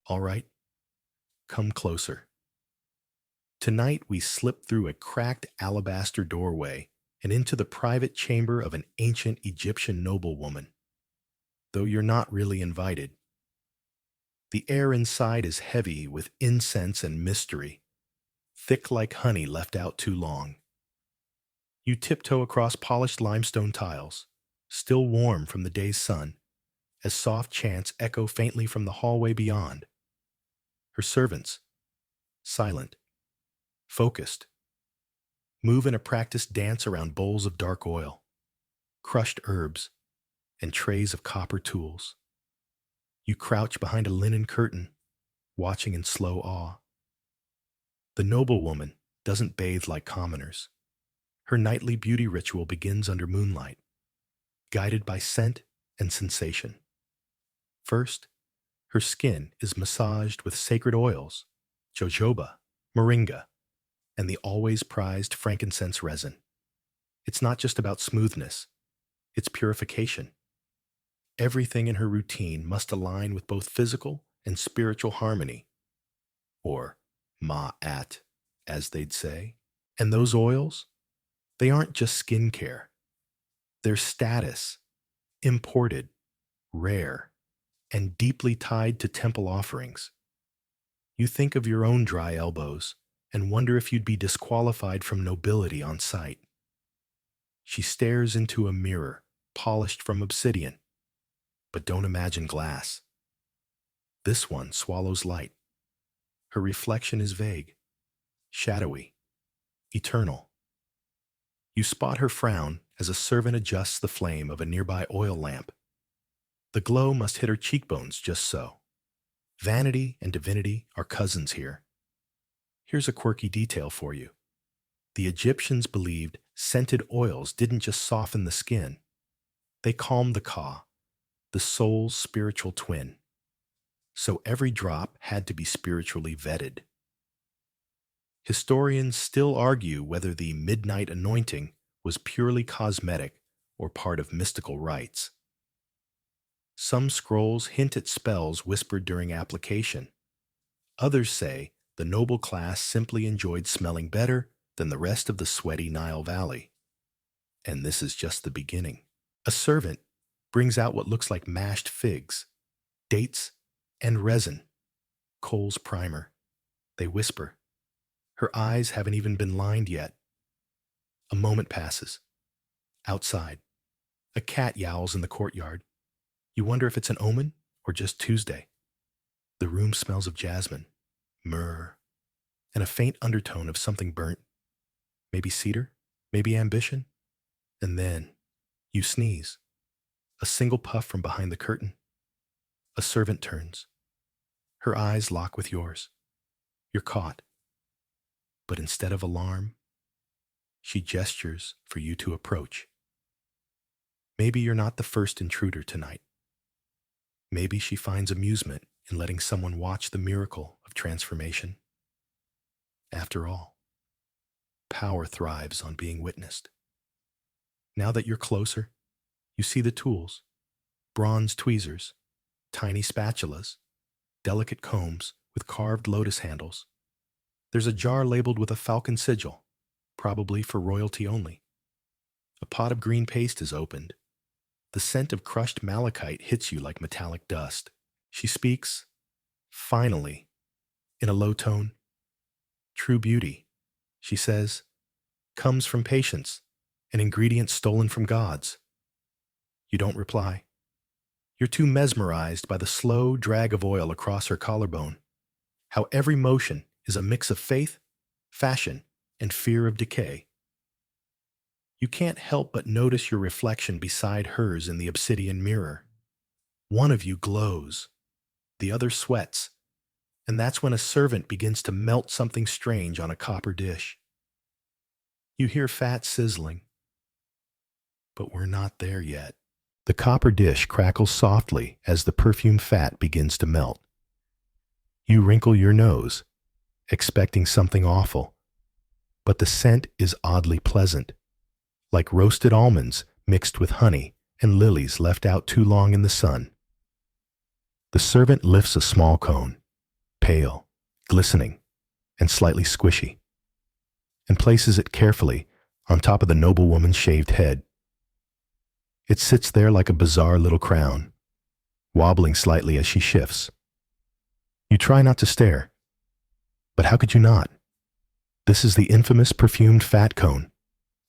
All right, come closer. Tonight we slip through a cracked alabaster doorway and into the private chamber of an ancient Egyptian noblewoman, though you're not really invited. The air inside is heavy with incense and mystery, thick like honey left out too long. You tiptoe across polished limestone tiles, still warm from the day's sun, as soft chants echo faintly from the hallway beyond. Her servants, silent, focused, move in a practiced dance around bowls of dark oil, crushed herbs, and trays of copper tools. You crouch behind a linen curtain, watching in slow awe. The noblewoman doesn't bathe like commoners. Her nightly beauty ritual begins under moonlight, guided by scent and sensation. First, her skin is massaged with sacred oils, jojoba, moringa, and the always prized frankincense resin. It's not just about smoothness, it's purification. Everything in her routine must align with both physical and spiritual harmony, or ma'at, as they'd say. And those oils, they aren't just skincare. They're status, imported, rare, and deeply tied to temple offerings. You think of your own dry elbows and wonder if you'd be disqualified from nobility on sight. She stares into a mirror polished from obsidian, but don't imagine glass. This one swallows light. Her reflection is vague, shadowy, eternal. You spot her frown as a servant adjusts the flame of a nearby oil lamp. The glow must hit her cheekbones just so. Vanity and divinity are cousins here. Here's a quirky detail for you. The Egyptians believed scented oils didn't just soften the skin. They calmed the ka, the soul's spiritual twin. So every drop had to be spiritually vetted. Historians still argue whether the midnight anointing was purely cosmetic or part of mystical rites. Some scrolls hint at spells whispered during application. Others say the noble class simply enjoyed smelling better than the rest of the sweaty Nile Valley. And this is just the beginning. A servant brings out what looks like mashed figs, dates, and resin. Cole's primer. They whisper. Her eyes haven't even been lined yet. A moment passes. Outside, a cat yowls in the courtyard. You wonder if it's an omen or just Tuesday. The room smells of jasmine, myrrh, and a faint undertone of something burnt. Maybe cedar, maybe ambition. And then you sneeze. A single puff from behind the curtain. A servant turns. Her eyes lock with yours. You're caught. But instead of alarm, she gestures for you to approach. Maybe you're not the first intruder tonight. Maybe she finds amusement in letting someone watch the miracle of transformation. After all, power thrives on being witnessed. Now that you're closer, you see the tools: bronze tweezers, tiny spatulas, delicate combs with carved lotus handles. There's a jar labeled with a falcon sigil, probably for royalty only. A pot of green paste is opened. The scent of crushed malachite hits you like metallic dust. She speaks, finally, in a low tone. True beauty, she says, comes from patience, an ingredient stolen from gods. You don't reply. You're too mesmerized by the slow drag of oil across her collarbone, how every motion is a mix of faith, fashion, and fear of decay. You can't help but notice your reflection beside hers in the obsidian mirror. One of you glows, the other sweats, and that's when a servant begins to melt something strange on a copper dish. You hear fat sizzling, but we're not there yet. The copper dish crackles softly as the perfumed fat begins to melt. You wrinkle your nose, expecting something awful, but the scent is oddly pleasant, like roasted almonds mixed with honey and lilies left out too long in the sun. The servant lifts a small cone, pale, glistening, and slightly squishy, and places it carefully on top of the noblewoman's shaved head. It sits there like a bizarre little crown, wobbling slightly as she shifts. You try not to stare, but how could you not? This is the infamous perfumed fat cone,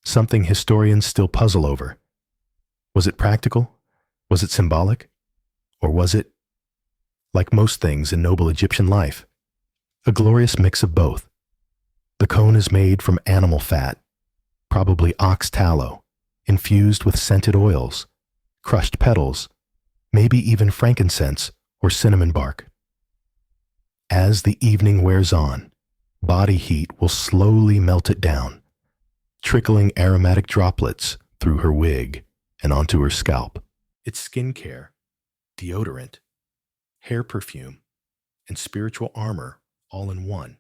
something historians still puzzle over. Was it practical? Was it symbolic? Or was it, like most things in noble Egyptian life, a glorious mix of both? The cone is made from animal fat, probably ox tallow, infused with scented oils, crushed petals, maybe even frankincense or cinnamon bark. As the evening wears on, body heat will slowly melt it down, trickling aromatic droplets through her wig and onto her scalp. It's skincare, deodorant, hair perfume, and spiritual armor all in one.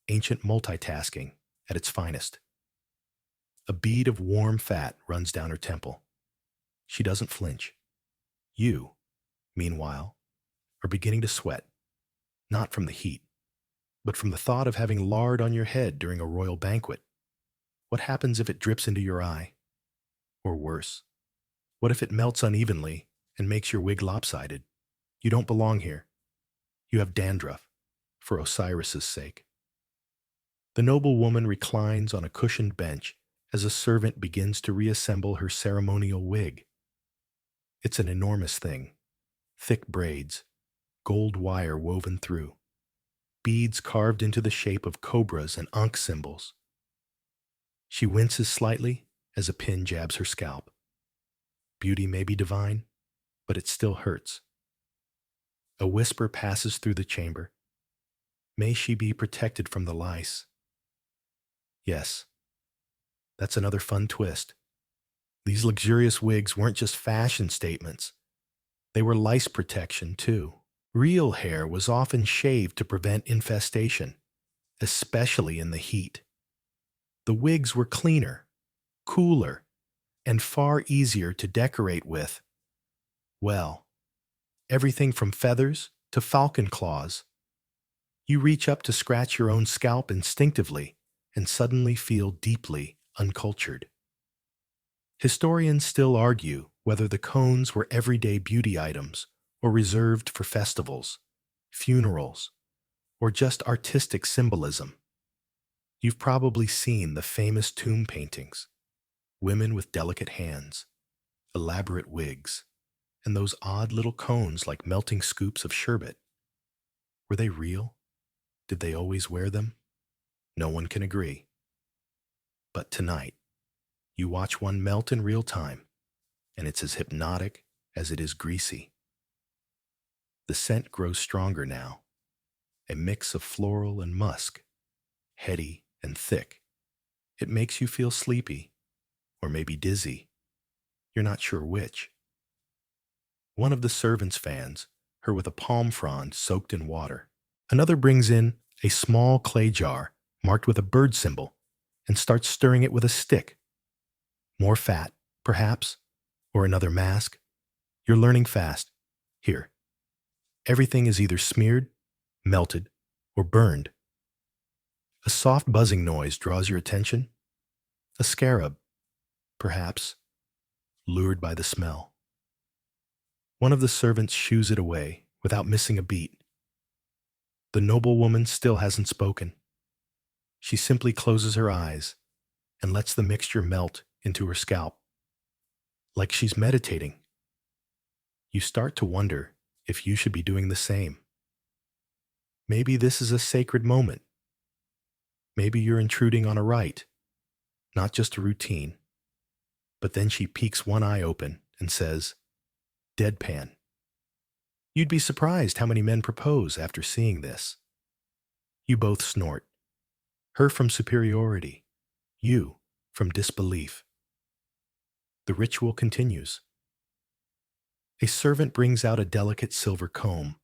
Ancient multitasking at its finest. A bead of warm fat runs down her temple. She doesn't flinch. You, meanwhile, are beginning to sweat, not from the heat, but from the thought of having lard on your head during a royal banquet. What happens if it drips into your eye? Or worse, what if it melts unevenly and makes your wig lopsided? You don't belong here. You have dandruff, for Osiris's sake. The noblewoman reclines on a cushioned bench as a servant begins to reassemble her ceremonial wig. It's an enormous thing. Thick braids, gold wire woven through, beads carved into the shape of cobras and Ankh symbols. She winces slightly as a pin jabs her scalp. Beauty may be divine, but it still hurts. A whisper passes through the chamber. May she be protected from the lice. Yes, that's another fun twist. These luxurious wigs weren't just fashion statements. They were lice protection, too. Real hair was often shaved to prevent infestation, especially in the heat. The wigs were cleaner, cooler, and far easier to decorate with. Well, everything from feathers to falcon claws. You reach up to scratch your own scalp instinctively and suddenly feel deeply uncultured. Historians still argue whether the cones were everyday beauty items or reserved for festivals, funerals, or just artistic symbolism. You've probably seen the famous tomb paintings, women with delicate hands, elaborate wigs, and those odd little cones like melting scoops of sherbet. Were they real? Did they always wear them? No one can agree. But tonight, you watch one melt in real time, and it's as hypnotic as it is greasy. The scent grows stronger now, a mix of floral and musk, heady and thick. It makes you feel sleepy, or maybe dizzy. You're not sure which. One of the servants fans her with a palm frond soaked in water. Another brings in a small clay jar marked with a bird symbol and starts stirring it with a stick. More fat, perhaps, or another mask. You're learning fast. Here. Everything is either smeared, melted, or burned. A soft buzzing noise draws your attention. A scarab, perhaps, lured by the smell. One of the servants shoos it away without missing a beat. The noblewoman still hasn't spoken. She simply closes her eyes and lets the mixture melt into her scalp, like she's meditating. You start to wonder if you should be doing the same. Maybe this is a sacred moment. Maybe you're intruding on a rite, not just a routine. But then she peeks one eye open and says, "Deadpan." You'd be surprised how many men propose after seeing this. You both snort. Her from superiority, you from disbelief. The ritual continues. A servant brings out a delicate silver comb,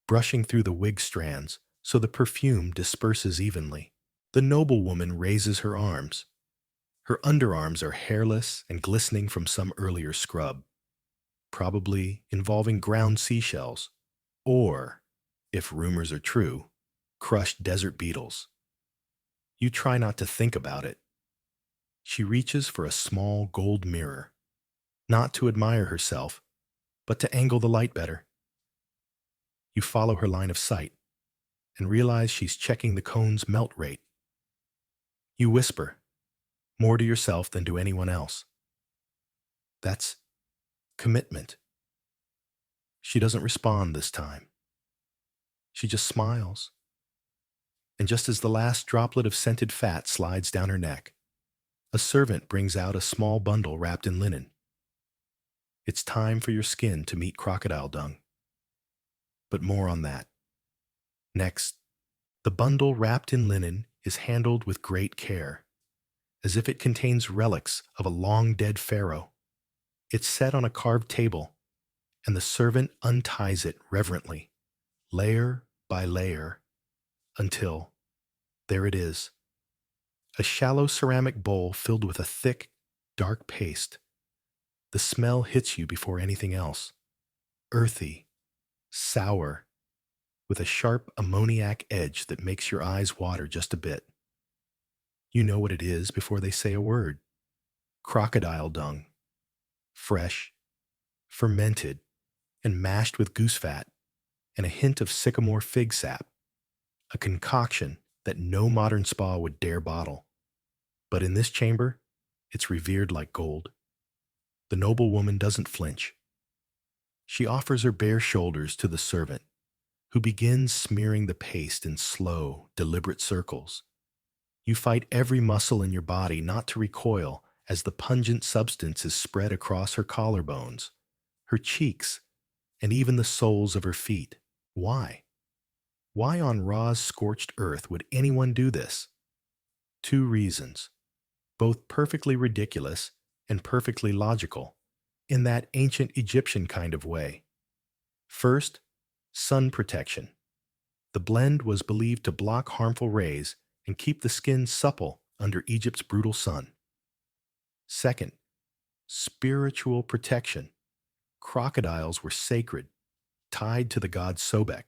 brushing through the wig strands so the perfume disperses evenly. The noblewoman raises her arms. Her underarms are hairless and glistening from some earlier scrub, probably involving ground seashells or If rumors are true, crushed desert beetles. You try not to think about it. She reaches for a small gold mirror, not to admire herself, but to angle the light better. You follow her line of sight and realize she's checking the cone's melt rate. You whisper, more to yourself than to anyone else. That's commitment. She doesn't respond this time. She just smiles. And just as the last droplet of scented fat slides down her neck, a servant brings out a small bundle wrapped in linen. It's time for your skin to meet crocodile dung. But more on that. Next, the bundle wrapped in linen is handled with great care, as if it contains relics of a long-dead pharaoh. It's set on a carved table, and the servant unties it reverently, layer by layer, until, there it is, a shallow ceramic bowl filled with a thick, dark paste. The smell hits you before anything else. Earthy, sour, with a sharp ammoniac edge that makes your eyes water just a bit. You know what it is before they say a word. Crocodile dung. Fresh, fermented, and mashed with goose fat, and a hint of sycamore fig sap. A concoction that no modern spa would dare bottle. But in this chamber, it's revered like gold. The noble woman doesn't flinch. She offers her bare shoulders to the servant, who begins smearing the paste in slow, deliberate circles. You fight every muscle in your body not to recoil as the pungent substance is spread across her collarbones, her cheeks, and even the soles of her feet. Why? Why on Ra's scorched earth would anyone do this? Two reasons, both perfectly ridiculous and perfectly logical, in that ancient Egyptian kind of way. First, sun protection. The blend was believed to block harmful rays and keep the skin supple under Egypt's brutal sun. Second, spiritual protection. Crocodiles were sacred, tied to the god Sobek.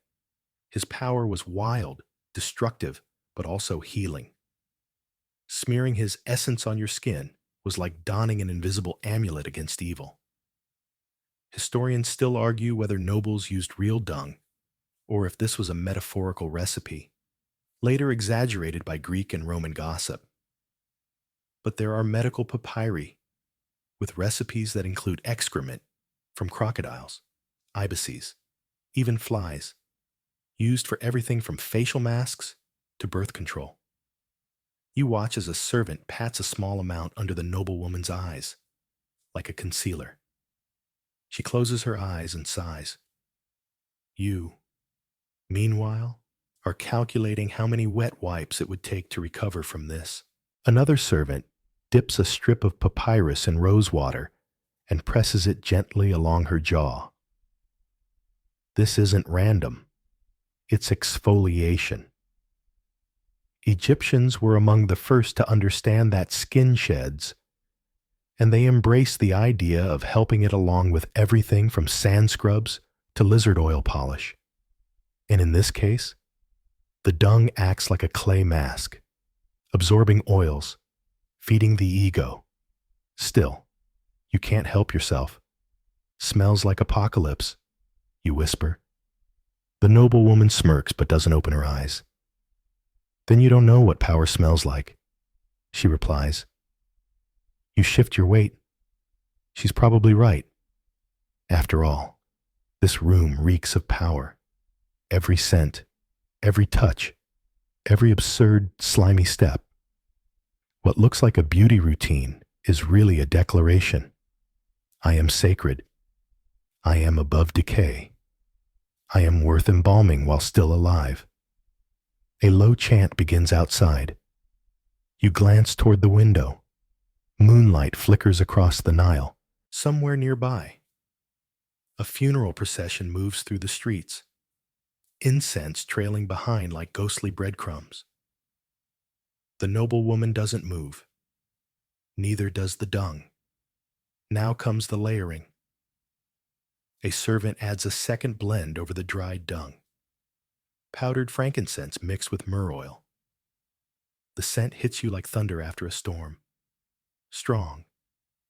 His power was wild, destructive, but also healing. Smearing his essence on your skin was like donning an invisible amulet against evil. Historians still argue whether nobles used real dung, or if this was a metaphorical recipe, later exaggerated by Greek and Roman gossip. But there are medical papyri, with recipes that include excrement from crocodiles, ibises, even flies, used for everything from facial masks to birth control. You watch as a servant pats a small amount under the noblewoman's eyes, like a concealer. She closes her eyes and sighs. You, meanwhile, are calculating how many wet wipes it would take to recover from this. Another servant dips a strip of papyrus in rose water and presses it gently along her jaw. This isn't random. It's exfoliation. Egyptians were among the first to understand that skin sheds, and they embraced the idea of helping it along with everything from sand scrubs to lizard oil polish. And in this case, the dung acts like a clay mask, absorbing oils, feeding the ego. Still, you can't help yourself. Smells like apocalypse, you whisper. The noble woman smirks but doesn't open her eyes. Then you don't know what power smells like, she replies. You shift your weight. She's probably right. After all, this room reeks of power. Every scent, every touch, every absurd, slimy step. What looks like a beauty routine is really a declaration. I am sacred. I am above decay. I am worth embalming while still alive. A low chant begins outside. You glance toward the window. Moonlight flickers across the Nile. Somewhere nearby, a funeral procession moves through the streets, incense trailing behind like ghostly breadcrumbs. The noble woman doesn't move. Neither does the dung. Now comes the layering. A servant adds a second blend over the dried dung. powdered frankincense mixed with myrrh oil. The scent hits you like thunder after a storm. Strong,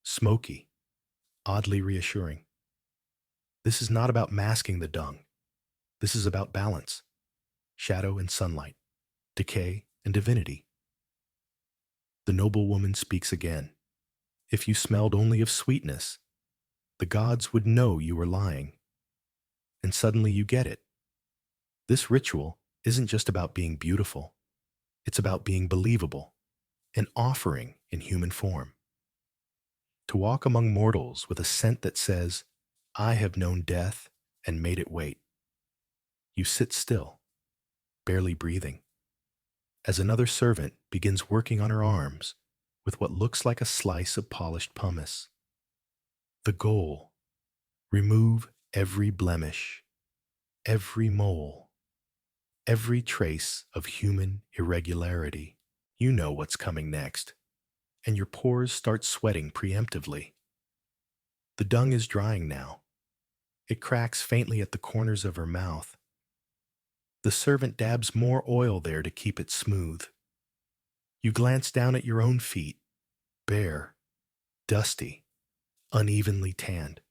smoky, oddly reassuring. This is not about masking the dung. This is about balance, shadow and sunlight, decay and divinity. The noble woman speaks again. If you smelled only of sweetness, the gods would know you were lying. And suddenly you get it. This ritual isn't just about being beautiful. It's about being believable, an offering in human form. To walk among mortals with a scent that says, I have known death and made it wait. You sit still, barely breathing, as another servant begins working on her arms with what looks like a slice of polished pumice. The goal: remove every blemish, every mole, every trace of human irregularity. You know what's coming next, and your pores start sweating preemptively. The dung is drying now. It cracks faintly at the corners of her mouth. The servant dabs more oil there to keep it smooth. You glance down at your own feet, bare, dusty, unevenly tanned,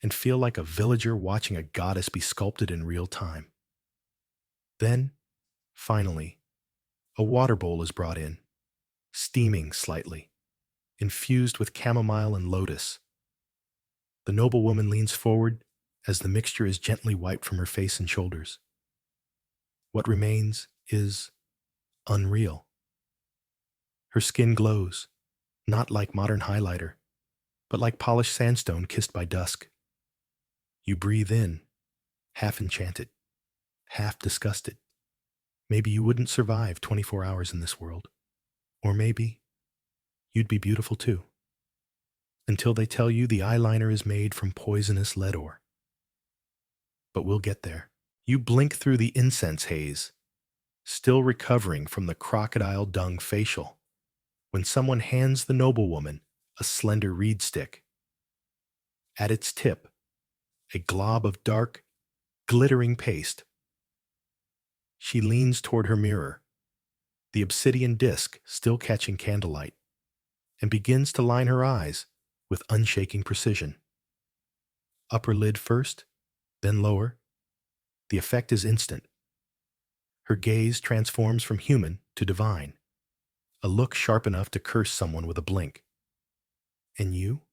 and feel like a villager watching a goddess be sculpted in real time. Then, finally, a water bowl is brought in, steaming slightly, infused with chamomile and lotus. The noblewoman leans forward as the mixture is gently wiped from her face and shoulders. What remains is unreal. Her skin glows, not like modern highlighter, but like polished sandstone kissed by dusk. You breathe in, half enchanted, half disgusted. Maybe you wouldn't survive 24 hours in this world. Or maybe you'd be beautiful too. Until they tell you the eyeliner is made from poisonous lead ore. But we'll get there. You blink through the incense haze, still recovering from the crocodile dung facial, when someone hands the noblewoman a slender reed stick. At its tip, a glob of dark, glittering paste. She leans toward her mirror, the obsidian disc still catching candlelight, and begins to line her eyes with unshaking precision. Upper lid first, then lower. The effect is instant. Her gaze transforms from human to divine, a look sharp enough to curse someone with a blink. And you?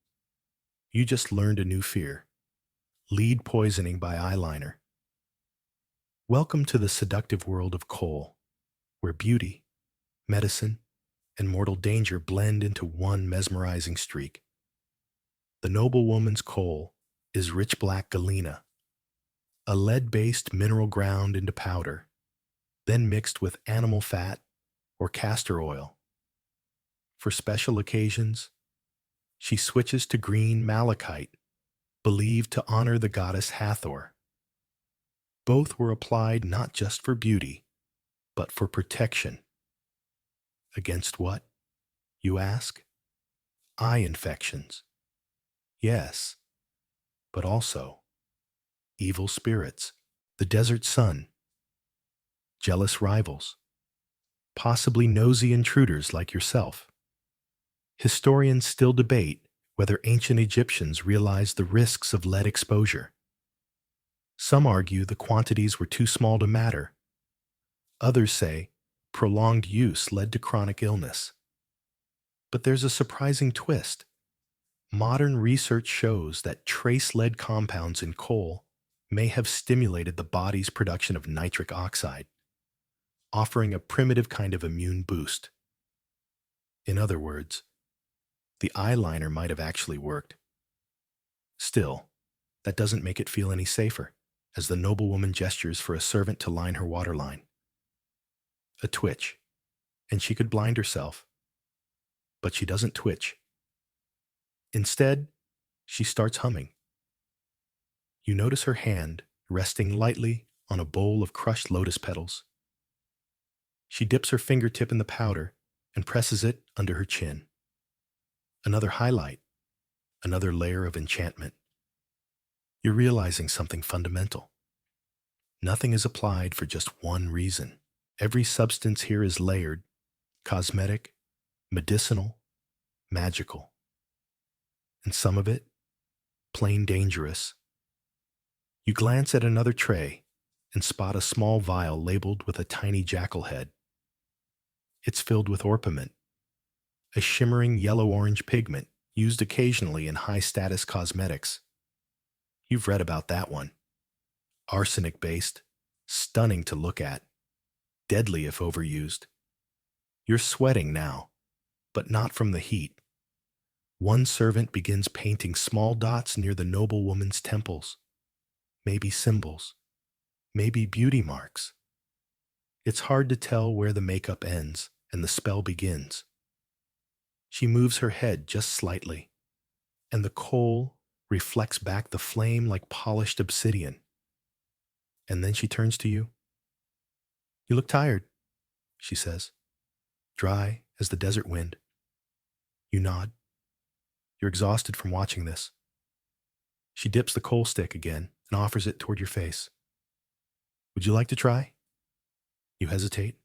You just learned a new fear: lead poisoning by eyeliner. Welcome to the seductive world of kohl, where beauty, medicine, and mortal danger blend into one mesmerizing streak. The noblewoman's kohl is rich black galena, a lead-based mineral ground into powder, then mixed with animal fat or castor oil. For special occasions, she switches to green malachite, believed to honor the goddess Hathor. Both were applied not just for beauty, but for protection. Against what, you ask? Eye infections. Yes, but also evil spirits, the desert sun, jealous rivals, possibly nosy intruders like yourself. Historians still debate whether ancient Egyptians realized the risks of lead exposure. Some argue the quantities were too small to matter. Others say prolonged use led to chronic illness. But there's a surprising twist. Modern research shows that trace lead compounds in coal may have stimulated the body's production of nitric oxide, offering a primitive kind of immune boost. In other words, the eyeliner might have actually worked. Still, that doesn't make it feel any safer, as the noblewoman gestures for a servant to line her waterline. A twitch, and she could blind herself. But she doesn't twitch. Instead, she starts humming. You notice her hand resting lightly on a bowl of crushed lotus petals. She dips her fingertip in the powder and presses it under her chin. Another highlight, another layer of enchantment. You're realizing something fundamental. Nothing is applied for just one reason. Every substance here is layered, cosmetic, medicinal, magical, and some of it plain dangerous. You glance at another tray and spot a small vial labeled with a tiny jackal head. It's filled with orpiment, a shimmering yellow-orange pigment used occasionally in high-status cosmetics. You've read about that one. Arsenic-based, stunning to look at, deadly if overused. You're sweating now, but not from the heat. One servant begins painting small dots near the noblewoman's temples. Maybe symbols, maybe beauty marks. It's hard to tell where the makeup ends and the spell begins. She moves her head just slightly, and the coal reflects back the flame like polished obsidian. And then she turns to you. "You look tired," she says, "dry as the desert wind." You nod. You're exhausted from watching this. She dips the coal stick again and offers it toward your face. "Would you like to try?" You hesitate.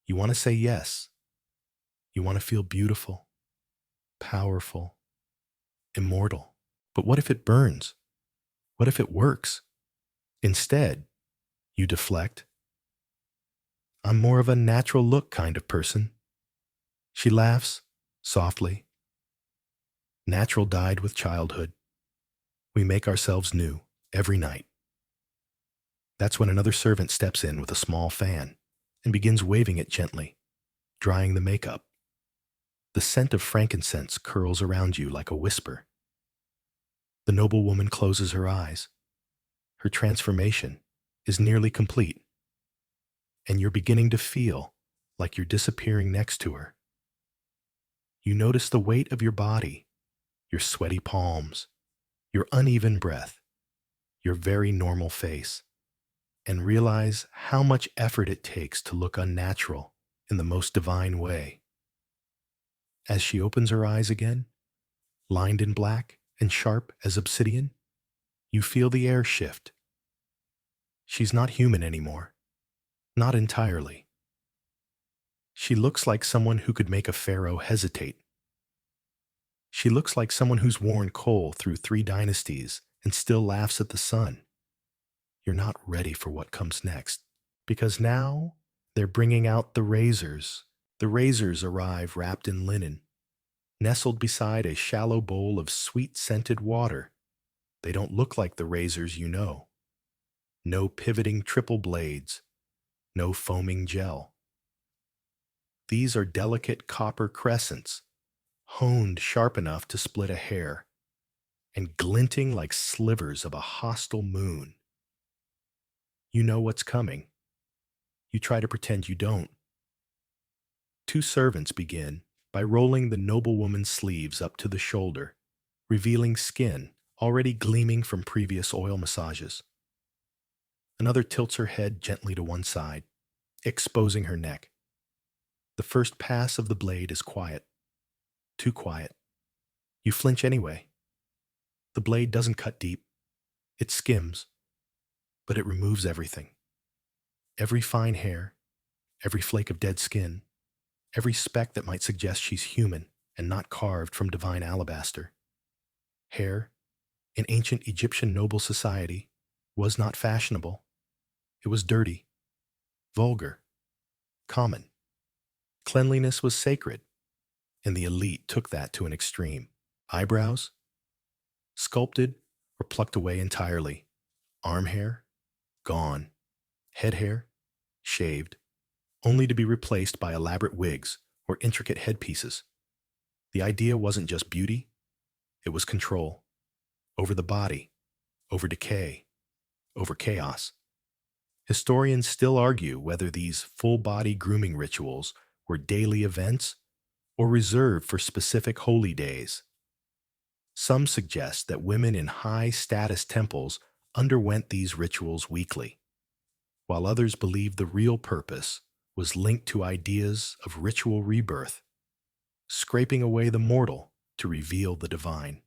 You want to say yes. You want to feel beautiful, powerful, immortal. But what if it burns? What if it works? Instead, you deflect. "I'm more of a natural look kind of person." She laughs, softly. Natural died with childhood. We make ourselves new every night. That's when another servant steps in with a small fan and begins waving it gently, drying the makeup. The scent of frankincense curls around you like a whisper. The noblewoman closes her eyes. Her transformation is nearly complete, and you're beginning to feel like you're disappearing next to her. You notice the weight of your body, your sweaty palms, your uneven breath, your very normal face, and realize how much effort it takes to look unnatural in the most divine way. As she opens her eyes again, lined in black and sharp as obsidian, you feel the air shift. She's not human anymore. Not entirely. She looks like someone who could make a pharaoh hesitate. She looks like someone who's worn coal through 3 dynasties and still laughs at the sun. You're not ready for what comes next, because now they're bringing out the razors. The razors arrive wrapped in linen, nestled beside a shallow bowl of sweet-scented water. They don't look like the razors you know. No pivoting triple blades, no foaming gel. These are delicate copper crescents, honed sharp enough to split a hair, and glinting like slivers of a hostile moon. You know what's coming. You try to pretend you don't. 2 servants begin by rolling the noblewoman's sleeves up to the shoulder, revealing skin already gleaming from previous oil massages. Another tilts her head gently to one side, exposing her neck. The first pass of the blade is quiet. Too quiet. You flinch anyway. The blade doesn't cut deep. It skims, but it removes everything. Every fine hair, every flake of dead skin, every speck that might suggest she's human and not carved from divine alabaster. Hair, in ancient Egyptian noble society, was not fashionable. It was dirty, vulgar, common. Cleanliness was sacred, and the elite took that to an extreme. Eyebrows, sculpted or plucked away entirely. Arm hair, gone. Head hair, shaved, only to be replaced by elaborate wigs or intricate headpieces. The idea wasn't just beauty, it was control. Over the body, over decay, over chaos. Historians still argue whether these full-body grooming rituals were daily events or reserved for specific holy days. Some suggest that women in high-status temples underwent these rituals weekly, while others believe the real purpose was linked to ideas of ritual rebirth, scraping away the mortal to reveal the divine.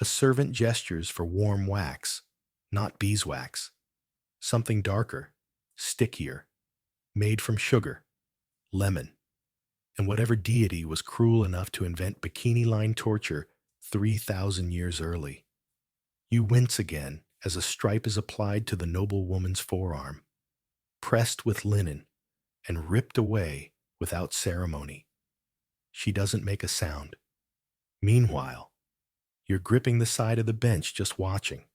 A servant gestures for warm wax, not beeswax. Something darker, stickier, made from sugar, lemon, and whatever deity was cruel enough to invent bikini-line torture 3,000 years early. You wince again as a stripe is applied to the noble woman's forearm, pressed with linen and ripped away without ceremony. She doesn't make a sound. Meanwhile, you're gripping the side of the bench just watching.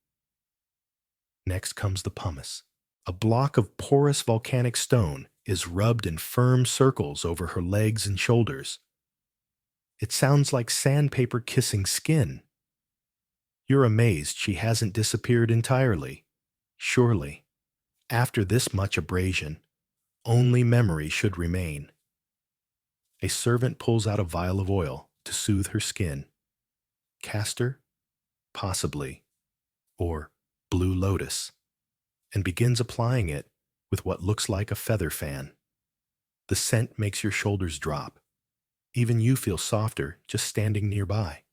Next comes the pumice. A block of porous volcanic stone is rubbed in firm circles over her legs and shoulders. It sounds like sandpaper kissing skin. You're amazed she hasn't disappeared entirely. Surely, after this much abrasion, only memory should remain. A servant pulls out a vial of oil to soothe her skin. Castor? Possibly. Or blue lotus, and begins applying it with what looks like a feather fan. The scent makes your shoulders drop. Even you feel softer just standing nearby.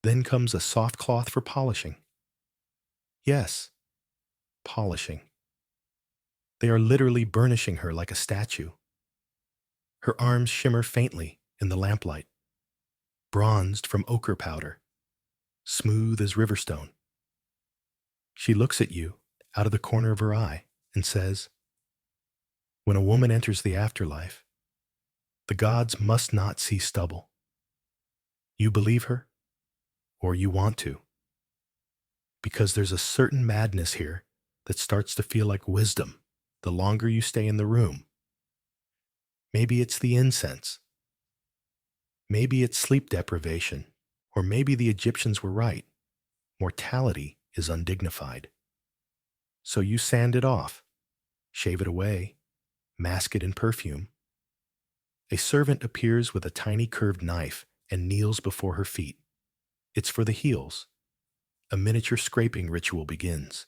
Then comes a soft cloth for polishing. Yes, polishing. They are literally burnishing her like a statue. Her arms shimmer faintly in the lamplight, bronzed from ochre powder, smooth as riverstone. She looks at you out of the corner of her eye and says, "When a woman enters the afterlife, the gods must not see stubble." You believe her, or you want to, because there's a certain madness here that starts to feel like wisdom the longer you stay in the room. Maybe it's the incense. Maybe it's sleep deprivation, or maybe the Egyptians were right. Mortality is undignified. So you sand it off, shave it away, mask it in perfume. A servant appears with a tiny curved knife and kneels before her feet. It's for the heels. A miniature scraping ritual begins.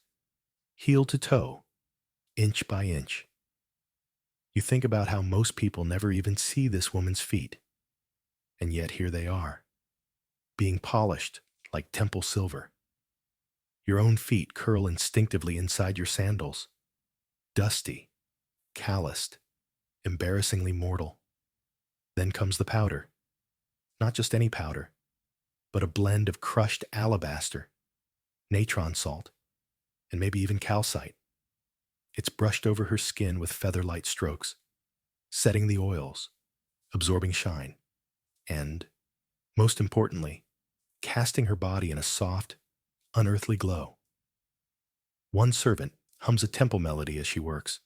Heel to toe, inch by inch. You think about how most people never even see this woman's feet. And yet here they are, being polished like temple silver. Your own feet curl instinctively inside your sandals, dusty, calloused, embarrassingly mortal. Then comes the powder. Not just any powder, but a blend of crushed alabaster, natron salt, and maybe even calcite. It's brushed over her skin with feather-light strokes, setting the oils, absorbing shine, and, most importantly, casting her body in a soft, unearthly glow. One servant hums a temple melody as she works.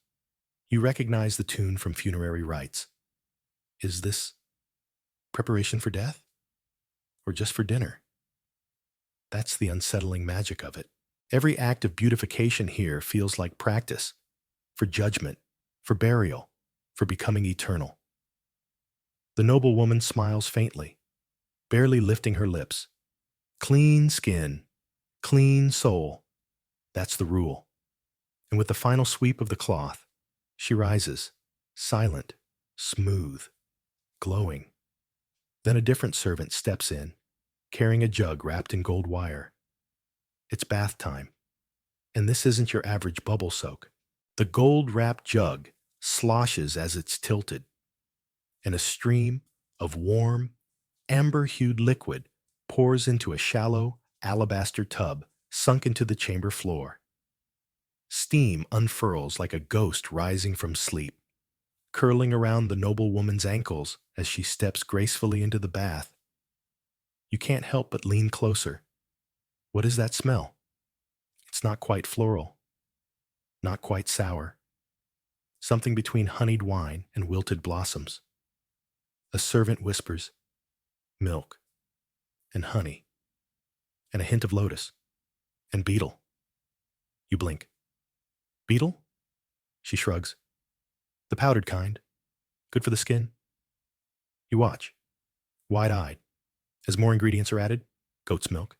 You recognize the tune from funerary rites. Is this preparation for death? Or just for dinner? That's the unsettling magic of it. Every act of beautification here feels like practice, for judgment, for burial, for becoming eternal. The noble woman smiles faintly, barely lifting her lips. Clean skin, clean soul. That's the rule. And with the final sweep of the cloth, she rises, silent, smooth, glowing. Then a different servant steps in, carrying a jug wrapped in gold wire. It's bath time, and this isn't your average bubble soak. The gold-wrapped jug sloshes as it's tilted, and a stream of warm, amber-hued liquid pours into a shallow, alabaster tub sunk into the chamber floor. Steam unfurls like a ghost rising from sleep, curling around the noble woman's ankles as she steps gracefully into the bath. You can't help but lean closer. What is that smell? It's not quite floral, not quite sour. Something between honeyed wine and wilted blossoms. A servant whispers, "Milk, and honey, and a hint of lotus, and beetle." You blink. "Beetle?" She shrugs. "The powdered kind. Good for the skin." You watch, wide-eyed. As more ingredients are added, goat's milk,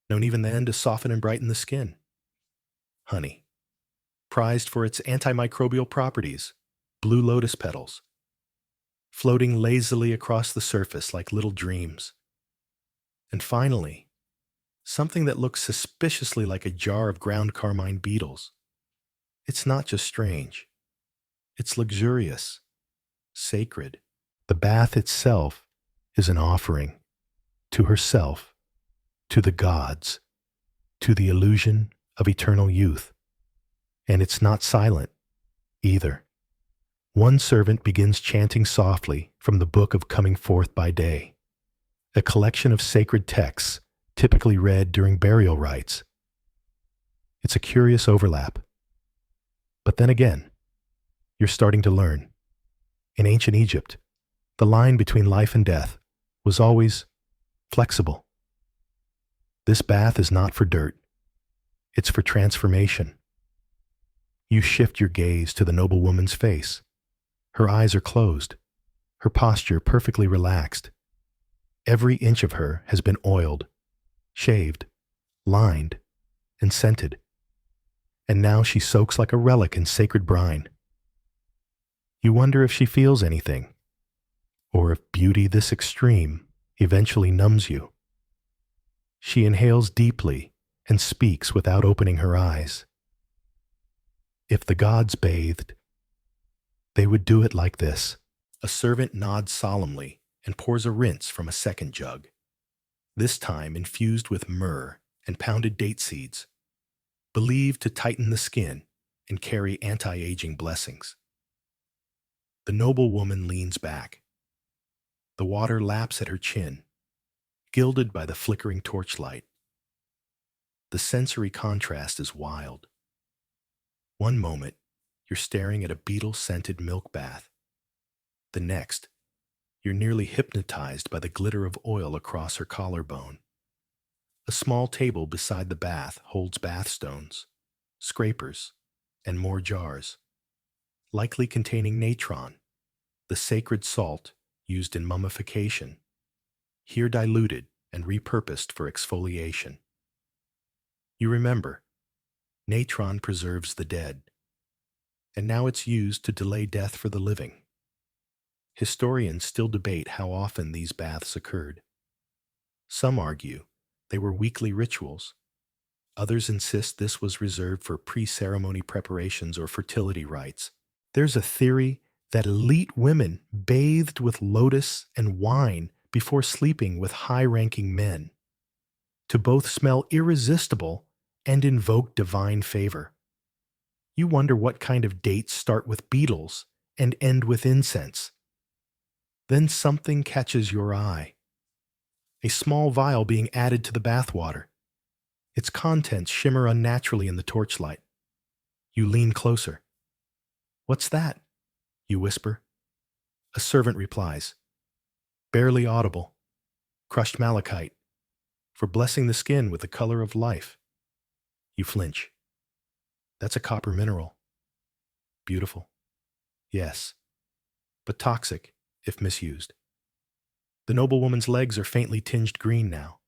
known even then to soften and brighten the skin. Honey, prized for its antimicrobial properties, blue lotus petals, floating lazily across the surface like little dreams. And finally, something that looks suspiciously like a jar of ground carmine beetles. It's not just strange, it's luxurious, sacred. The bath itself is an offering to herself, to the gods, to the illusion of eternal youth. And it's not silent either. One servant begins chanting softly from the Book of Coming Forth by Day, a collection of sacred texts typically read during burial rites. It's a curious overlap. But then again, you're starting to learn. In ancient Egypt, the line between life and death was always flexible. This bath is not for dirt. It's for transformation. You shift your gaze to the noble woman's face. Her eyes are closed, her posture perfectly relaxed. Every inch of her has been oiled, shaved, lined, and scented. And now she soaks like a relic in sacred brine. You wonder if she feels anything, or if beauty this extreme eventually numbs you. She inhales deeply and speaks without opening her eyes. If the gods bathed, they would do it like this. A servant nods solemnly and pours a rinse from a second jug, this time infused with myrrh and pounded date seeds, believed to tighten the skin and carry anti-aging blessings. The noble woman leans back. The water laps at her chin, gilded by the flickering torchlight. The sensory contrast is wild. One moment, you're staring at a beetle-scented milk bath. The next, you're nearly hypnotized by the glitter of oil across her collarbone. A small table beside the bath holds bathstones, scrapers, and more jars, likely containing natron, the sacred salt used in mummification, here diluted and repurposed for exfoliation. You remember, natron preserves the dead, and now it's used to delay death for the living. Historians still debate how often these baths occurred. Some argue they were weekly rituals. Others insist this was reserved for pre-ceremony preparations or fertility rites. There's a theory that elite women bathed with lotus and wine before sleeping with high-ranking men, to both smell irresistible and invoke divine favor. You wonder what kind of dates start with beetles and end with incense. Then something catches your eye. A small vial being added to the bathwater. Its contents shimmer unnaturally in the torchlight. You lean closer. "What's that?" you whisper. A servant replies, barely audible, "Crushed malachite, for blessing the skin with the color of life." You flinch. "That's a copper mineral." "Beautiful." "Yes, but toxic if misused." The noblewoman's legs are faintly tinged green now,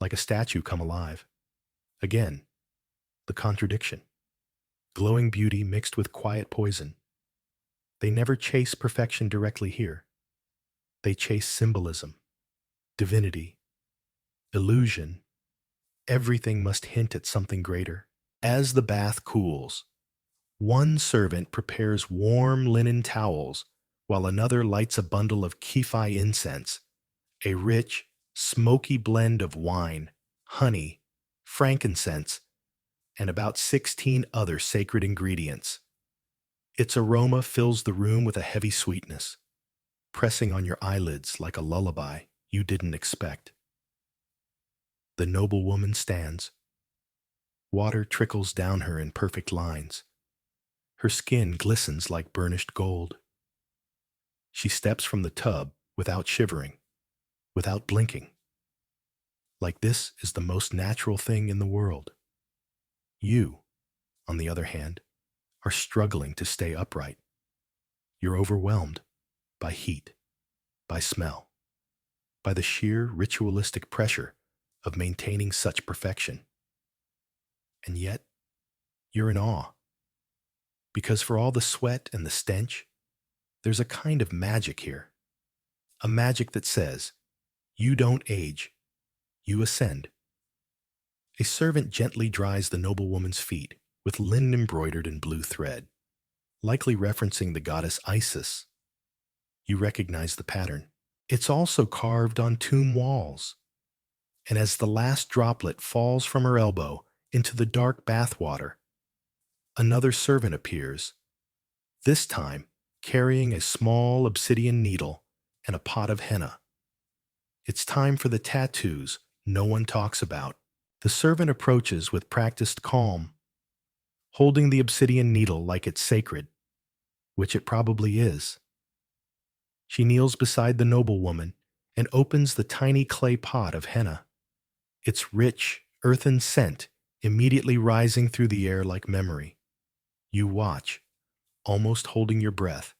like a statue come alive. Again, the contradiction. Glowing beauty mixed with quiet poison. They never chase perfection directly here. They chase symbolism, divinity, illusion. Everything must hint at something greater. As the bath cools, one servant prepares warm linen towels while another lights a bundle of Kefi incense, a rich, smoky blend of wine, honey, frankincense, and about 16 other sacred ingredients. Its aroma fills the room with a heavy sweetness, pressing on your eyelids like a lullaby you didn't expect. The noble woman stands. Water trickles down her in perfect lines. Her skin glistens like burnished gold. She steps from the tub without shivering, without blinking. Like this is the most natural thing in the world. You, on the other hand, are struggling to stay upright. You're overwhelmed by heat, by smell, by the sheer ritualistic pressure of maintaining such perfection. And yet, you're in awe. Because for all the sweat and the stench, there's a kind of magic here. A magic that says, you don't age, you ascend. A servant gently dries the noblewoman's feet, with linen embroidered in blue thread, likely referencing the goddess Isis. You recognize the pattern. It's also carved on tomb walls, and as the last droplet falls from her elbow into the dark bathwater, another servant appears, this time carrying a small obsidian needle and a pot of henna. It's time for the tattoos no one talks about. The servant approaches with practiced calm, holding the obsidian needle like it's sacred, which it probably is. She kneels beside the noblewoman and opens the tiny clay pot of henna, its rich, earthen scent immediately rising through the air like memory. You watch, almost holding your breath,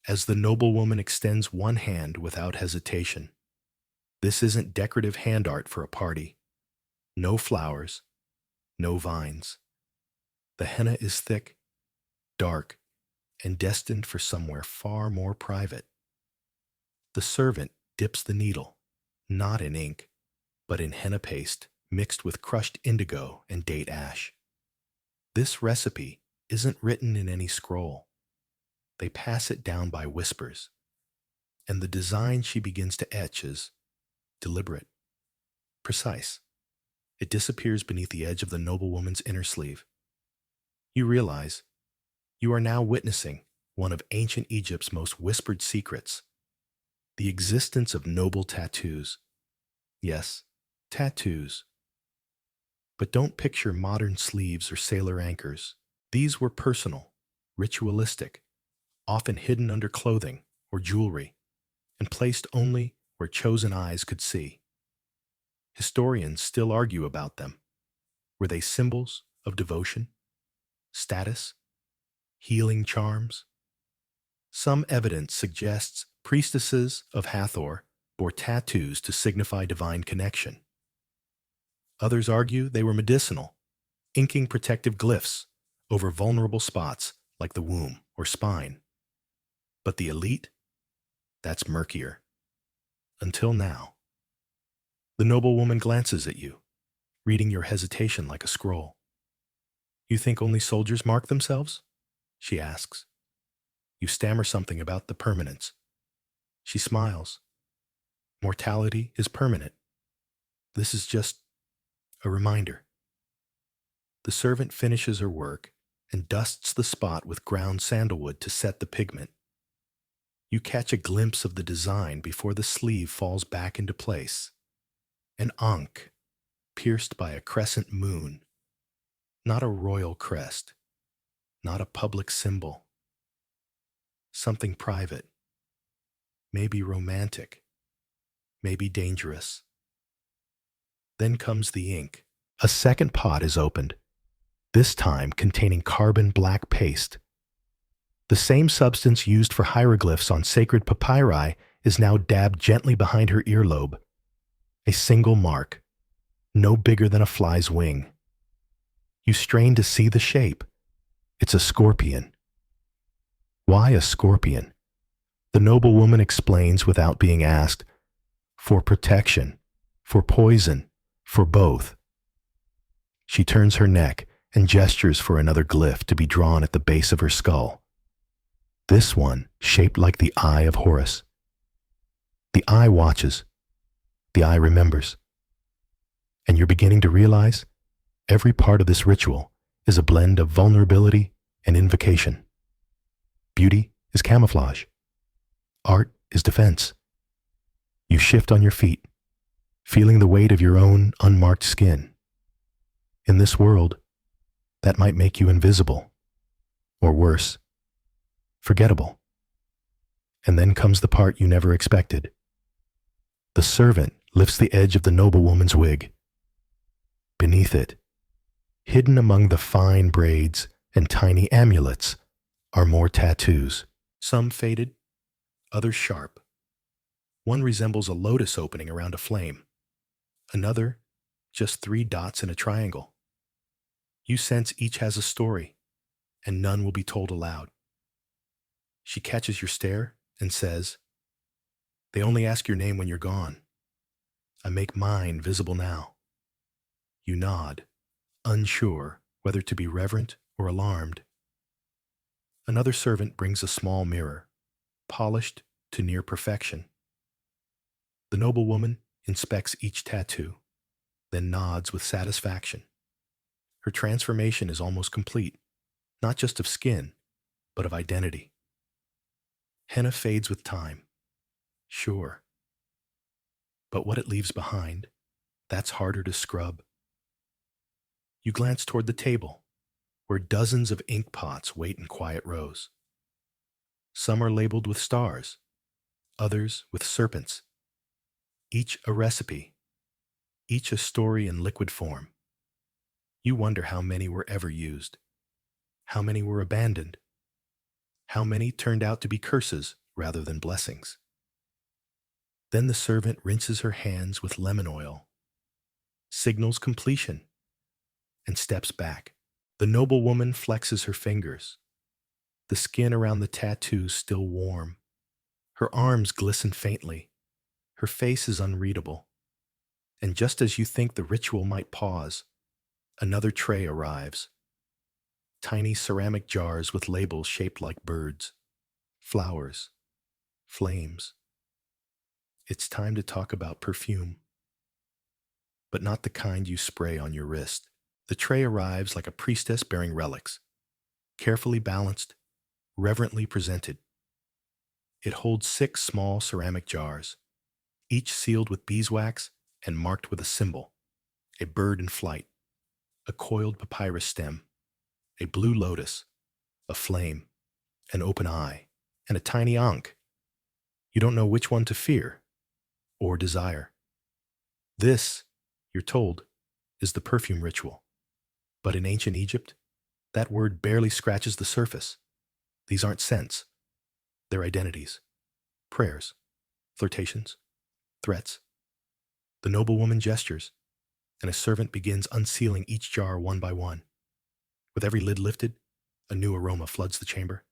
as the noblewoman extends one hand without hesitation. This isn't decorative hand art for a party. No flowers, no vines. The henna is thick, dark, and destined for somewhere far more private. The servant dips the needle, not in ink, but in henna paste mixed with crushed indigo and date ash. This recipe isn't written in any scroll. They pass it down by whispers, and the design she begins to etch is deliberate, precise. It disappears beneath the edge of the noblewoman's inner sleeve. You realize you are now witnessing one of ancient Egypt's most whispered secrets, the existence of noble tattoos. Yes, tattoos. But don't picture modern sleeves or sailor anchors. These were personal, ritualistic, often hidden under clothing or jewelry, and placed only where chosen eyes could see. Historians still argue about them. Were they symbols of devotion, status, healing charms? Some evidence suggests priestesses of Hathor bore tattoos to signify divine connection. Others argue they were medicinal, inking protective glyphs over vulnerable spots like the womb or spine. But the elite? That's murkier. Until now. The noblewoman glances at you, reading your hesitation like a scroll. You think only soldiers mark themselves? She asks. You stammer something about the permanence. She smiles. Mortality is permanent. This is just a reminder. The servant finishes her work and dusts the spot with ground sandalwood to set the pigment. You catch a glimpse of the design before the sleeve falls back into place. An ankh, pierced by a crescent moon. Not a royal crest. Not a public symbol. Something private. Maybe romantic. Maybe dangerous. Then comes the ink. A second pot is opened, this time containing carbon black paste. The same substance used for hieroglyphs on sacred papyri is now dabbed gently behind her earlobe. A single mark, no bigger than a fly's wing. You strain to see the shape. It's a scorpion. Why a scorpion? The noblewoman explains without being asked. For protection, for poison, for both. She turns her neck and gestures for another glyph to be drawn at the base of her skull. This one shaped like the eye of Horus. The eye watches. The eye remembers. And you're beginning to realize every part of this ritual is a blend of vulnerability and invocation. Beauty is camouflage. Art is defense. You shift on your feet, feeling the weight of your own unmarked skin. In this world, that might make you invisible, or worse, forgettable. And then comes the part you never expected. The servant lifts the edge of the noblewoman's wig. Beneath it, hidden among the fine braids and tiny amulets, are more tattoos. Some faded, others sharp. One resembles a lotus opening around a flame. Another, just 3 dots in a triangle. You sense each has a story, and none will be told aloud. She catches your stare and says, "They only ask your name when you're gone. I make mine visible now." You nod, unsure whether to be reverent or alarmed. Another servant brings a small mirror, polished to near perfection. The noblewoman inspects each tattoo, then nods with satisfaction. Her transformation is almost complete, not just of skin, but of identity. Henna fades with time, sure, but what it leaves behind, that's harder to scrub. You glance toward the table, where dozens of ink pots wait in quiet rows. Some are labeled with stars, others with serpents, each a recipe, each a story in liquid form. You wonder how many were ever used, how many were abandoned, how many turned out to be curses rather than blessings. Then the servant rinses her hands with lemon oil, signals completion, and steps back. The noblewoman flexes her fingers, the skin around the tattoos still warm. Her arms glisten faintly, her face is unreadable. And just as you think the ritual might pause, another tray arrives. Tiny ceramic jars with labels shaped like birds, flowers, flames. It's time to talk about perfume, but not the kind you spray on your wrist. The tray arrives like a priestess bearing relics, carefully balanced, reverently presented. It holds 6 small ceramic jars, each sealed with beeswax and marked with a symbol: a bird in flight, a coiled papyrus stem, a blue lotus, a flame, an open eye, and a tiny ankh. You don't know which one to fear or desire. This, you're told, is the perfume ritual. But in ancient Egypt, that word barely scratches the surface. These aren't scents. They're identities, prayers, flirtations, threats. The noblewoman gestures, and a servant begins unsealing each jar one by one. With every lid lifted, a new aroma floods the chamber.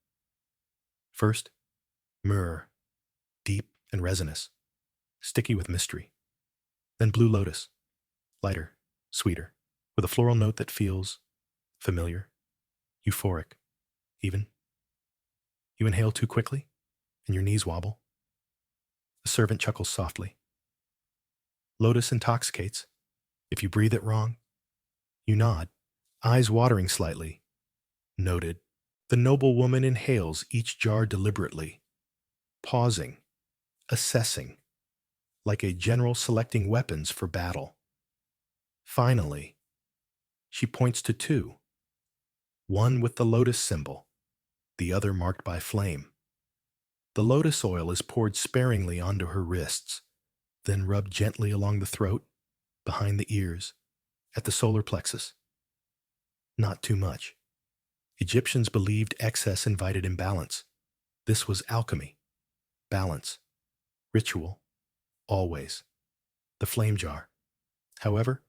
First, myrrh, deep and resinous, sticky with mystery. Then blue lotus, lighter, sweeter, with a floral note that feels familiar, euphoric, even. You inhale too quickly, and your knees wobble. The servant chuckles softly. Lotus intoxicates. If you breathe it wrong, you nod, eyes watering slightly. Noted. The noblewoman inhales each jar deliberately, pausing, assessing, like a general selecting weapons for battle. Finally, she points to 2, one with the lotus symbol, the other marked by flame. The lotus oil is poured sparingly onto her wrists, then rubbed gently along the throat, behind the ears, at the solar plexus. Not too much. Egyptians believed excess invited imbalance. This was alchemy, balance, ritual, always. The flame jar, however,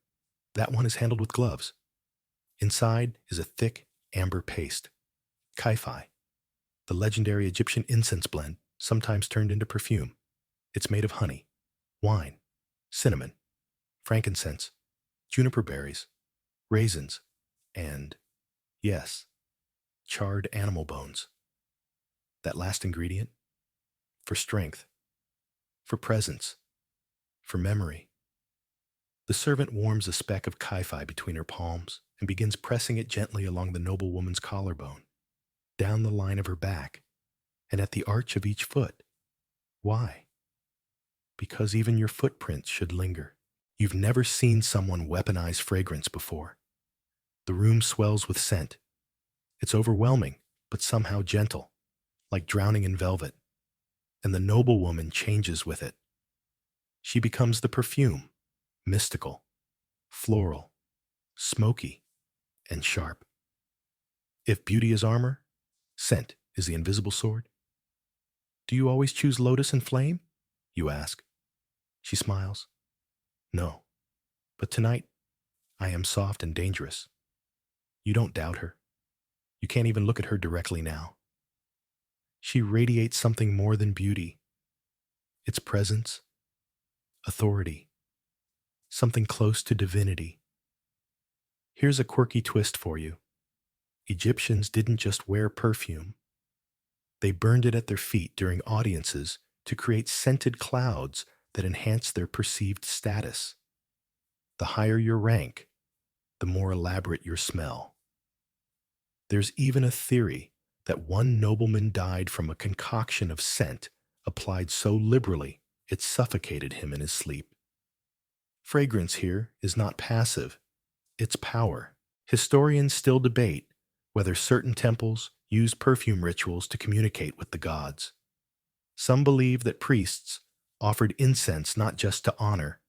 that one is handled with gloves. Inside is a thick amber paste, kaifi, the legendary Egyptian incense blend, sometimes turned into perfume. It's made of honey, wine, cinnamon, frankincense, juniper berries, raisins, and, yes, charred animal bones. That last ingredient, for strength, for presence, for memory. The servant warms a speck of kaifi between her palms and begins pressing it gently along the noblewoman's collarbone, down the line of her back, and at the arch of each foot. Why? Because even your footprints should linger. You've never seen someone weaponize fragrance before. The room swells with scent. It's overwhelming, but somehow gentle, like drowning in velvet. And the noblewoman changes with it. She becomes the perfume, mystical, floral, smoky, and sharp. If beauty is armor, scent is the invisible sword. Do you always choose lotus and flame? You ask. She smiles. No, but tonight I am soft and dangerous. You don't doubt her. You can't even look at her directly now. She radiates something more than beauty. It's presence, authority, something close to divinity. Here's a quirky twist for you. Egyptians didn't just wear perfume, they burned it at their feet during audiences to create scented clouds that enhanced their perceived status. The higher your rank, the more elaborate your smell. There's even a theory that one nobleman died from a concoction of scent applied so liberally it suffocated him in his sleep. Fragrance here is not passive, it's power. Historians still debate whether certain temples used perfume rituals to communicate with the gods. Some believe that priests offered incense not just to honor,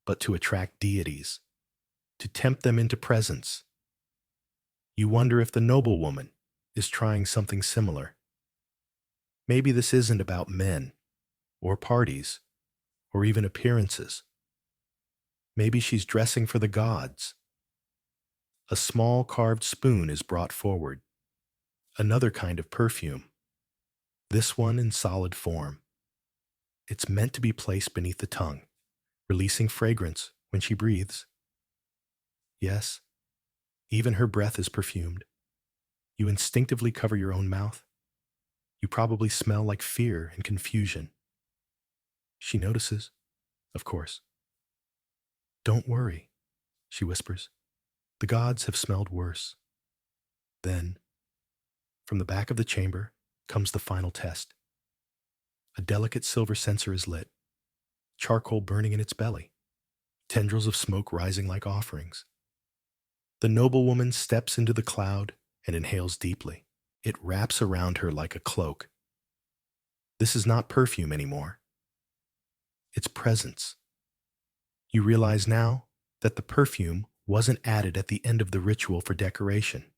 but to attract deities, to tempt them into presence. You wonder if the noblewoman is trying something similar. Maybe this isn't about men, or parties, or even appearances. Maybe she's dressing for the gods. A small carved spoon is brought forward, another kind of perfume, this one in solid form. It's meant to be placed beneath the tongue, releasing fragrance when she breathes. Yes, even her breath is perfumed. You instinctively cover your own mouth. You probably smell like fear and confusion. She notices, of course. "Don't worry," she whispers. "The gods have smelled worse." Then, from the back of the chamber, comes the final test. A delicate silver censer is lit, charcoal burning in its belly, tendrils of smoke rising like offerings. The noblewoman steps into the cloud and inhales deeply. It wraps around her like a cloak. This is not perfume anymore. It's presence. You realize now that the perfume wasn't added at the end of the ritual for decoration.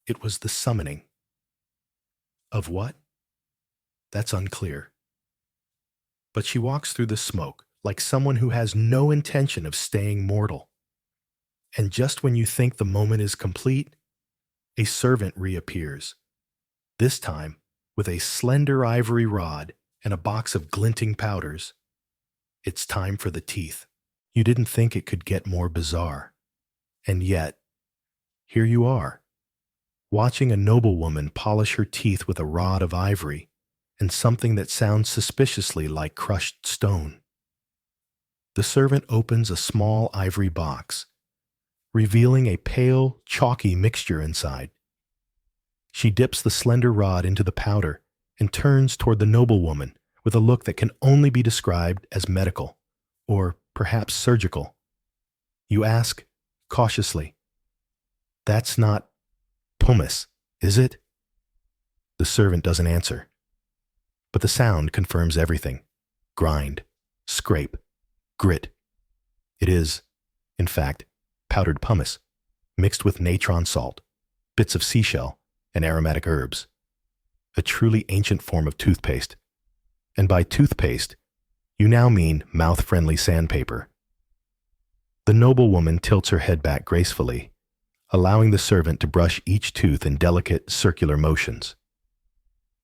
It was the summoning. Of what? That's unclear. But she walks through the smoke like someone who has no intention of staying mortal. And just when you think the moment is complete, a servant reappears, this time with a slender ivory rod and a box of glinting powders. It's time for the teeth. You didn't think it could get more bizarre. And yet, here you are, watching a noblewoman polish her teeth with a rod of ivory and something that sounds suspiciously like crushed stone. The servant opens a small ivory box, revealing a pale, chalky mixture inside. She dips the slender rod into the powder and turns toward the noblewoman with a look that can only be described as medical, or perhaps surgical. You ask, cautiously, "That's not pumice, is it?" The servant doesn't answer, but the sound confirms everything. Grind, scrape, grit. It is, in fact, powdered pumice, mixed with natron salt, bits of seashell, and aromatic herbs. A truly ancient form of toothpaste. And by toothpaste, you now mean mouth-friendly sandpaper. The noblewoman tilts her head back gracefully, allowing the servant to brush each tooth in delicate, circular motions.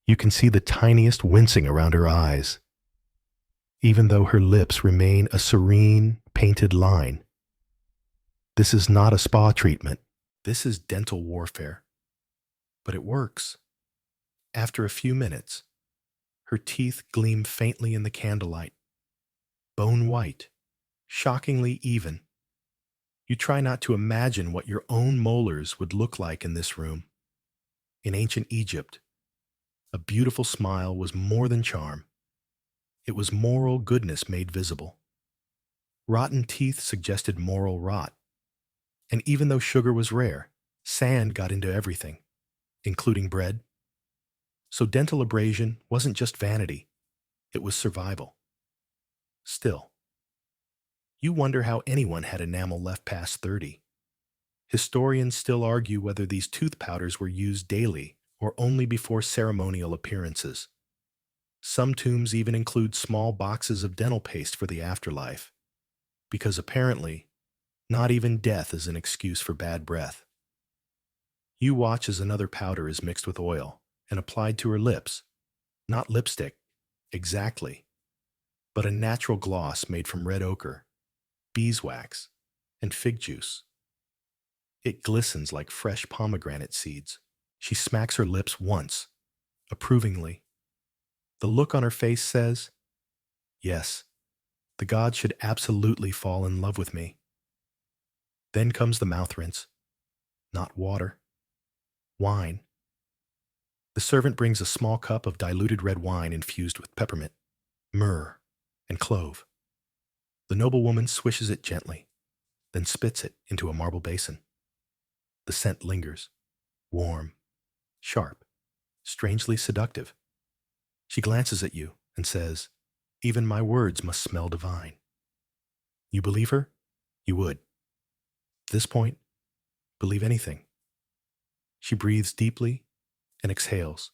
You can see the tiniest wincing around her eyes, even though her lips remain a serene, painted line. This is not a spa treatment. This is dental warfare. But it works. After a few minutes, her teeth gleam faintly in the candlelight, bone white, shockingly even. You try not to imagine what your own molars would look like in this room. In ancient Egypt, a beautiful smile was more than charm. It was moral goodness made visible. Rotten teeth suggested moral rot. And even though sugar was rare, sand got into everything, including bread. So dental abrasion wasn't just vanity, it was survival. Still, you wonder how anyone had enamel left past 30. Historians still argue whether these tooth powders were used daily or only before ceremonial appearances. Some tombs even include small boxes of dental paste for the afterlife, because apparently, not even death is an excuse for bad breath. You watch as another powder is mixed with oil and applied to her lips. Not lipstick, exactly, but a natural gloss made from red ochre, beeswax, and fig juice. It glistens like fresh pomegranate seeds. She smacks her lips once, approvingly. The look on her face says, yes, the god should absolutely fall in love with me. Then comes the mouth rinse. Not water. Wine. The servant brings a small cup of diluted red wine infused with peppermint, myrrh, and clove. The noblewoman swishes it gently, then spits it into a marble basin. The scent lingers, warm, sharp, strangely seductive. She glances at you and says, even my words must smell divine. You believe her? You would. At this point, believe anything. She breathes deeply and exhales,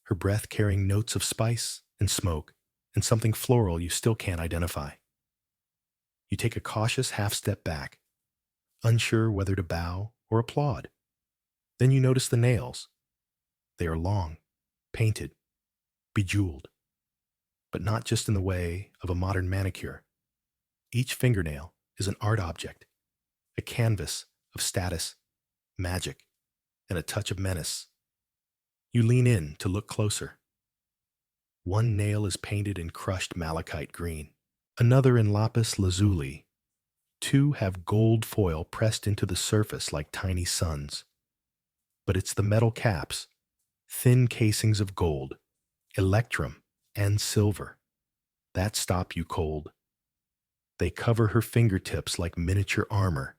her breath carrying notes of spice and smoke and something floral you still can't identify. You take a cautious half-step back, unsure whether to bow or applaud. Then you notice the nails. They are long, painted, bejeweled, but not just in the way of a modern manicure. Each fingernail is an art object, a canvas of status, magic, and a touch of menace. You lean in to look closer. One nail is painted in crushed malachite green, another in lapis lazuli. Two have gold foil pressed into the surface like tiny suns. But it's the metal caps, thin casings of gold, electrum, and silver, that stop you cold. They cover her fingertips like miniature armor.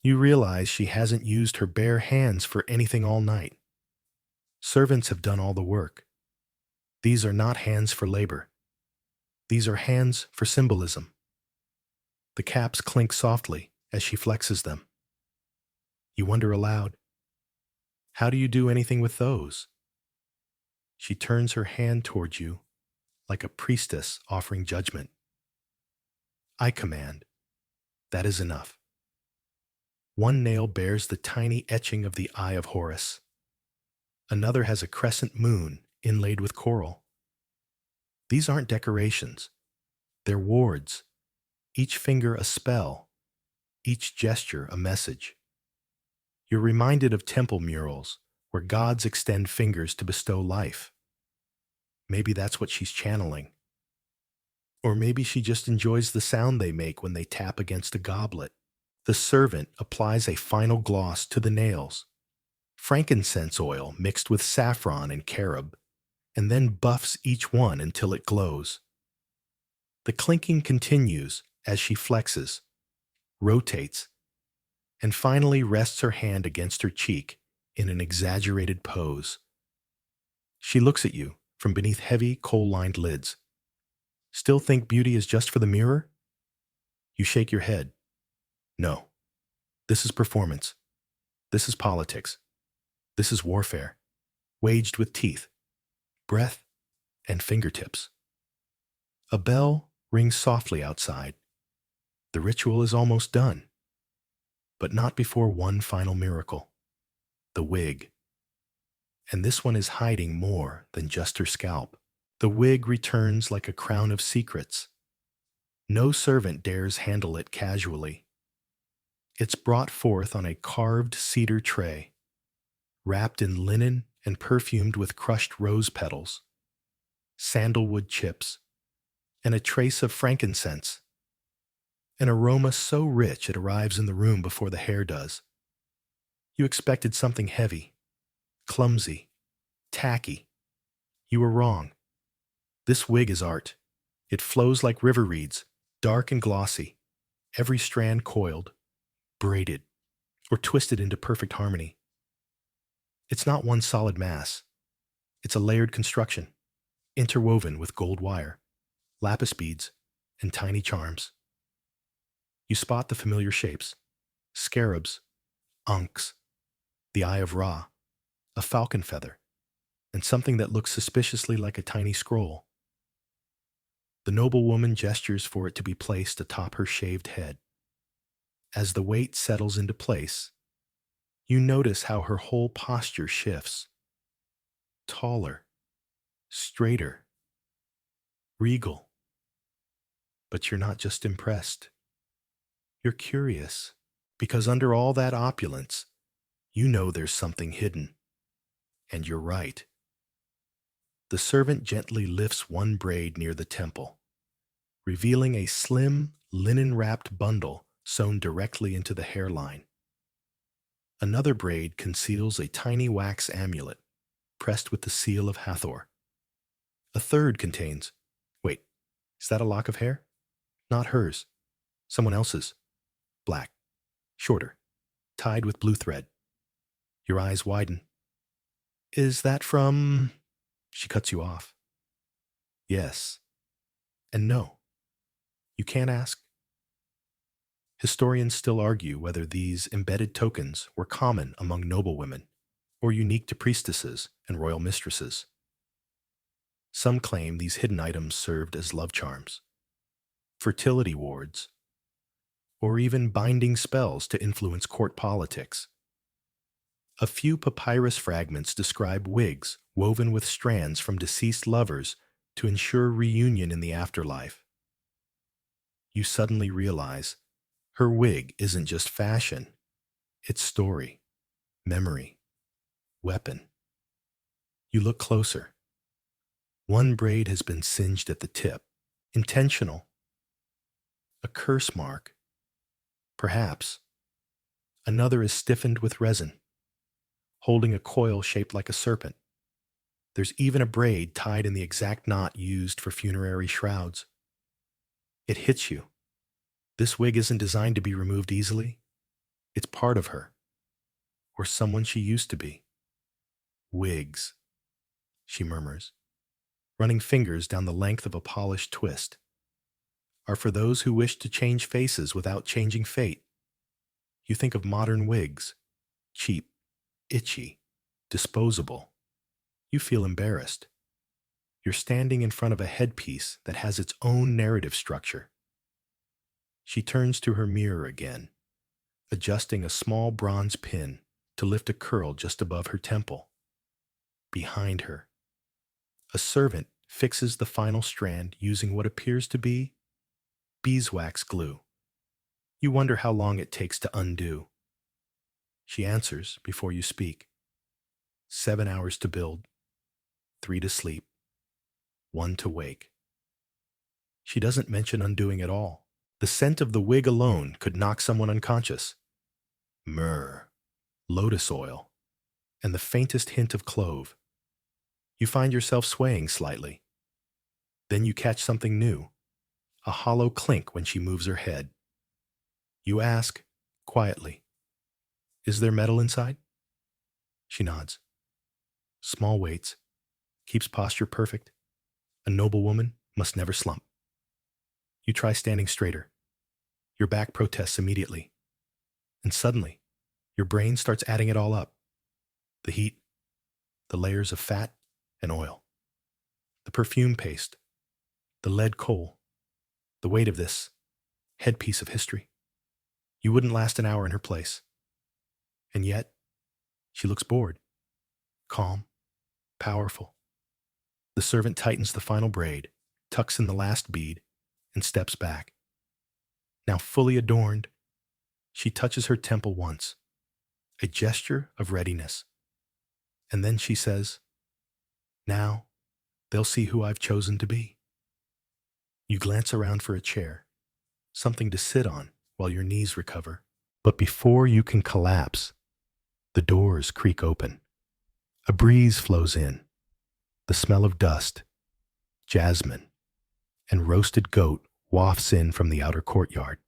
You realize she hasn't used her bare hands for anything all night. Servants have done all the work. These are not hands for labor. These are hands for symbolism. The caps clink softly as she flexes them. You wonder aloud, how do you do anything with those? She turns her hand towards you like a priestess offering judgment. I command. That is enough. One nail bears the tiny etching of the Eye of Horus. Another has a crescent moon inlaid with coral. These aren't decorations. They're wards, each finger a spell, each gesture a message. You're reminded of temple murals where gods extend fingers to bestow life. Maybe that's what she's channeling. Or maybe she just enjoys the sound they make when they tap against a goblet. The servant applies a final gloss to the nails, frankincense oil mixed with saffron and carob, and then buffs each one until it glows. The clinking continues as she flexes, rotates, and finally rests her hand against her cheek in an exaggerated pose. She looks at you from beneath heavy, coal-lined lids. Still think beauty is just for the mirror? You shake your head. No. This is performance. This is politics. This is warfare, waged with teeth, breath, and fingertips. A bell rings softly outside. The ritual is almost done. But not before one final miracle. The wig. And this one is hiding more than just her scalp. The wig returns like a crown of secrets. No servant dares handle it casually. It's brought forth on a carved cedar tray, wrapped in linen and perfumed with crushed rose petals, sandalwood chips, and a trace of frankincense. An aroma so rich it arrives in the room before the hair does. You expected something heavy, clumsy, tacky. You were wrong. This wig is art. It flows like river reeds, dark and glossy, every strand coiled, braided, or twisted into perfect harmony. It's not one solid mass. It's a layered construction, interwoven with gold wire, lapis beads, and tiny charms. You spot the familiar shapes: scarabs, ankhs, the eye of Ra, a falcon feather, and something that looks suspiciously like a tiny scroll. The noblewoman gestures for it to be placed atop her shaved head. As the weight settles into place, you notice how her whole posture shifts. Taller, straighter, regal. But you're not just impressed. You're curious. Because under all that opulence, you know there's something hidden. And you're right. The servant gently lifts one braid near the temple, revealing a slim, linen-wrapped bundle sewn directly into the hairline. Another braid conceals a tiny wax amulet, pressed with the seal of Hathor. A third contains, wait, is that a lock of hair? Not hers. Someone else's. Black. Shorter. Tied with blue thread. Your eyes widen. Is that from... She cuts you off. Yes. And no. You can't ask. Historians still argue whether these embedded tokens were common among noblewomen or unique to priestesses and royal mistresses. Some claim these hidden items served as love charms, fertility wards, or even binding spells to influence court politics. A few papyrus fragments describe wigs woven with strands from deceased lovers to ensure reunion in the afterlife. You suddenly realize her wig isn't just fashion, it's story, memory, weapon. You look closer. One braid has been singed at the tip, intentional. A curse mark. Perhaps. Another is stiffened with resin, holding a coil shaped like a serpent. There's even a braid tied in the exact knot used for funerary shrouds. It hits you. This wig isn't designed to be removed easily. It's part of her, or someone she used to be. Wigs, she murmurs, running fingers down the length of a polished twist, are for those who wish to change faces without changing fate. You think of modern wigs, cheap, itchy, disposable. You feel embarrassed. You're standing in front of a headpiece that has its own narrative structure. She turns to her mirror again, adjusting a small bronze pin to lift a curl just above her temple. Behind her, a servant fixes the final strand using what appears to be beeswax glue. You wonder how long it takes to undo. She answers before you speak. 7 hours to build, 3 to sleep, 1 to wake. She doesn't mention undoing at all. The scent of the wig alone could knock someone unconscious. Myrrh, lotus oil, and the faintest hint of clove. You find yourself swaying slightly. Then you catch something new, a hollow clink when she moves her head. You ask, quietly, "Is there metal inside?" She nods. Small weights, keeps posture perfect. A noble woman must never slump. You try standing straighter. Your back protests immediately. And suddenly, your brain starts adding it all up. The heat, the layers of fat and oil, the perfume paste, the lead coal, the weight of this headpiece of history. You wouldn't last an hour in her place. And yet, she looks bored, calm, powerful. The servant tightens the final braid, tucks in the last bead, and steps back. Now fully adorned, she touches her temple once, a gesture of readiness. And then she says, "Now, they'll see who I've chosen to be." You glance around for a chair, something to sit on while your knees recover. But before you can collapse, the doors creak open. A breeze flows in, the smell of dust, jasmine, and roasted goat wafts in from the outer courtyard.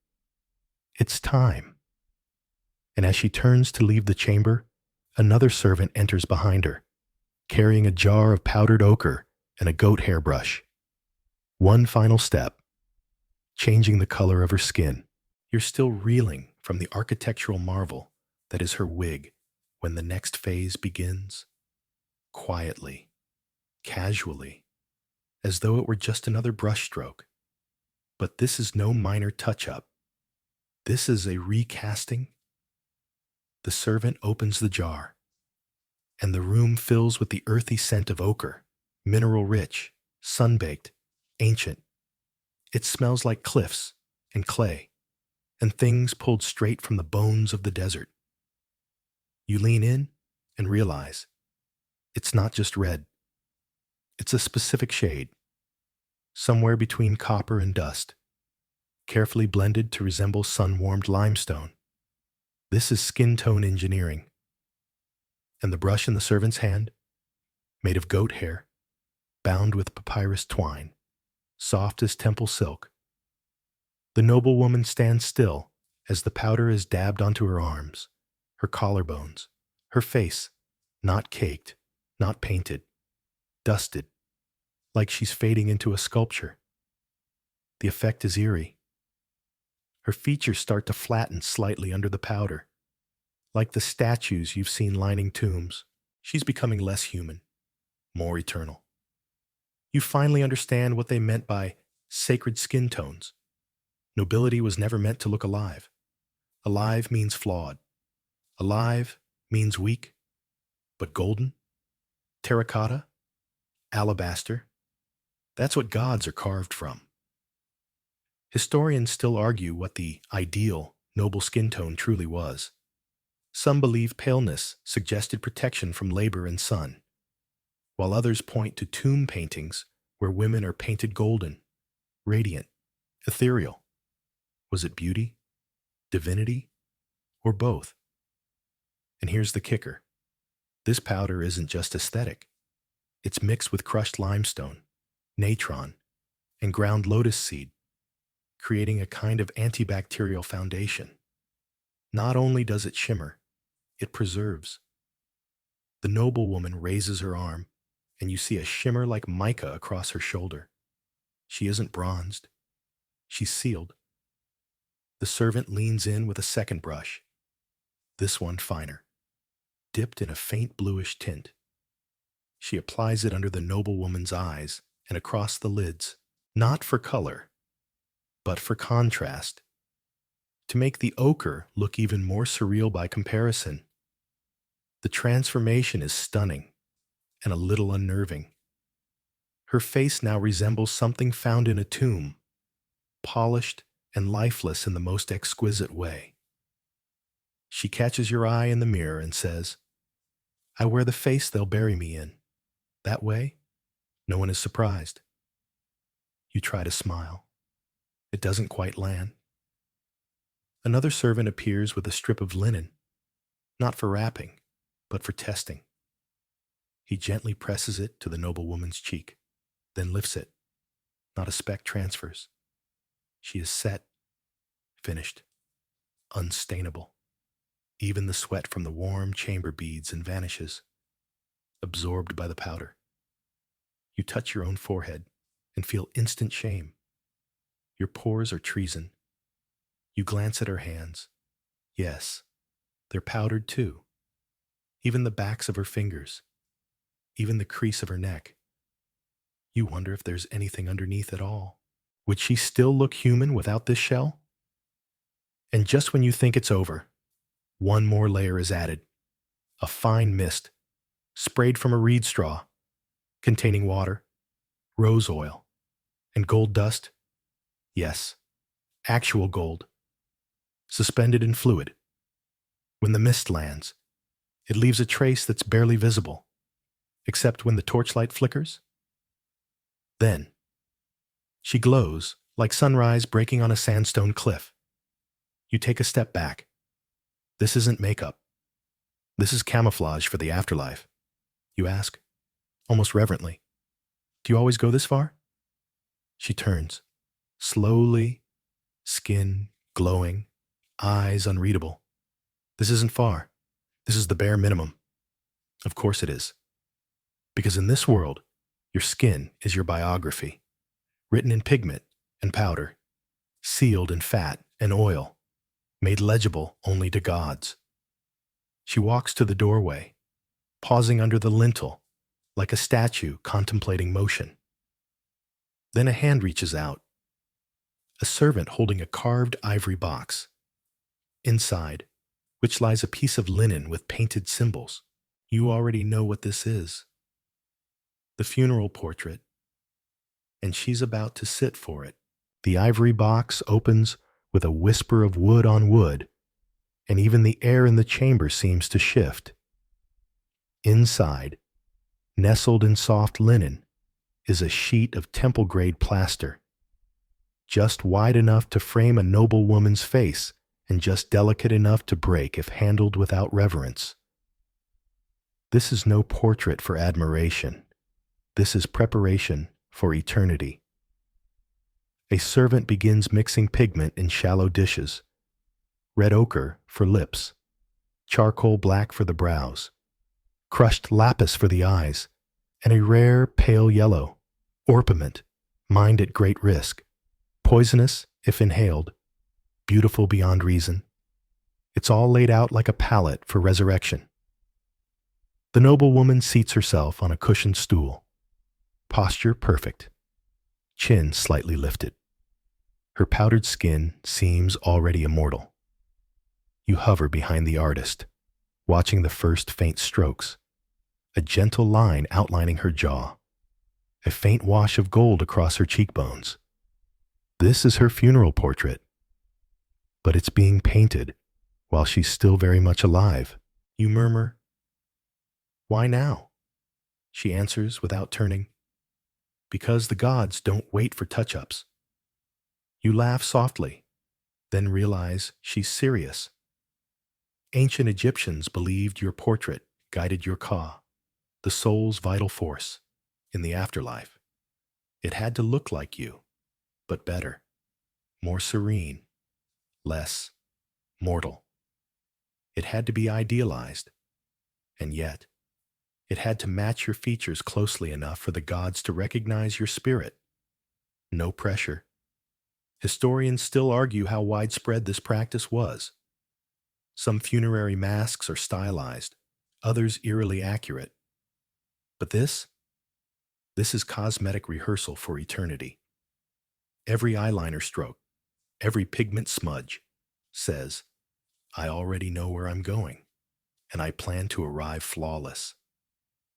It's time. And as she turns to leave the chamber, another servant enters behind her, carrying a jar of powdered ochre and a goat hair brush. One final step, changing the color of her skin. You're still reeling from the architectural marvel that is her wig when the next phase begins. Quietly, casually, as though it were just another brushstroke. But this is no minor touch-up. This is a recasting. The servant opens the jar, and the room fills with the earthy scent of ochre, mineral-rich, sun-baked, ancient. It smells like cliffs and clay, and things pulled straight from the bones of the desert. You lean in and realize it's not just red, it's a specific shade, somewhere between copper and dust, carefully blended to resemble sun-warmed limestone. This is skin tone engineering. And the brush in the servant's hand, made of goat hair, bound with papyrus twine, soft as temple silk. The noblewoman stands still as the powder is dabbed onto her arms, her collarbones, her face, not caked, not painted, dusted, like she's fading into a sculpture. The effect is eerie. Her features start to flatten slightly under the powder. Like the statues you've seen lining tombs, she's becoming less human, more eternal. You finally understand what they meant by sacred skin tones. Nobility was never meant to look alive. Alive means flawed. Alive means weak. But golden, terracotta, alabaster, that's what gods are carved from. Historians still argue what the ideal noble skin tone truly was. Some believe paleness suggested protection from labor and sun, while others point to tomb paintings where women are painted golden, radiant, ethereal. Was it beauty, divinity, or both? And here's the kicker. This powder isn't just aesthetic. It's mixed with crushed limestone, natron, and ground lotus seed, creating a kind of antibacterial foundation. Not only does it shimmer, it preserves. The noblewoman raises her arm, and you see a shimmer like mica across her shoulder. She isn't bronzed. She's sealed. The servant leans in with a second brush, this one finer, dipped in a faint bluish tint. She applies it under the noblewoman's eyes and across the lids, not for color, but for contrast, to make the ochre look even more surreal by comparison. The transformation is stunning and a little unnerving. Her face now resembles something found in a tomb, polished and lifeless in the most exquisite way. She catches your eye in the mirror and says, "I wear the face they'll bury me in. That way, no one is surprised." You try to smile. It doesn't quite land. Another servant appears with a strip of linen, not for wrapping, but for testing. He gently presses it to the noblewoman's cheek, then lifts it. Not a speck transfers. She is set, finished, unstainable. Even the sweat from the warm chamber beads and vanishes, absorbed by the powder. You touch your own forehead and feel instant shame. Your pores are treason. You glance at her hands. Yes, they're powdered too. Even the backs of her fingers. Even the crease of her neck. You wonder if there's anything underneath at all. Would she still look human without this shell? And just when you think it's over, one more layer is added. A fine mist, sprayed from a reed straw, containing water, rose oil, and gold dust. Yes, actual gold, suspended in fluid. When the mist lands, it leaves a trace that's barely visible, except when the torchlight flickers. Then, she glows like sunrise breaking on a sandstone cliff. You take a step back. This isn't makeup. This is camouflage for the afterlife. You ask, almost reverently, "Do you always go this far?" She turns, slowly, skin glowing, eyes unreadable. "This isn't far. This is the bare minimum." Of course it is. Because in this world, your skin is your biography, written in pigment and powder, sealed in fat and oil, made legible only to gods. She walks to the doorway, pausing under the lintel, like a statue contemplating motion. Then a hand reaches out, a servant holding a carved ivory box. Inside, which lies a piece of linen with painted symbols. You already know what this is. The funeral portrait. And she's about to sit for it. The ivory box opens with a whisper of wood on wood, and even the air in the chamber seems to shift. Inside, nestled in soft linen, is a sheet of temple-grade plaster, just wide enough to frame a noble woman's face and just delicate enough to break if handled without reverence. This is no portrait for admiration. This is preparation for eternity. A servant begins mixing pigment in shallow dishes, red ochre for lips, charcoal black for the brows, crushed lapis for the eyes, and a rare pale yellow, orpiment, mined at great risk, poisonous if inhaled, beautiful beyond reason. It's all laid out like a palette for resurrection. The noble woman seats herself on a cushioned stool, posture perfect, chin slightly lifted. Her powdered skin seems already immortal. You hover behind the artist, watching the first faint strokes, a gentle line outlining her jaw, a faint wash of gold across her cheekbones. This is her funeral portrait, but it's being painted while she's still very much alive. You murmur, "Why now?" She answers without turning, "Because the gods don't wait for touch-ups." You laugh softly, then realize she's serious. Ancient Egyptians believed your portrait guided your ka, the soul's vital force, in the afterlife. It had to look like you, but better, more serene, less mortal. It had to be idealized, and yet it had to match your features closely enough for the gods to recognize your spirit. No pressure. Historians still argue how widespread this practice was. Some funerary masks are stylized, others eerily accurate. But this is cosmetic rehearsal for eternity. Every eyeliner stroke, every pigment smudge says, "I already know where I'm going, and I plan to arrive flawless."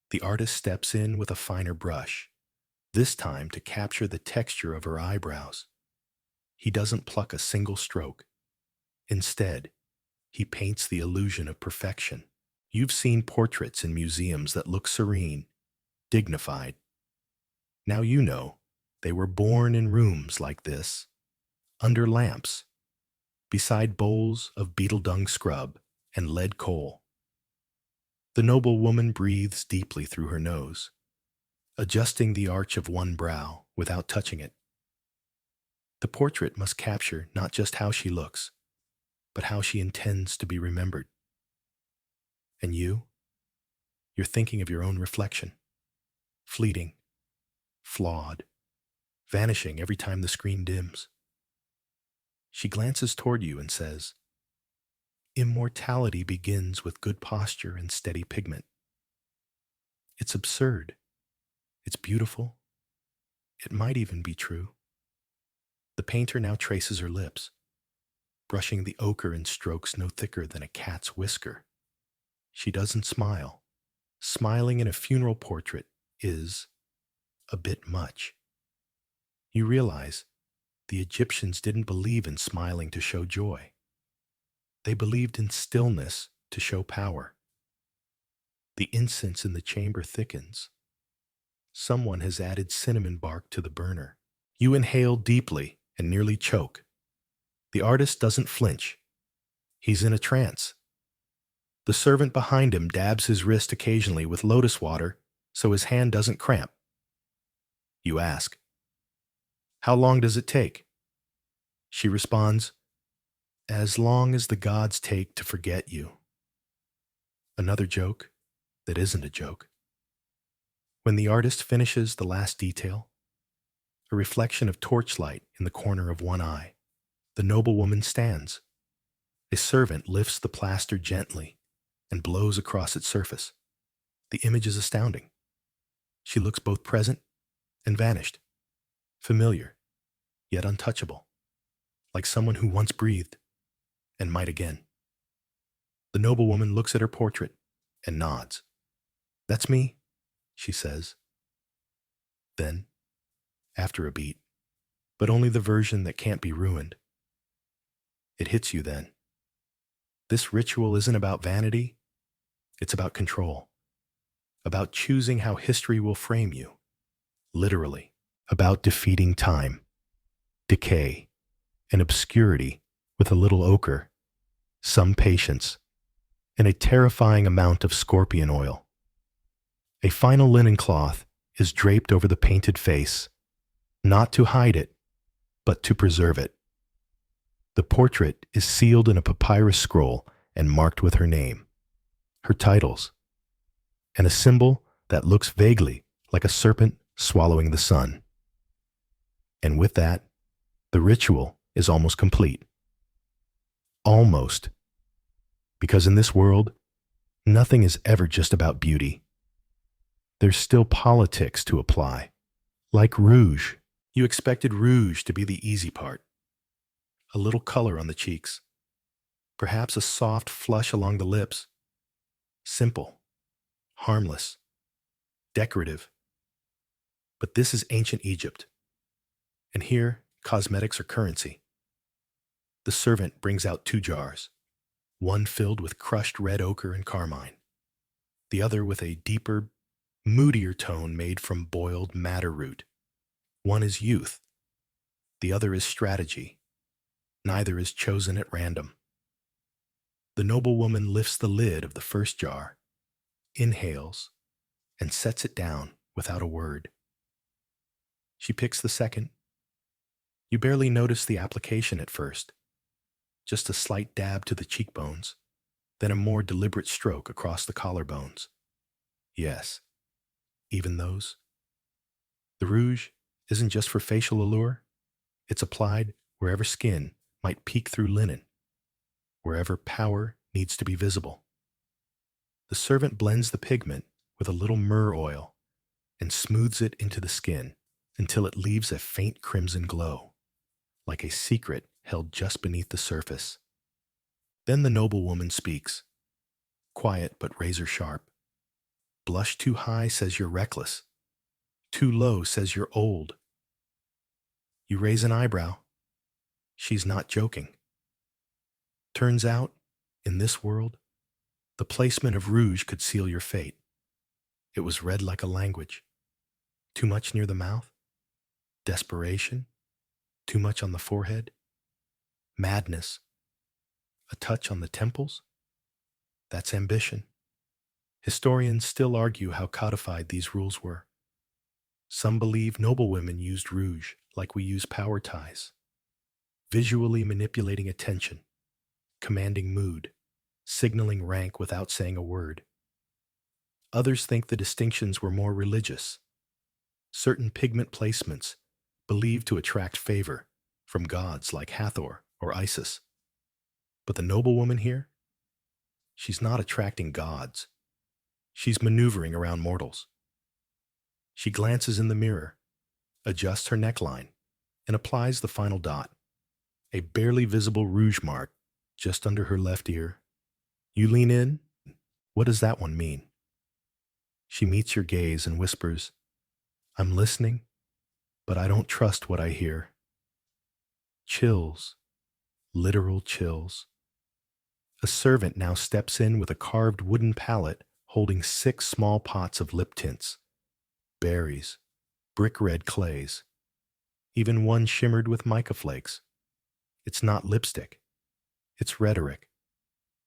The artist steps in with a finer brush, this time to capture the texture of her eyebrows. He doesn't pluck a single stroke. Instead, he paints the illusion of perfection. You've seen portraits in museums that look serene, dignified. Now you know they were born in rooms like this, under lamps, beside bowls of beetle dung scrub and lead coal. The noble woman breathes deeply through her nose, adjusting the arch of one brow without touching it. The portrait must capture not just how she looks, but how she intends to be remembered. And you're thinking of your own reflection, fleeting, flawed, vanishing every time the screen dims. She glances toward you and says, "Immortality begins with good posture and steady pigment." It's absurd. It's beautiful. It might even be true. The painter now traces her lips, brushing the ochre in strokes no thicker than a cat's whisker. She doesn't smile. Smiling in a funeral portrait is a bit much. You realize the Egyptians didn't believe in smiling to show joy. They believed in stillness to show power. The incense in the chamber thickens. Someone has added cinnamon bark to the burner. You inhale deeply and nearly choke. The artist doesn't flinch. He's in a trance. The servant behind him dabs his wrist occasionally with lotus water so his hand doesn't cramp. You ask, "How long does it take?" She responds, "As long as the gods take to forget you." Another joke that isn't a joke. When the artist finishes the last detail, a reflection of torchlight in the corner of one eye, the noblewoman stands. A servant lifts the plaster gently and blows across its surface. The image is astounding. She looks both present and vanished, familiar, yet untouchable, like someone who once breathed and might again. The noblewoman looks at her portrait and nods. "That's me," she says. Then, after a beat, "But only the version that can't be ruined." It hits you then. This ritual isn't about vanity, it's about control, about choosing how history will frame you, literally, about defeating time, decay, and obscurity with a little ochre, some patience, and a terrifying amount of scorpion oil. A final linen cloth is draped over the painted face, not to hide it, but to preserve it. The portrait is sealed in a papyrus scroll and marked with her name, her titles, and a symbol that looks vaguely like a serpent swallowing the sun. And with that, the ritual is almost complete. Almost. Because in this world, nothing is ever just about beauty. There's still politics to apply. Like rouge. You expected rouge to be the easy part. A little color on the cheeks. Perhaps a soft flush along the lips. Simple. Harmless. Decorative. But this is ancient Egypt. And here, cosmetics are currency. The servant brings out 2 jars, one filled with crushed red ochre and carmine, the other with a deeper, moodier tone made from boiled madder root. One is youth, the other is strategy. Neither is chosen at random. The noblewoman lifts the lid of the first jar, inhales, and sets it down without a word. She picks the second. You barely notice the application at first. Just a slight dab to the cheekbones, then a more deliberate stroke across the collarbones. Yes, even those. The rouge isn't just for facial allure. It's applied wherever skin might peek through linen, wherever power needs to be visible. The servant blends the pigment with a little myrrh oil and smooths it into the skin until it leaves a faint crimson glow, like a secret held just beneath the surface. Then the noblewoman speaks, quiet but razor sharp. Blush too high says you're reckless. Too low says you're old. You raise an eyebrow. She's not joking. Turns out, in this world, the placement of rouge could seal your fate. It was read like a language. Too much near the mouth? Desperation? Too much on the forehead? Madness? A touch on the temples? That's ambition. Historians still argue how codified these rules were. Some believe noblewomen used rouge like we use power ties, visually manipulating attention, commanding mood, signaling rank without saying a word. Others think the distinctions were more religious. Certain pigment placements believed to attract favor from gods like Hathor or Isis. But the noblewoman here, she's not attracting gods. She's maneuvering around mortals. She glances in the mirror, adjusts her neckline, and applies the final dot, a barely visible rouge mark just under her left ear. You lean in. What does that one mean? She meets your gaze and whispers, I'm listening, but I don't trust what I hear. Chills, literal chills. A servant now steps in with a carved wooden palette holding 6 small pots of lip tints, berries, brick red clays. Even one shimmered with mica flakes. It's not lipstick. It's rhetoric.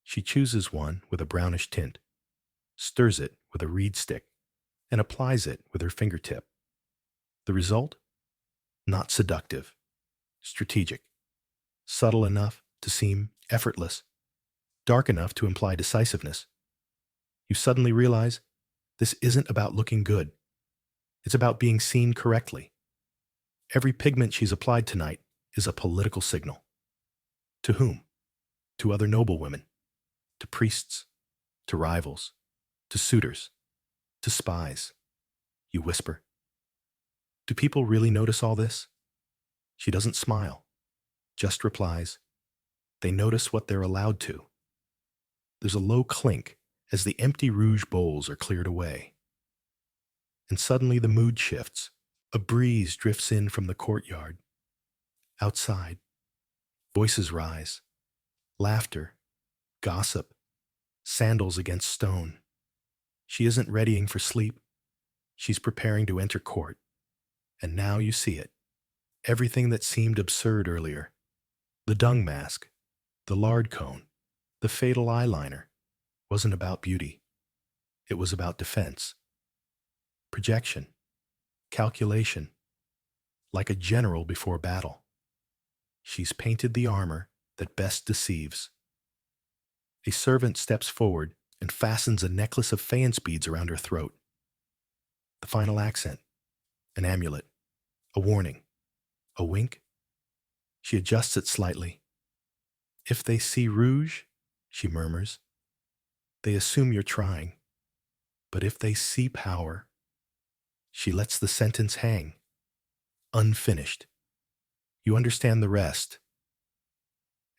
She chooses one with a brownish tint, stirs it with a reed stick, and applies it with her fingertip. The result? Not seductive, strategic, subtle enough to seem effortless, dark enough to imply decisiveness. You suddenly realize this isn't about looking good. It's about being seen correctly. Every pigment she's applied tonight is a political signal. To whom? To other noblewomen, to priests, to rivals, to suitors, to spies. You whisper. Do people really notice all this? She doesn't smile, just replies. They notice what they're allowed to. There's a low clink as the empty rouge bowls are cleared away. And suddenly the mood shifts. A breeze drifts in from the courtyard. Outside, voices rise. Laughter, gossip, sandals against stone. She isn't readying for sleep. She's preparing to enter court. And now you see it. Everything that seemed absurd earlier. The dung mask, the lard cone, the fatal eyeliner wasn't about beauty. It was about defense, projection, calculation, like a general before battle. She's painted the armor that best deceives. A servant steps forward and fastens a necklace of faience beads around her throat. The final accent, an amulet, a warning, a wink. She adjusts it slightly. If they see rouge, she murmurs, they assume you're trying. But if they see power, she lets the sentence hang, unfinished. You understand the rest.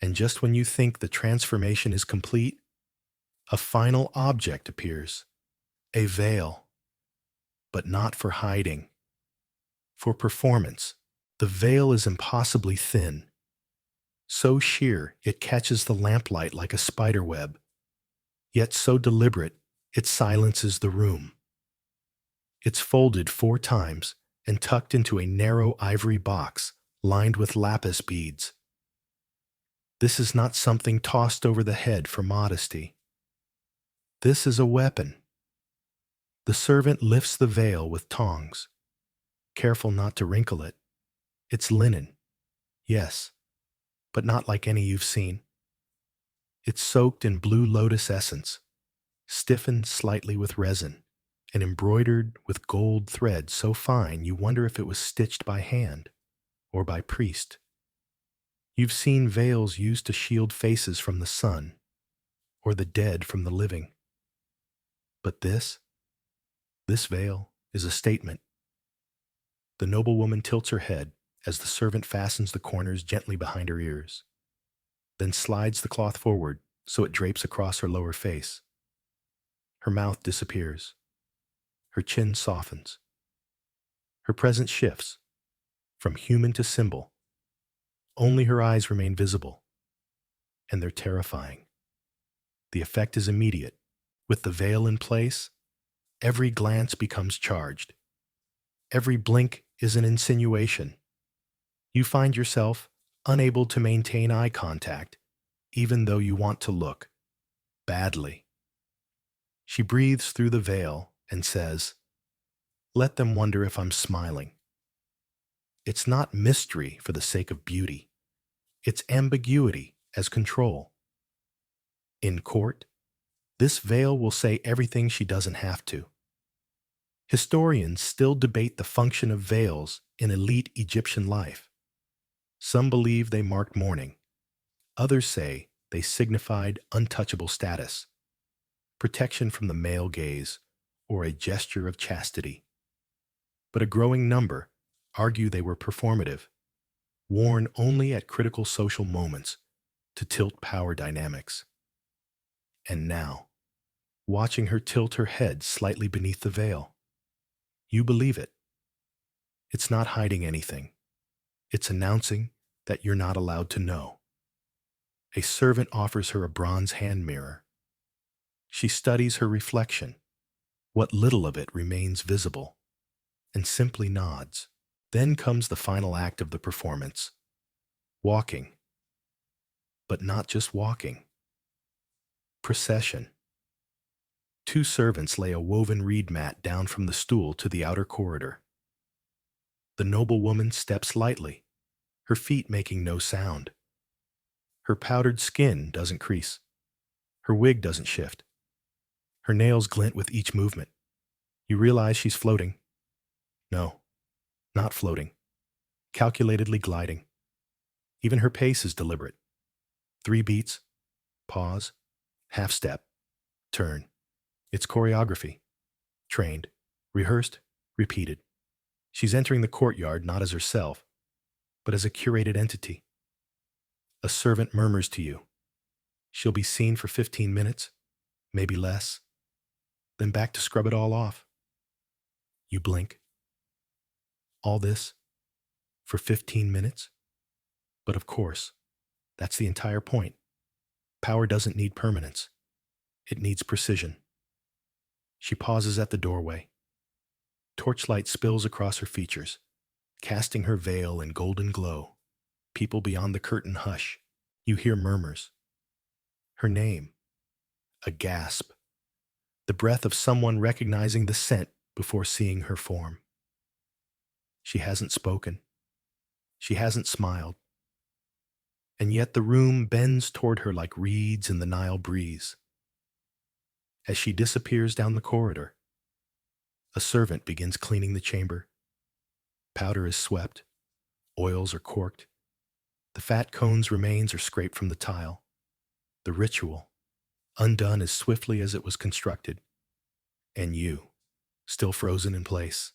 And just when you think the transformation is complete, a final object appears, a veil, but not for hiding, for performance. The veil is impossibly thin, so sheer it catches the lamplight like a spider web, yet so deliberate it silences the room. It's folded 4 times and tucked into a narrow ivory box lined with lapis beads. This is not something tossed over the head for modesty. This is a weapon. The servant lifts the veil with tongs, careful not to wrinkle it. It's linen, yes, but not like any you've seen. It's soaked in blue lotus essence, stiffened slightly with resin, and embroidered with gold thread so fine you wonder if it was stitched by hand or by priest. You've seen veils used to shield faces from the sun or the dead from the living. But this veil is a statement. The noblewoman tilts her head as the servant fastens the corners gently behind her ears, then slides the cloth forward so it drapes across her lower face. Her mouth disappears. Her chin softens. Her presence shifts from human to symbol. Only her eyes remain visible, and they're terrifying. The effect is immediate. With the veil in place, every glance becomes charged. Every blink is an insinuation. You find yourself unable to maintain eye contact, even though you want to look badly. She breathes through the veil and says, "Let them wonder if I'm smiling." It's not mystery for the sake of beauty. It's ambiguity as control. In court, this veil will say everything she doesn't have to. Historians still debate the function of veils in elite Egyptian life. Some believe they marked mourning. Others say they signified untouchable status, protection from the male gaze, or a gesture of chastity. But a growing number argue they were performative, worn only at critical social moments to tilt power dynamics. And now, watching her tilt her head slightly beneath the veil, you believe it. It's not hiding anything. It's announcing that you're not allowed to know. A servant offers her a bronze hand mirror. She studies her reflection, what little of it remains visible, and simply nods. Then comes the final act of the performance. Walking. But not just walking. Procession. 2 servants lay a woven reed mat down from the stool to the outer corridor. The noblewoman steps lightly, her feet making no sound. Her powdered skin doesn't crease. Her wig doesn't shift. Her nails glint with each movement. You realize she's floating. No, not floating. Calculatedly gliding. Even her pace is deliberate. 3 beats, pause, half step, turn. It's choreography. Trained, rehearsed, repeated. She's entering the courtyard not as herself, but as a curated entity. A servant murmurs to you. She'll be seen for 15 minutes, maybe less, then back to scrub it all off. You blink. All this for 15 minutes? But of course, that's the entire point. Power doesn't need permanence. It needs precision. She pauses at the doorway. Torchlight spills across her features, casting her veil in golden glow. People beyond the curtain hush. You hear murmurs. Her name. A gasp. The breath of someone recognizing the scent before seeing her form. She hasn't spoken. She hasn't smiled. And yet the room bends toward her like reeds in the Nile breeze. As she disappears down the corridor, a servant begins cleaning the chamber. Powder is swept. Oils are corked. The fat cone's remains are scraped from the tile. The ritual, undone as swiftly as it was constructed. And you, still frozen in place,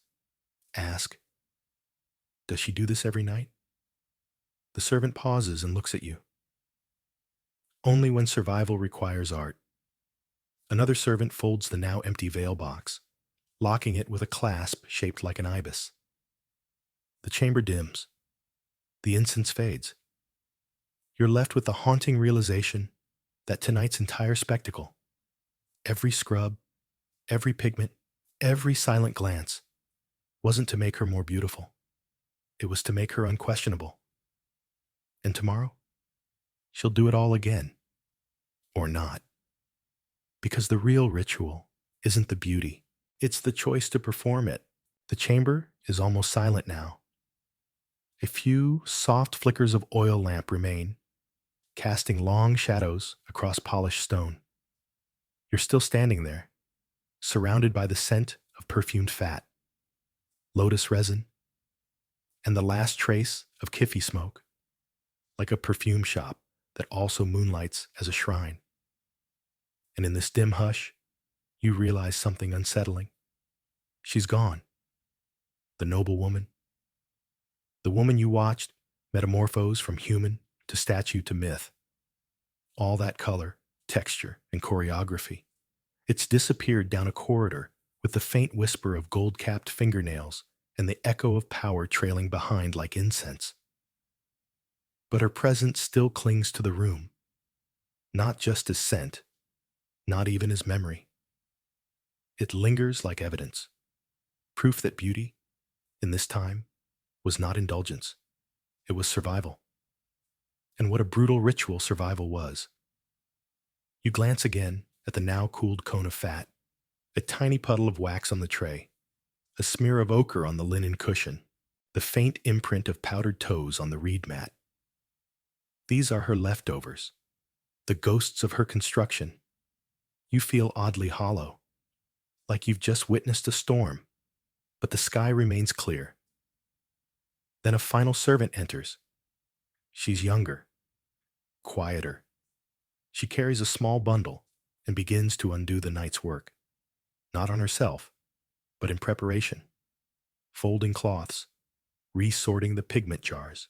ask, does she do this every night? The servant pauses and looks at you. Only when survival requires art. Another servant folds the now empty veil box, locking it with a clasp shaped like an ibis. The chamber dims. The incense fades. You're left with the haunting realization that tonight's entire spectacle, every scrub, every pigment, every silent glance, wasn't to make her more beautiful. It was to make her unquestionable. And tomorrow, she'll do it all again. Or not. Because the real ritual isn't the beauty. It's the choice to perform it. The chamber is almost silent now. A few soft flickers of oil lamp remain, casting long shadows across polished stone. You're still standing there, surrounded by the scent of perfumed fat, lotus resin, and the last trace of kiffy smoke, like a perfume shop that also moonlights as a shrine. And in this dim hush, you realize something unsettling. She's gone. The noble woman. The woman you watched metamorphose from human to statue to myth. All that color, texture, and choreography. It's disappeared down a corridor with the faint whisper of gold-capped fingernails and the echo of power trailing behind like incense. But her presence still clings to the room, not just as scent, not even as memory. It lingers like evidence, proof that beauty, in this time, was not indulgence. It was survival. And what a brutal ritual survival was. You glance again at the now cooled cone of fat, a tiny puddle of wax on the tray, a smear of ochre on the linen cushion, the faint imprint of powdered toes on the reed mat. These are her leftovers, the ghosts of her construction. You feel oddly hollow, like you've just witnessed a storm, but the sky remains clear. Then a final servant enters. She's younger, quieter. She carries a small bundle and begins to undo the night's work, not on herself, but in preparation, folding cloths, resorting the pigment jars,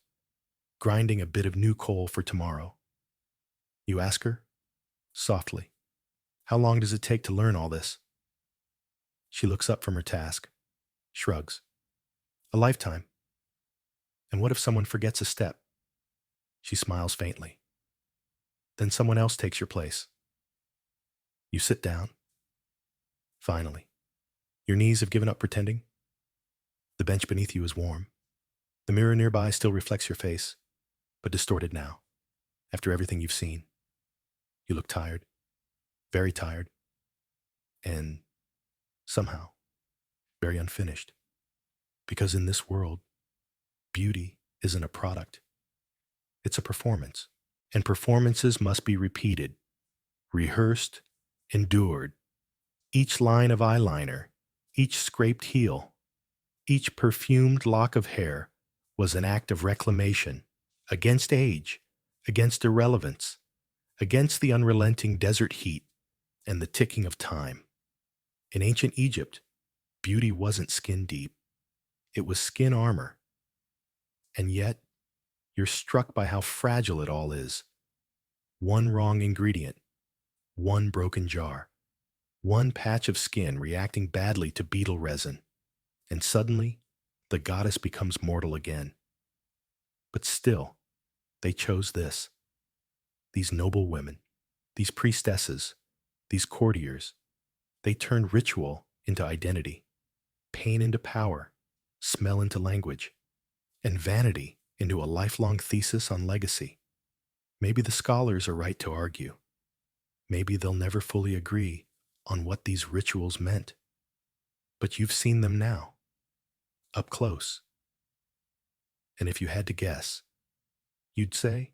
grinding a bit of new coal for tomorrow. You ask her, softly, how long does it take to learn all this? She looks up from her task, shrugs. A lifetime. And what if someone forgets a step? She smiles faintly. Then someone else takes your place. You sit down. Finally. Your knees have given up pretending. The bench beneath you is warm. The mirror nearby still reflects your face, but distorted now, after everything you've seen. You look tired, very tired, and somehow very unfinished. Because in this world, beauty isn't a product. It's a performance, and performances must be repeated, rehearsed, endured. Each line of eyeliner, each scraped heel, each perfumed lock of hair was an act of reclamation against age, against irrelevance, against the unrelenting desert heat and the ticking of time. In ancient Egypt, beauty wasn't skin deep. It was skin armor. And yet, you're struck by how fragile it all is. One wrong ingredient, one broken jar, one patch of skin reacting badly to beetle resin, and suddenly, the goddess becomes mortal again. But still, they chose this. These noble women, These priestesses, these courtiers, they turned ritual into identity, pain into power, smell into language, and vanity into a lifelong thesis on legacy. Maybe the scholars are right to argue. Maybe they'll never fully agree on what these rituals meant. But you've seen them now, up close. And if you had to guess, you'd say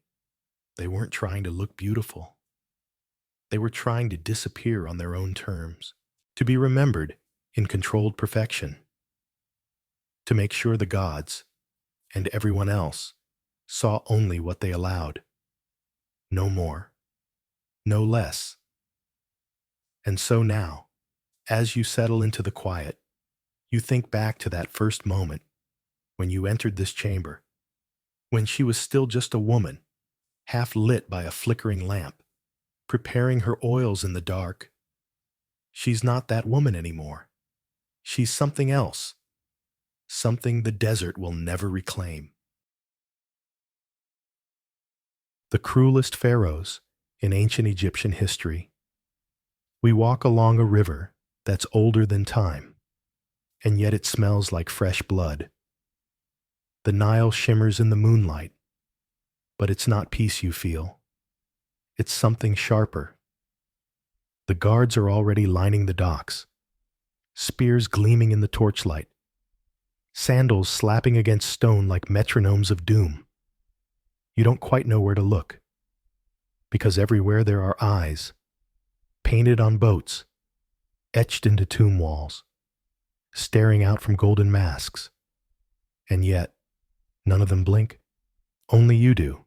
they weren't trying to look beautiful. They were trying to disappear on their own terms, to be remembered in controlled perfection, to make sure the gods and everyone else saw only what they allowed, no more, no less. And so now, as you settle into the quiet, you think back to that first moment when you entered this chamber, when she was still just a woman, half lit by a flickering lamp, preparing her oils in the dark. She's not that woman anymore. She's something else, something the desert will never reclaim. The cruelest pharaohs in ancient Egyptian history. We walk along a river that's older than time, and yet it smells like fresh blood. The Nile shimmers in the moonlight, but it's not peace you feel. It's something sharper. The guards are already lining the docks, spears gleaming in the torchlight, sandals slapping against stone like metronomes of doom. You don't quite know where to look, because everywhere there are eyes, painted on boats, etched into tomb walls, staring out from golden masks. And yet, none of them blink. Only you do.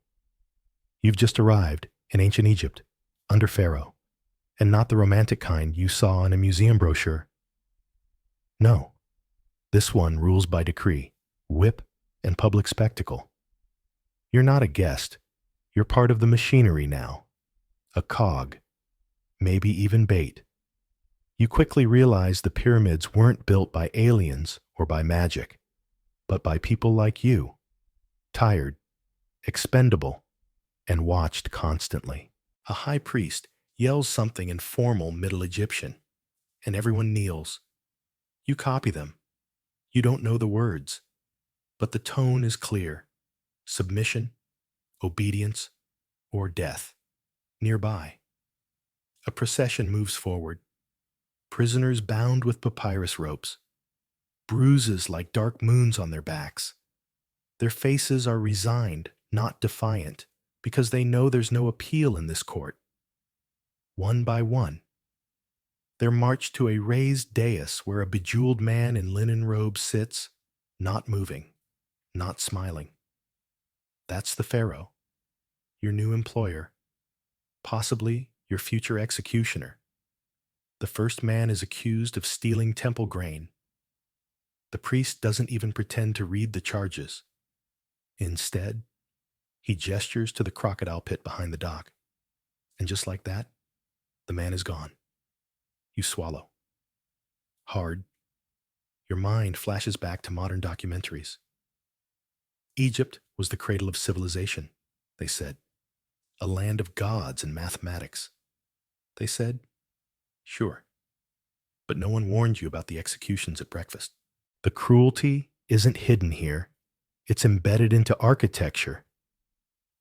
You've just arrived in ancient Egypt, under Pharaoh, and not the romantic kind you saw in a museum brochure. No, this one rules by decree, whip, and public spectacle. You're not a guest. You're part of the machinery now, a cog, maybe even bait. You quickly realize the pyramids weren't built by aliens or by magic, but by people like you, tired, expendable, and watched constantly. A high priest yells something in formal Middle Egyptian, and everyone kneels. You copy them. You don't know the words, but the tone is clear. Submission, obedience, or death. Nearby, a procession moves forward. Prisoners bound with papyrus ropes, bruises like dark moons on their backs. Their faces are resigned, not defiant, because they know there's no appeal in this court. One by one, they're marched to a raised dais where a bejeweled man in linen robes sits, not moving, not smiling. That's the pharaoh, your new employer, possibly your future executioner. The first man is accused of stealing temple grain. The priest doesn't even pretend to read the charges. Instead, he gestures to the crocodile pit behind the dock. And just like that, the man is gone. You swallow. Hard. Your mind flashes back to modern documentaries. Egypt was the cradle of civilization, they said. A land of gods and mathematics. They said, sure. But no one warned you about the executions at breakfast. The cruelty isn't hidden here. It's embedded into architecture.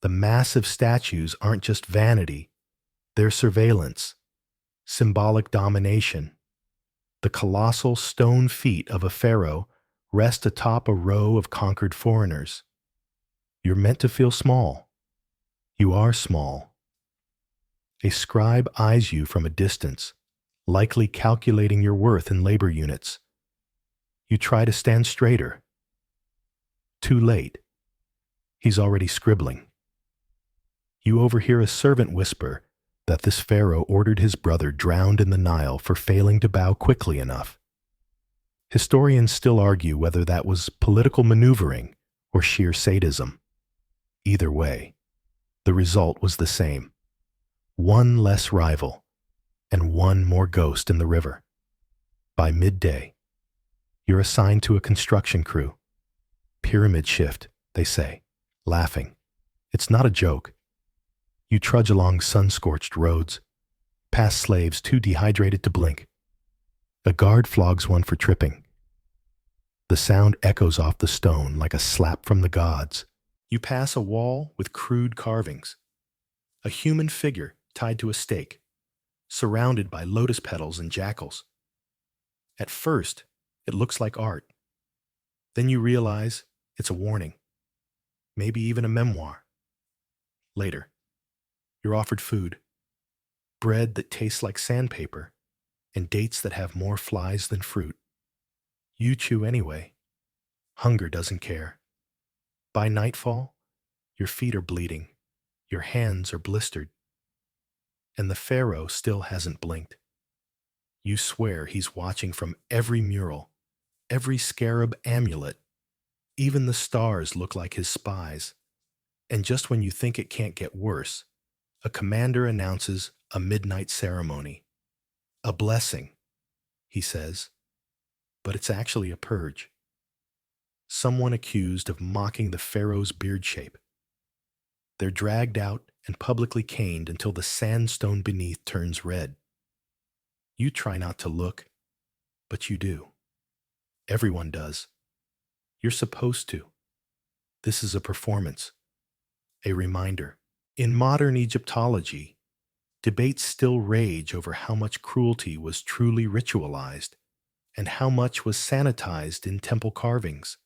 The massive statues aren't just vanity. They're surveillance, symbolic domination. The colossal stone feet of a pharaoh rest atop a row of conquered foreigners. You're meant to feel small. You are small. A scribe eyes you from a distance, likely calculating your worth in labor units. You try to stand straighter. Too late. He's already scribbling. You overhear a servant whisper that this pharaoh ordered his brother drowned in the Nile for failing to bow quickly enough. Historians still argue whether that was political maneuvering or sheer sadism. Either way, the result was the same. One less rival, and one more ghost in the river. By midday, you're assigned to a construction crew. Pyramid shift, they say, laughing. It's not a joke. You trudge along sun-scorched roads, past slaves too dehydrated to blink. A guard flogs one for tripping. The sound echoes off the stone like a slap from the gods. You pass a wall with crude carvings. A human figure tied to a stake, surrounded by lotus petals and jackals. At first, it looks like art. Then you realize it's a warning, maybe even a memoir. Later, you're offered food, bread that tastes like sandpaper, and dates that have more flies than fruit. You chew anyway. Hunger doesn't care. By nightfall, your feet are bleeding, your hands are blistered, and the pharaoh still hasn't blinked. You swear he's watching from every mural, every scarab amulet. Even the stars look like his spies. And just when you think it can't get worse, a commander announces a midnight ceremony. A blessing, he says, but it's actually a purge. Someone accused of mocking the pharaoh's beard shape. They're dragged out and publicly caned until the sandstone beneath turns red. You try not to look, but you do. Everyone does. You're supposed to. This is a performance, a reminder. In modern Egyptology, debates still rage over how much cruelty was truly ritualized and how much was sanitized in temple carvings.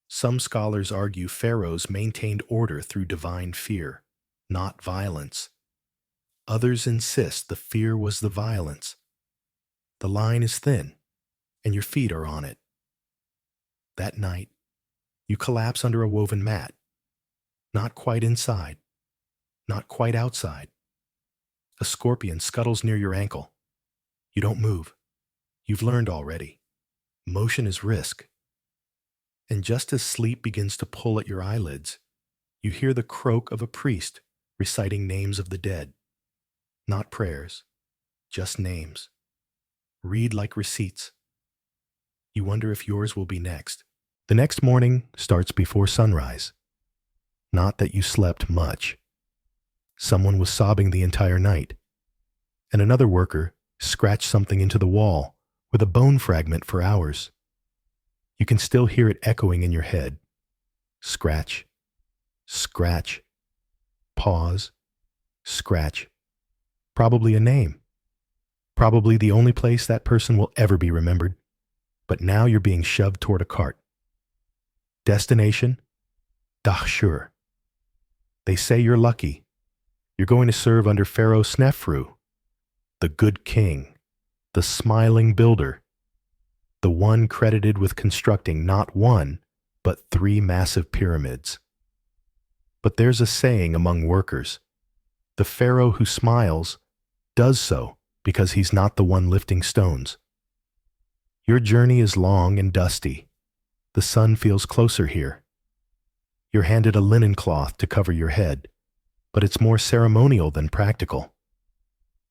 Some scholars argue pharaohs maintained order through divine fear, not violence. Others insist the fear was the violence. The line is thin, and your feet are on it. That night, you collapse under a woven mat, not quite inside, not quite outside. A scorpion scuttles near your ankle. You don't move. You've learned already. Motion is risk. And just as sleep begins to pull at your eyelids, you hear the croak of a priest reciting names of the dead. Not prayers, just names. Read like receipts. You wonder if yours will be next. The next morning starts before sunrise. Not that you slept much. Someone was sobbing the entire night, and another worker scratched something into the wall with a bone fragment for hours. You can still hear it echoing in your head. Scratch, scratch, pause, scratch. Probably a name. Probably the only place that person will ever be remembered. But now you're being shoved toward a cart. Destination? Dahshur. They say you're lucky. You're going to serve under Pharaoh Snefru, the good king, the smiling builder, the one credited with constructing not one, but 3 massive pyramids. But there's a saying among workers. The pharaoh who smiles does so because he's not the one lifting stones. Your journey is long and dusty. The sun feels closer here. You're handed a linen cloth to cover your head, but it's more ceremonial than practical.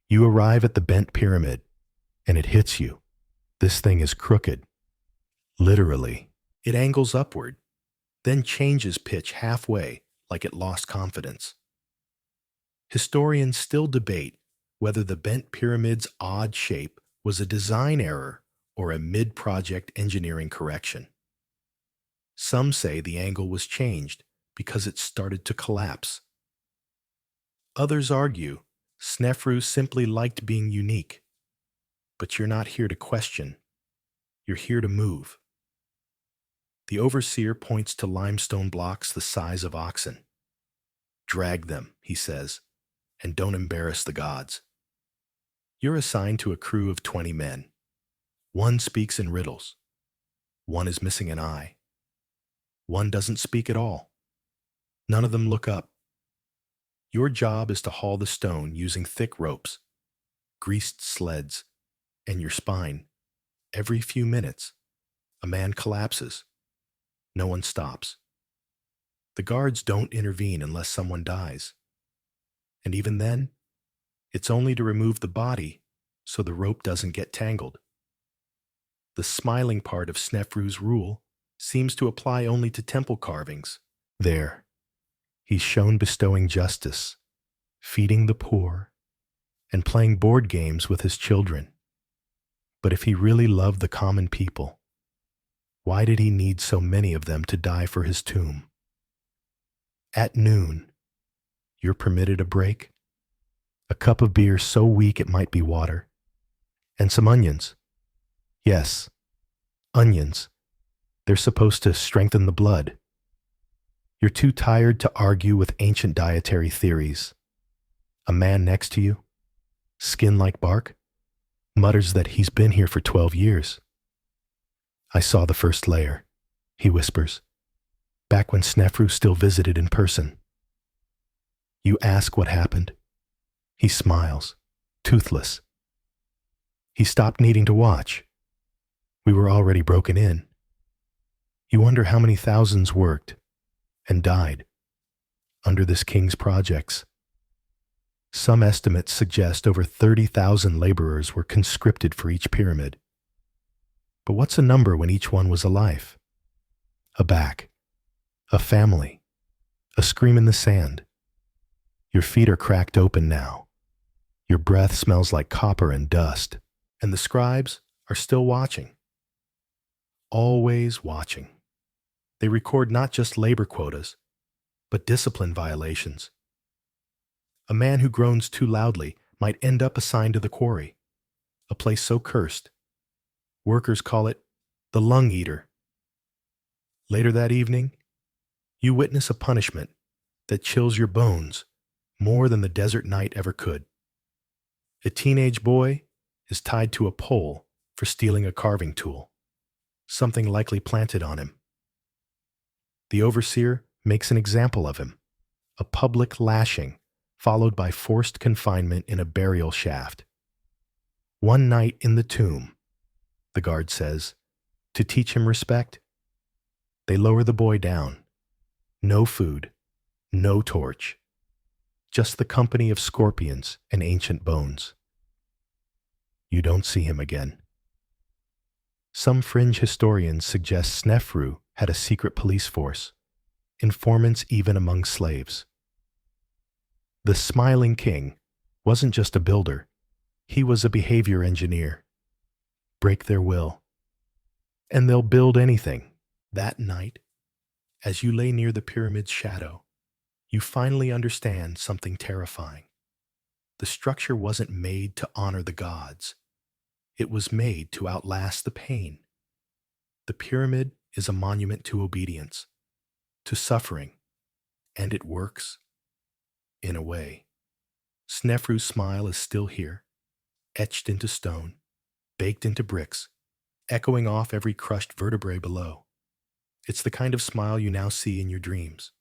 You arrive at the bent pyramid, and it hits you. This thing is crooked. Literally. It angles upward, then changes pitch halfway like it lost confidence. Historians still debate whether the bent pyramid's odd shape was a design error or a mid-project engineering correction. Some say the angle was changed because it started to collapse. Others argue Snefru simply liked being unique. But you're not here to question. You're here to move. The overseer points to limestone blocks the size of oxen. Drag them, he says, and don't embarrass the gods. You're assigned to a crew of 20 men. One speaks in riddles. One is missing an eye. One doesn't speak at all. None of them look up. Your job is to haul the stone using thick ropes, greased sleds, and your spine. Every few minutes, a man collapses. No one stops. The guards don't intervene unless someone dies. And even then, it's only to remove the body so the rope doesn't get tangled. The smiling part of Snefru's rule seems to apply only to temple carvings. There, he's shown bestowing justice, feeding the poor, and playing board games with his children. But if he really loved the common people, why did he need so many of them to die for his tomb? At noon, you're permitted a break, a cup of beer so weak it might be water, and some onions. Yes, onions. They're supposed to strengthen the blood. You're too tired to argue with ancient dietary theories. A man next to you, skin like bark, mutters that he's been here for 12 years. I saw the first layer, he whispers, back when Snefru still visited in person. You ask what happened. He smiles, toothless. He stopped needing to watch. We were already broken in. You wonder how many thousands worked and died under this king's projects. Some estimates suggest over 30,000 laborers were conscripted for each pyramid. But what's a number when each one was a life? A back, a family, a scream in the sand. Your feet are cracked open now. Your breath smells like copper and dust, and the scribes are still watching. Always watching. They record not just labor quotas, but discipline violations. A man who groans too loudly might end up assigned to the quarry, a place so cursed. Workers call it the lung eater. Later that evening, you witness a punishment that chills your bones more than the desert night ever could. A teenage boy is tied to a pole for stealing a carving tool, something likely planted on him. The overseer makes an example of him, a public lashing followed by forced confinement in a burial shaft. One night in the tomb, the guard says, to teach him respect. They lower the boy down. No food, no torch, just the company of scorpions and ancient bones. You don't see him again. Some fringe historians suggest Snefru had a secret police force, informants even among slaves. The smiling king wasn't just a builder, he was a behavior engineer. Break their will, and they'll build anything. That night, as you lay near the pyramid's shadow, you finally understand something terrifying. The structure wasn't made to honor the gods. It was made to outlast the pain. The pyramid is a monument to obedience, to suffering, and it works. In a way, Snefru's smile is still here, etched into stone, baked into bricks, echoing off every crushed vertebrae below. It's the kind of smile you now see in your dreams.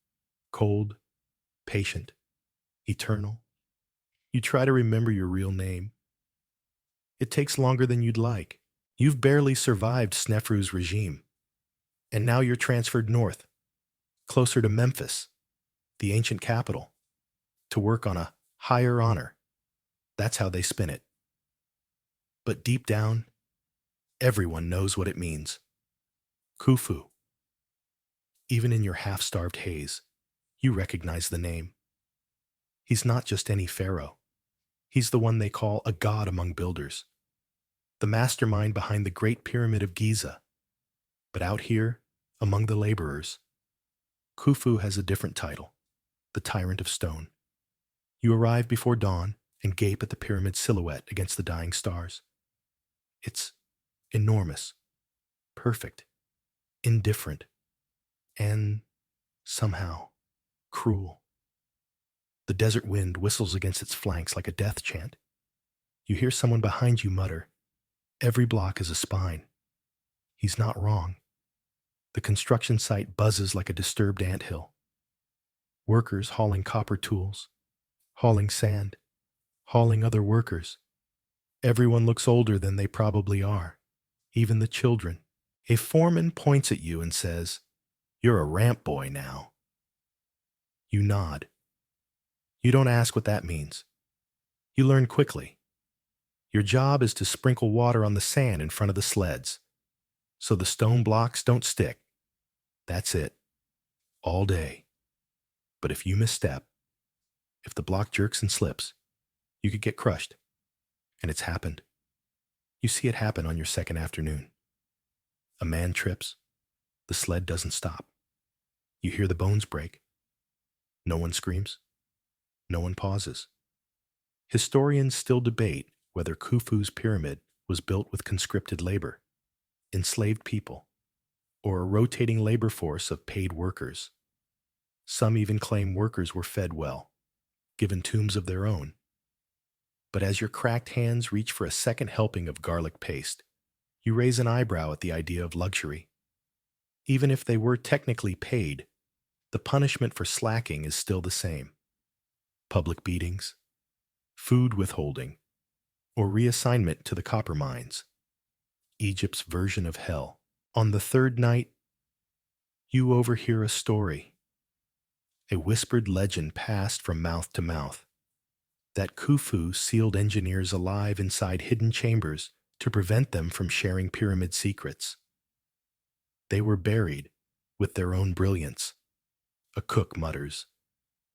Cold, patient, eternal. You try to remember your real name. It takes longer than you'd like. You've barely survived Snefru's regime. And now you're transferred north, closer to Memphis, the ancient capital, to work on a higher honor. That's how they spin it. But deep down, everyone knows what it means. Khufu. Even in your half-starved haze, you recognize the name. He's not just any pharaoh. He's the one they call a god among builders, the mastermind behind the Great Pyramid of Giza. But out here, among the laborers, Khufu has a different title, the Tyrant of Stone. You arrive before dawn and gape at the pyramid's silhouette against the dying stars. It's enormous, perfect, indifferent, and somehow cruel. The desert wind whistles against its flanks like a death chant. You hear someone behind you mutter, "Every block is a spine." He's not wrong. The construction site buzzes like a disturbed anthill. Workers hauling copper tools, hauling sand, hauling other workers. Everyone looks older than they probably are, even the children. A foreman points at you and says, "You're a ramp boy now." You nod. You don't ask what that means. You learn quickly. Your job is to sprinkle water on the sand in front of the sleds, so the stone blocks don't stick. That's it. All day. But if you misstep, if the block jerks and slips, You could get crushed. And it's happened. You see it happen on your second afternoon. A man trips. The sled doesn't stop. You hear the bones break. No one screams. No one pauses. Historians still debate whether Khufu's pyramid was built with conscripted labor, enslaved people, or a rotating labor force of paid workers. Some even claim workers were fed well, given tombs of their own. But as your cracked hands reach for a second helping of garlic paste, you raise an eyebrow at the idea of luxury. Even if they were technically paid, the punishment for slacking is still the same: public beatings, food withholding, or reassignment to the copper mines. Egypt's version of hell. On the third night, you overhear a story. A whispered legend passed from mouth to mouth that Khufu sealed engineers alive inside hidden chambers to prevent them from sharing pyramid secrets. They were buried with their own brilliance. A cook mutters,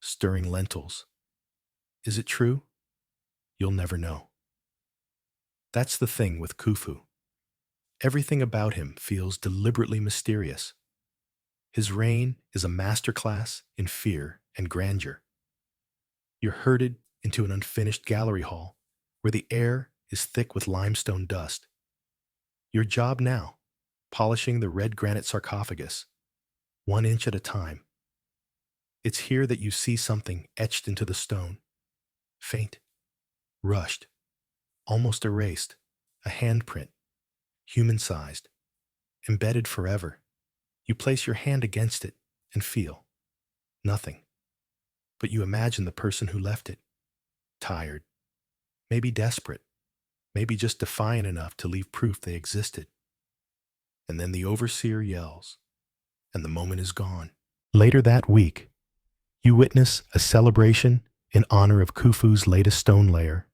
stirring lentils. Is it true? You'll never know. That's the thing with Khufu. Everything about him feels deliberately mysterious. His reign is a masterclass in fear and grandeur. You're herded into an unfinished gallery hall where the air is thick with limestone dust. Your job now, polishing the red granite sarcophagus, 1 inch at a time. It's here that you see something etched into the stone. Faint, rushed, almost erased, a handprint, human-sized, embedded forever. You place your hand against it and feel nothing. But you imagine the person who left it, tired, maybe desperate, maybe just defiant enough to leave proof they existed. And then the overseer yells, and the moment is gone. Later that week, you witness a celebration in honor of Khufu's latest stone layer.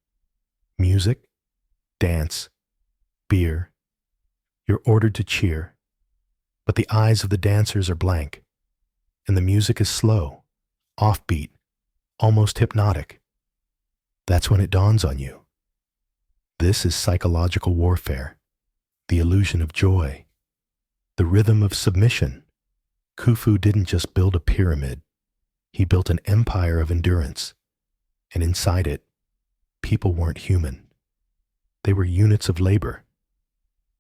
Music, dance, beer. You're ordered to cheer, but the eyes of the dancers are blank, and the music is slow, offbeat, almost hypnotic. That's when it dawns on you. This is psychological warfare, the illusion of joy, the rhythm of submission. Khufu didn't just build a pyramid, he built an empire of endurance, and inside it, people weren't human. They were units of labor,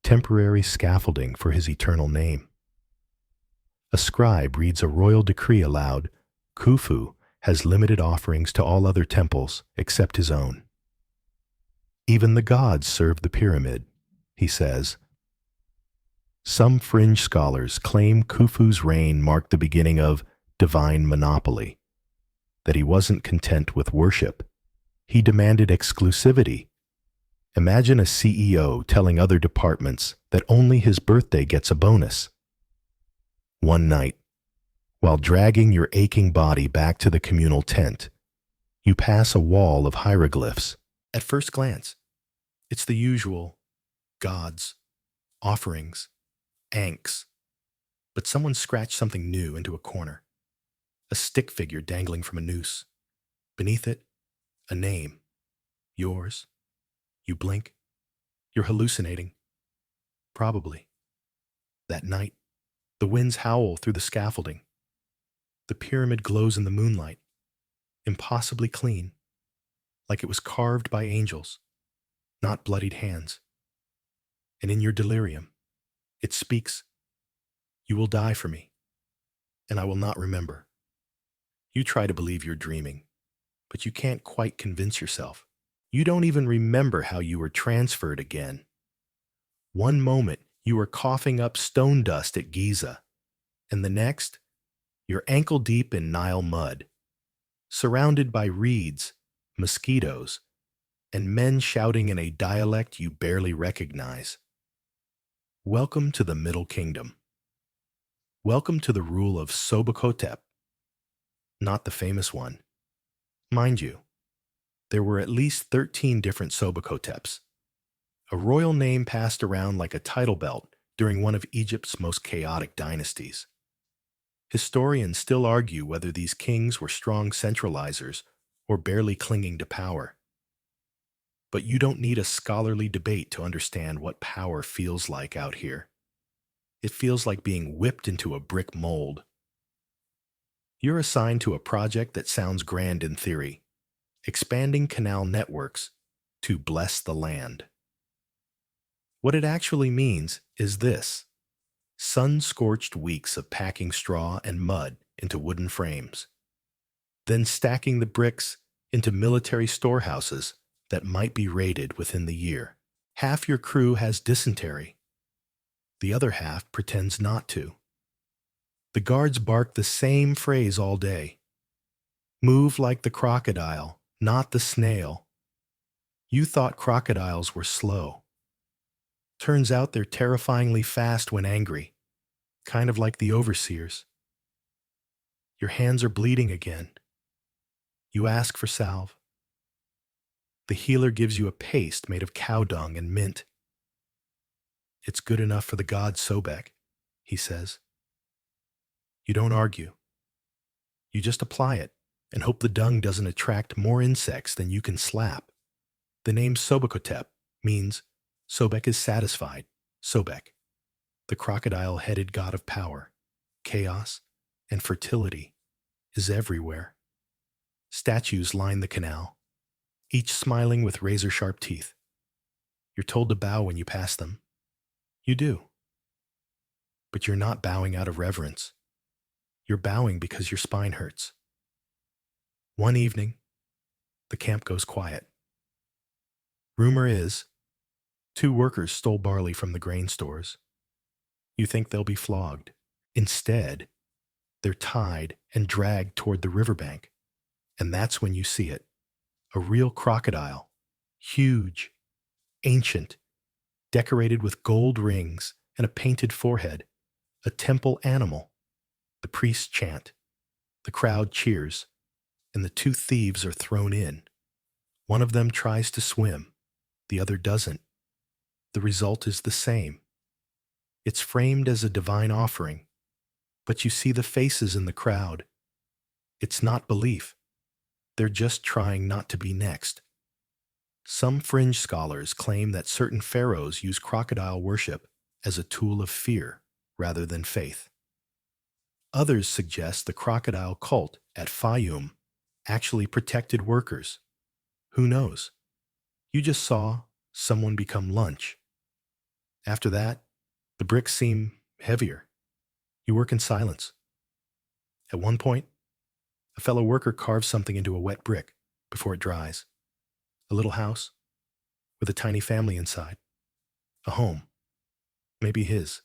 temporary scaffolding for his eternal name. A scribe reads a royal decree aloud. Khufu has limited offerings to all other temples except his own. Even the gods serve the pyramid, he says. Some fringe scholars claim Khufu's reign marked the beginning of divine monopoly, that he wasn't content with worship. He demanded exclusivity. Imagine a CEO telling other departments that only his birthday gets a bonus. One night, while dragging your aching body back to the communal tent, you pass a wall of hieroglyphs. At first glance, it's the usual gods, offerings, ankhs. But someone scratched something new into a corner. A stick figure dangling from a noose. Beneath it, a name. Yours. You blink. You're hallucinating. Probably. That night, the winds howl through the scaffolding. The pyramid glows in the moonlight, impossibly clean, like it was carved by angels, not bloodied hands. And in your delirium, it speaks, "You will die for me, and I will not remember." You try to believe you're dreaming, but you can't quite convince yourself. You don't even remember how you were transferred again. One moment, you were coughing up stone dust at Giza, and the next, you're ankle-deep in Nile mud, surrounded by reeds, mosquitoes, and men shouting in a dialect you barely recognize. Welcome to the Middle Kingdom. Welcome to the rule of Sobekotep, not the famous one. Mind you, there were at least 13 different Sobekoteps, a royal name passed around like a title belt during one of Egypt's most chaotic dynasties. Historians still argue whether these kings were strong centralizers or barely clinging to power. But you don't need a scholarly debate to understand what power feels like out here. It feels like being whipped into a brick mold. You're assigned to a project that sounds grand in theory, expanding canal networks to bless the land. What it actually means is this: sun-scorched weeks of packing straw and mud into wooden frames, then stacking the bricks into military storehouses that might be raided within the year. Half your crew has dysentery. The other half pretends not to. The guards bark the same phrase all day. Move like the crocodile, not the snail. You thought crocodiles were slow. Turns out they're terrifyingly fast when angry, kind of like the overseers. Your hands are bleeding again. You ask for salve. The healer gives you a paste made of cow dung and mint. It's good enough for the god Sobek, he says. You don't argue. You just apply it and hope the dung doesn't attract more insects than you can slap. The name Sobekotep means Sobek is satisfied. Sobek, the crocodile-headed god of power, chaos, and fertility, is everywhere. Statues line the canal, each smiling with razor-sharp teeth. You're told to bow when you pass them. You do. But you're not bowing out of reverence. You're bowing because your spine hurts. One evening, the camp goes quiet. Rumor is, 2 workers stole barley from the grain stores. You think they'll be flogged. Instead, they're tied and dragged toward the riverbank. And that's when you see it. A real crocodile. Huge, ancient, decorated with gold rings and a painted forehead. A temple animal. The priests chant. The crowd cheers. And the 2 thieves are thrown in. One of them tries to swim. The other doesn't. The result is the same. It's framed as a divine offering, but you see the faces in the crowd. It's not belief. They're just trying not to be next. Some fringe scholars claim that certain pharaohs use crocodile worship as a tool of fear rather than faith. Others suggest the crocodile cult at Fayum actually protected workers. Who knows? You just saw someone become lunch. After that, the bricks seem heavier. You work in silence. At one point, a fellow worker carves something into a wet brick before it dries. A little house with a tiny family inside. A home. Maybe his.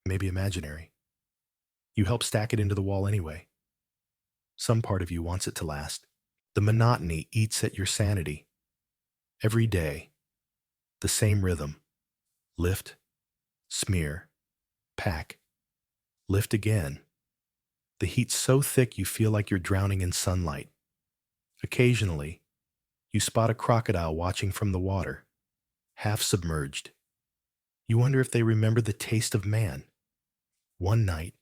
Maybe imaginary. You help stack it into the wall anyway. Some part of you wants it to last. The monotony eats at your sanity. Every day, the same rhythm. Lift, smear, pack, lift again. The heat's so thick you feel like you're drowning in sunlight. Occasionally, you spot a crocodile watching from the water, half submerged. You wonder if they remember the taste of man. One night,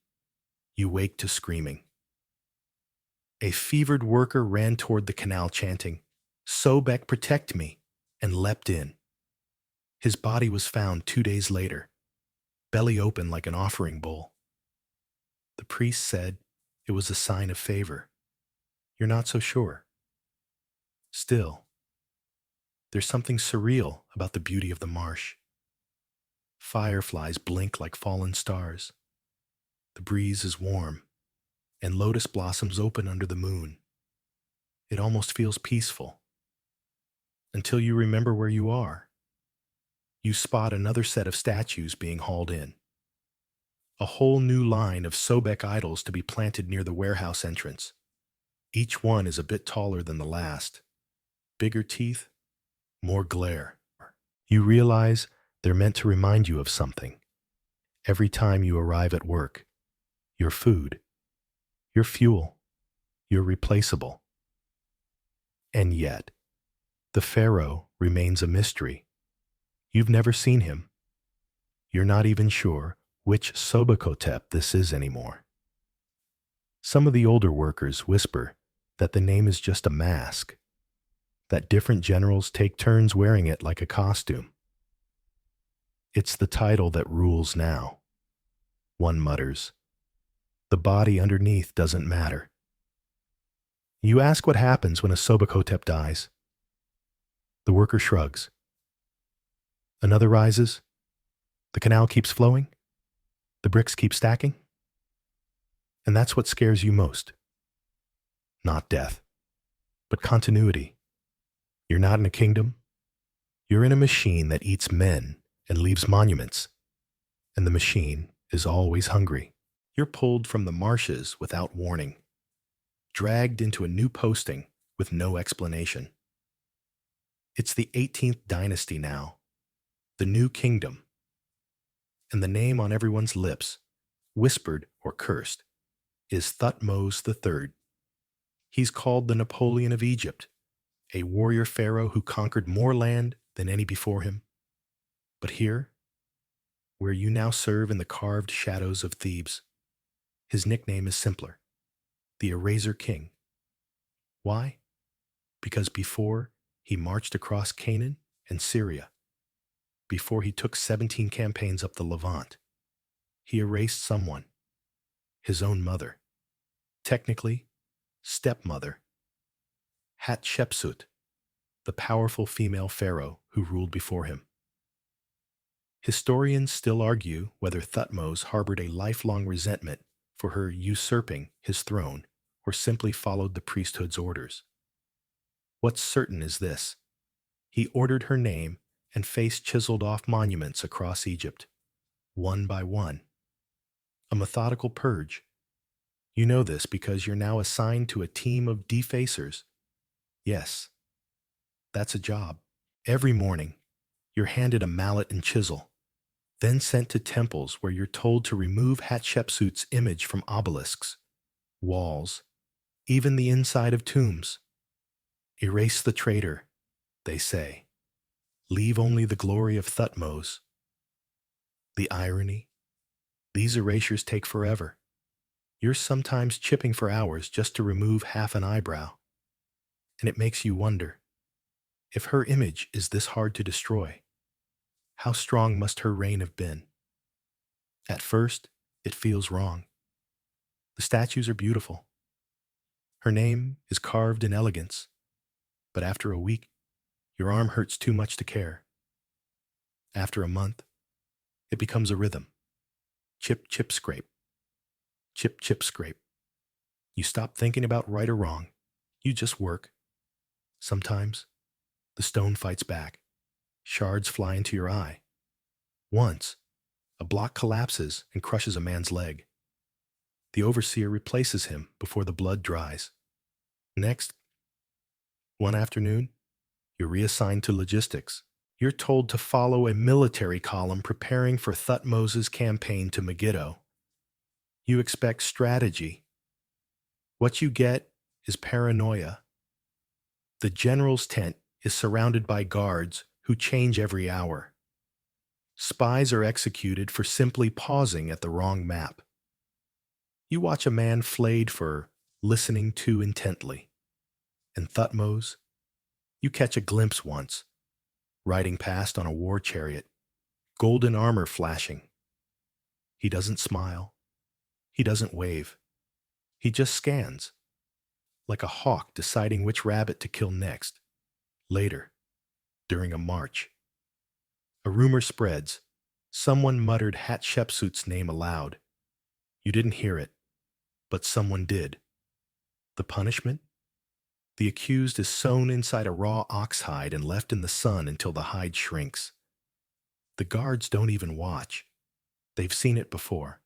you wake to screaming. A fevered worker ran toward the canal chanting, "Sobek, protect me," and leapt in. His body was found 2 days later, belly open like an offering bowl. The priest said it was a sign of favor. You're not so sure. Still, there's something surreal about the beauty of the marsh. Fireflies blink like fallen stars. The breeze is warm, and lotus blossoms open under the moon. It almost feels peaceful. Until you remember where you are. You spot another set of statues being hauled in. A whole new line of Sobek idols to be planted near the warehouse entrance. Each one is a bit taller than the last. Bigger teeth, more glare. You realize they're meant to remind you of something. Every time you arrive at work, your food, your fuel, you're replaceable. And yet, the pharaoh remains a mystery. You've never seen him. You're not even sure which Sobekotep this is anymore. Some of the older workers whisper that the name is just a mask. that different generals take turns wearing it like a costume. It's the title that rules now. One mutters. The body underneath doesn't matter. You ask what happens when a Sobakotep dies. The worker shrugs. Another rises. The canal keeps flowing. The bricks keep stacking. And that's what scares you most. Not death, but continuity. You're not in a kingdom. You're in a machine that eats men and leaves monuments. And the machine is always hungry. You're pulled from the marshes without warning, dragged into a new posting with no explanation. It's the 18th dynasty now, the new kingdom. And the name on everyone's lips, whispered or cursed, is Thutmose III. He's called the Napoleon of Egypt, a warrior pharaoh who conquered more land than any before him. But here, where you now serve in the carved shadows of Thebes, his nickname is simpler, the Eraser King. Why? Because before he marched across Canaan and Syria, before he took 17 campaigns up the Levant, he erased someone, his own mother, technically stepmother, Hatshepsut, the powerful female pharaoh who ruled before him. Historians still argue whether Thutmose harbored a lifelong resentment for her usurping his throne or simply followed the priesthood's orders. What's certain is this: he ordered her name and face chiseled off monuments across Egypt, one by one. A methodical purge. You know this because you're now assigned to a team of defacers. Yes, that's a job. Every morning, you're handed a mallet and chisel, then sent to temples where you're told to remove Hatshepsut's image from obelisks, walls, even the inside of tombs. Erase the traitor, they say. Leave only the glory of Thutmose. The irony? These erasures take forever. You're sometimes chipping for hours just to remove half an eyebrow. And it makes you wonder, if her image is this hard to destroy, how strong must her reign have been? At first, it feels wrong. The statues are beautiful. Her name is carved in elegance. But after a week, your arm hurts too much to care. After a month, it becomes a rhythm. Chip, chip, scrape. Chip, chip, scrape. You stop thinking about right or wrong. You just work. Sometimes, the stone fights back. Shards fly into your eye. Once, a block collapses and crushes a man's leg. The overseer replaces him before the blood dries. Next, one afternoon, you're reassigned to logistics. You're told to follow a military column preparing for Thutmose's campaign to Megiddo. You expect strategy. What you get is paranoia. The general's tent is surrounded by guards who change every hour. Spies are executed for simply pausing at the wrong map. You watch a man flayed for listening too intently. And Thutmose, you catch a glimpse once, riding past on a war chariot, golden armor flashing. He doesn't smile. He doesn't wave. He just scans, like a hawk deciding which rabbit to kill next. Later, during a march, a rumor spreads. Someone muttered Hatshepsut's name aloud. You didn't hear it, but someone did. The punishment? The accused is sewn inside a raw ox hide and left in the sun until the hide shrinks. The guards don't even watch. They've seen it before.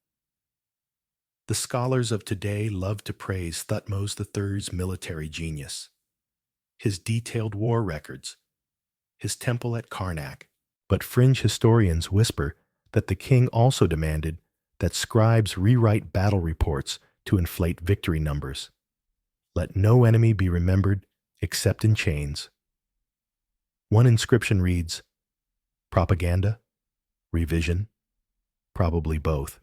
The scholars of today love to praise Thutmose III's military genius, his detailed war records, his temple at Karnak. But fringe historians whisper that the king also demanded that scribes rewrite battle reports to inflate victory numbers. Let no enemy be remembered except in chains. One inscription reads, propaganda, revision, probably both.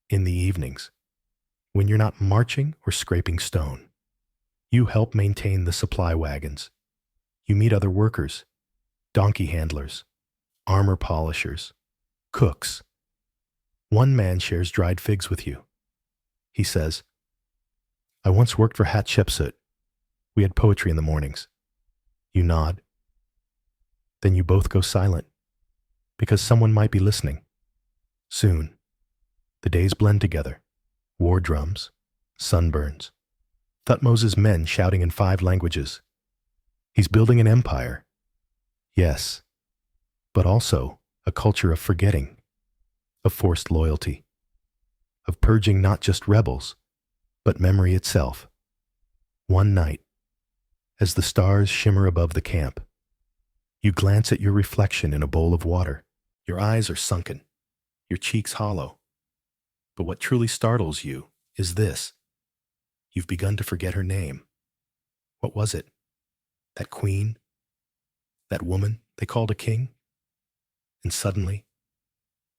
In the evenings, when you're not marching or scraping stone, You help maintain the supply wagons. You meet other workers, donkey handlers, armor polishers, cooks. One man shares dried figs with you. He says, I once worked for Hatshepsut. We had poetry in the mornings. You nod. Then you both go silent, because someone might be listening. Soon, the days blend together. War drums, sunburns, Thutmose's men shouting in 5 languages. He's building an empire. Yes, but also a culture of forgetting, of forced loyalty, of purging not just rebels, but memory itself. One night, as the stars shimmer above the camp, you glance at your reflection in a bowl of water. Your eyes are sunken, your cheeks hollow. But what truly startles you is this. You've begun to forget her name. What was it? That queen? That woman they called a king? And suddenly,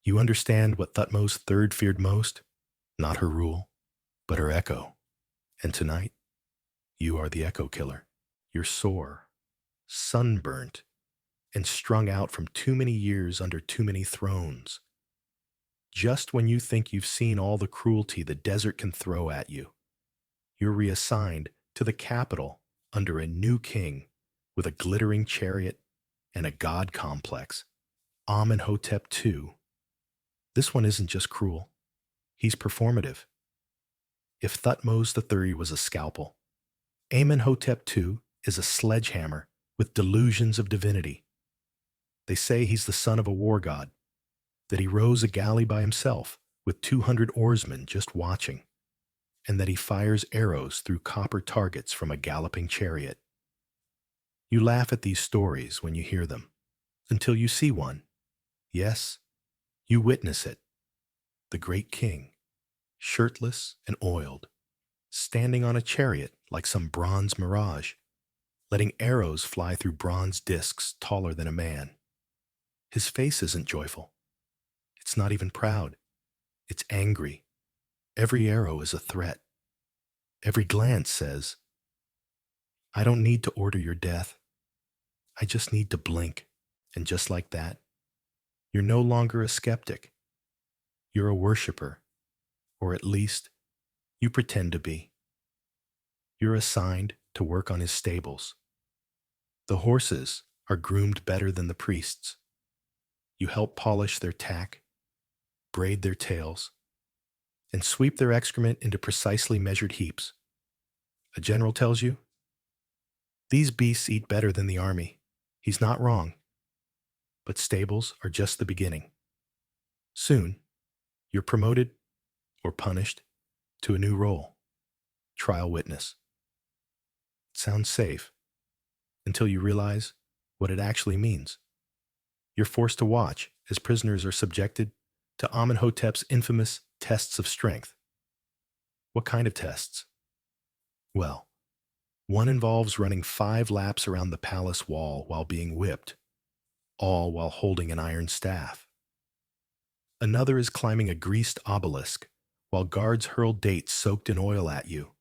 you understand what Thutmose III feared most? Not her rule, but her echo. And tonight, you are the echo killer. You're sore, sunburnt, and strung out from too many years under too many thrones. Just when you think you've seen all the cruelty the desert can throw at you, you're reassigned to the capital under a new king with a glittering chariot and a god complex, Amenhotep II. This one isn't just cruel, he's performative. If Thutmose III was a scalpel, Amenhotep II is a sledgehammer with delusions of divinity. They say he's the son of a war god, that he rows a galley by himself with 200 oarsmen just watching, and that he fires arrows through copper targets from a galloping chariot. You laugh at these stories when you hear them, until you see one. Yes, you witness it. The great king, shirtless and oiled, standing on a chariot like some bronze mirage, letting arrows fly through bronze discs taller than a man. His face isn't joyful. It's not even proud. It's angry. Every arrow is a threat. Every glance says, I don't need to order your death. I just need to blink. And just like that, you're no longer a skeptic. You're a worshiper, or at least, you pretend to be. You're assigned to work on his stables. The horses are groomed better than the priests. You help polish their tack, braid their tails, and sweep their excrement into precisely measured heaps. A general tells you, these beasts eat better than the army. He's not wrong. But stables are just the beginning. Soon, you're promoted or punished to a new role, trial witness. It sounds safe until you realize what it actually means. You're forced to watch as prisoners are subjected to Amenhotep's infamous tests of strength. What kind of tests? Well, one involves running 5 laps around the palace wall while being whipped, all while holding an iron staff. Another is climbing a greased obelisk while guards hurl dates soaked in oil at you.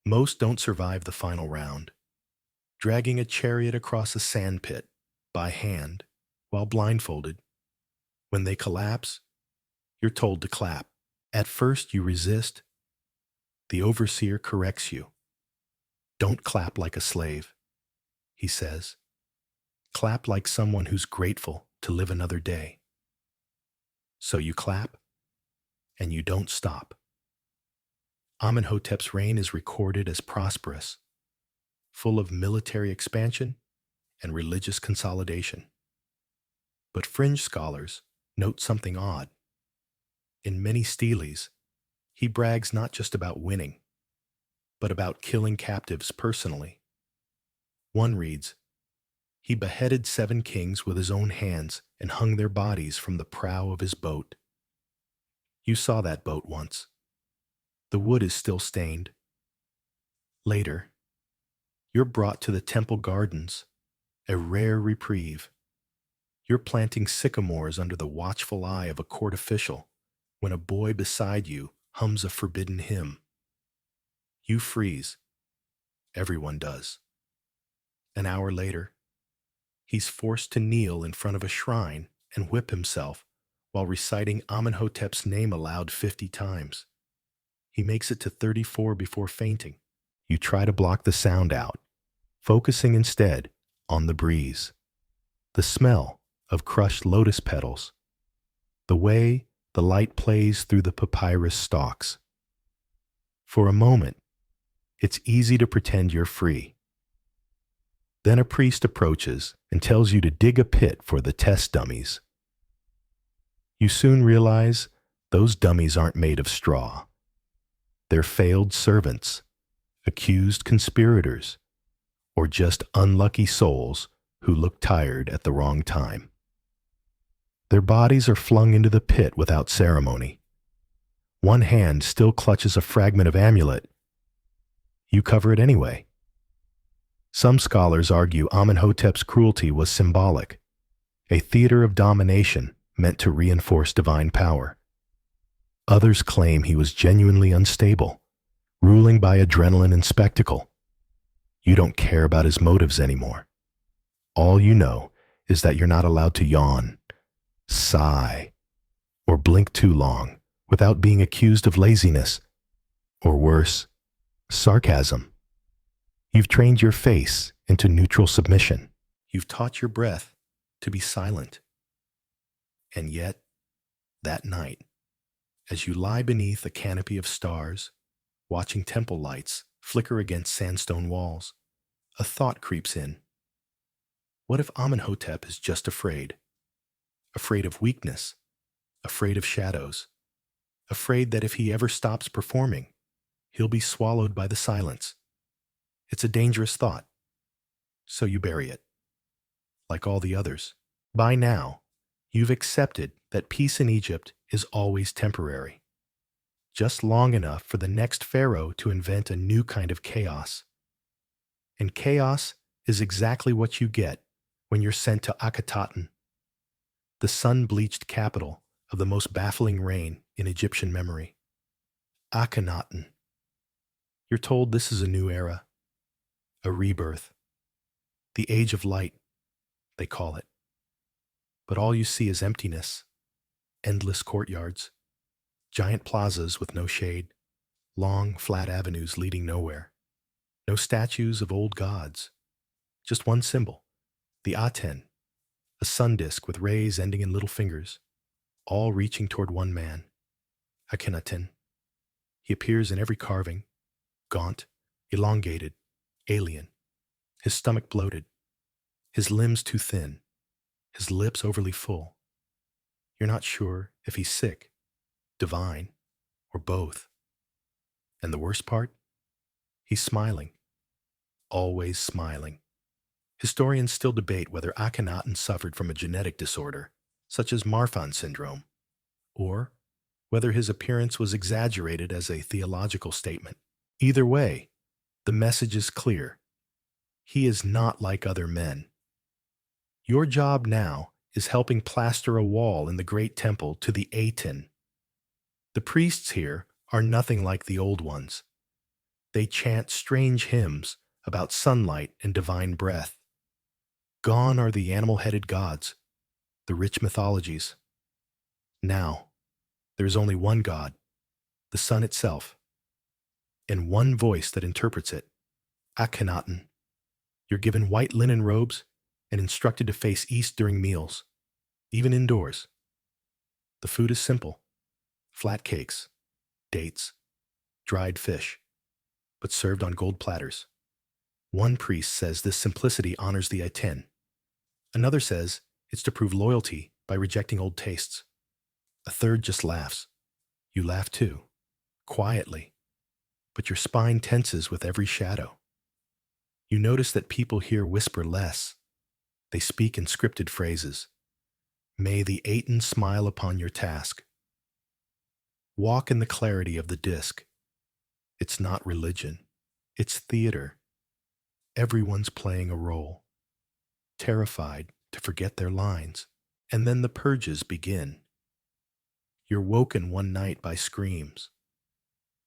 Most don't survive the final round, dragging a chariot across a sandpit by hand while blindfolded. When they collapse, you're told to clap. At first you resist. The overseer corrects you. Don't clap like a slave, he says. Clap like someone who's grateful to live another day. So you clap, and you don't stop. Amenhotep's reign is recorded as prosperous, full of military expansion and religious consolidation. But fringe scholars note something odd. In many steles, he brags not just about winning, but about killing captives personally. One reads, he beheaded 7 kings with his own hands and hung their bodies from the prow of his boat. You saw that boat once. The wood is still stained. Later, you're brought to the temple gardens, a rare reprieve. You're planting sycamores under the watchful eye of a court official when a boy beside you hums a forbidden hymn. You freeze, Everyone does. An hour later, he's forced to kneel in front of a shrine and whip himself while reciting Amenhotep's name aloud 50 times. He makes it to 34 before fainting. You try to block the sound out, focusing instead on the breeze, the smell of crushed lotus petals, the way the light plays through the papyrus stalks. For a moment, it's easy to pretend you're free. Then a priest approaches and tells you to dig a pit for the test dummies. You soon realize those dummies aren't made of straw. They're failed servants, accused conspirators, or just unlucky souls who look tired at the wrong time. Their bodies are flung into the pit without ceremony. One hand still clutches a fragment of amulet. You cover it anyway. Some scholars argue Amenhotep's cruelty was symbolic, a theater of domination meant to reinforce divine power. Others claim he was genuinely unstable, ruling by adrenaline and spectacle. You don't care about his motives anymore. All you know is that you're not allowed to yawn, sigh, or blink too long without being accused of laziness, or worse, sarcasm. You've trained your face into neutral submission. You've taught your breath to be silent. And yet, that night, as you lie beneath a canopy of stars, watching temple lights flicker against sandstone walls, a thought creeps in. What if Amenhotep is just afraid? Afraid of weakness, afraid of shadows, afraid that if he ever stops performing, he'll be swallowed by the silence. It's a dangerous thought, so you bury it, like all the others. By now, you've accepted that peace in Egypt is always temporary, just long enough for the next pharaoh to invent a new kind of chaos. And chaos is exactly what you get when you're sent to Akhenaten, the sun-bleached capital of the most baffling reign in Egyptian memory. Akhenaten. You're told this is a new era, a rebirth, the age of light, they call it. But all you see is emptiness, endless courtyards, giant plazas with no shade, long, flat avenues leading nowhere. No statues of old gods, just one symbol, the Aten, a sun disk with rays ending in little fingers, all reaching toward one man, Akhenaten. He appears in every carving, gaunt, elongated, alien, his stomach bloated, his limbs too thin, his lips overly full. You're not sure if he's sick, divine, or both. And the worst part? He's smiling, always smiling. Historians still debate whether Akhenaten suffered from a genetic disorder, such as Marfan syndrome, or whether his appearance was exaggerated as a theological statement. Either way, the message is clear. He is not like other men. Your job now is helping plaster a wall in the great temple to the Aten. The priests here are nothing like the old ones. They chant strange hymns about sunlight and divine breath. Gone are the animal-headed gods, the rich mythologies. Now, there is only one God, the sun itself, and one voice that interprets it, Akhenaten. You're given white linen robes and instructed to face east during meals, even indoors. The food is simple: flat cakes, dates, dried fish, but served on gold platters. One priest says this simplicity honors the Aten. Another says it's to prove loyalty by rejecting old tastes. A third just laughs. You laugh too, quietly, but your spine tenses with every shadow. You notice that people here whisper less. They speak in scripted phrases. May the Aten smile upon your task. Walk in the clarity of the disk. It's not religion. It's theater. Everyone's playing a role, terrified to forget their lines. And then the purges begin. You're woken one night by screams.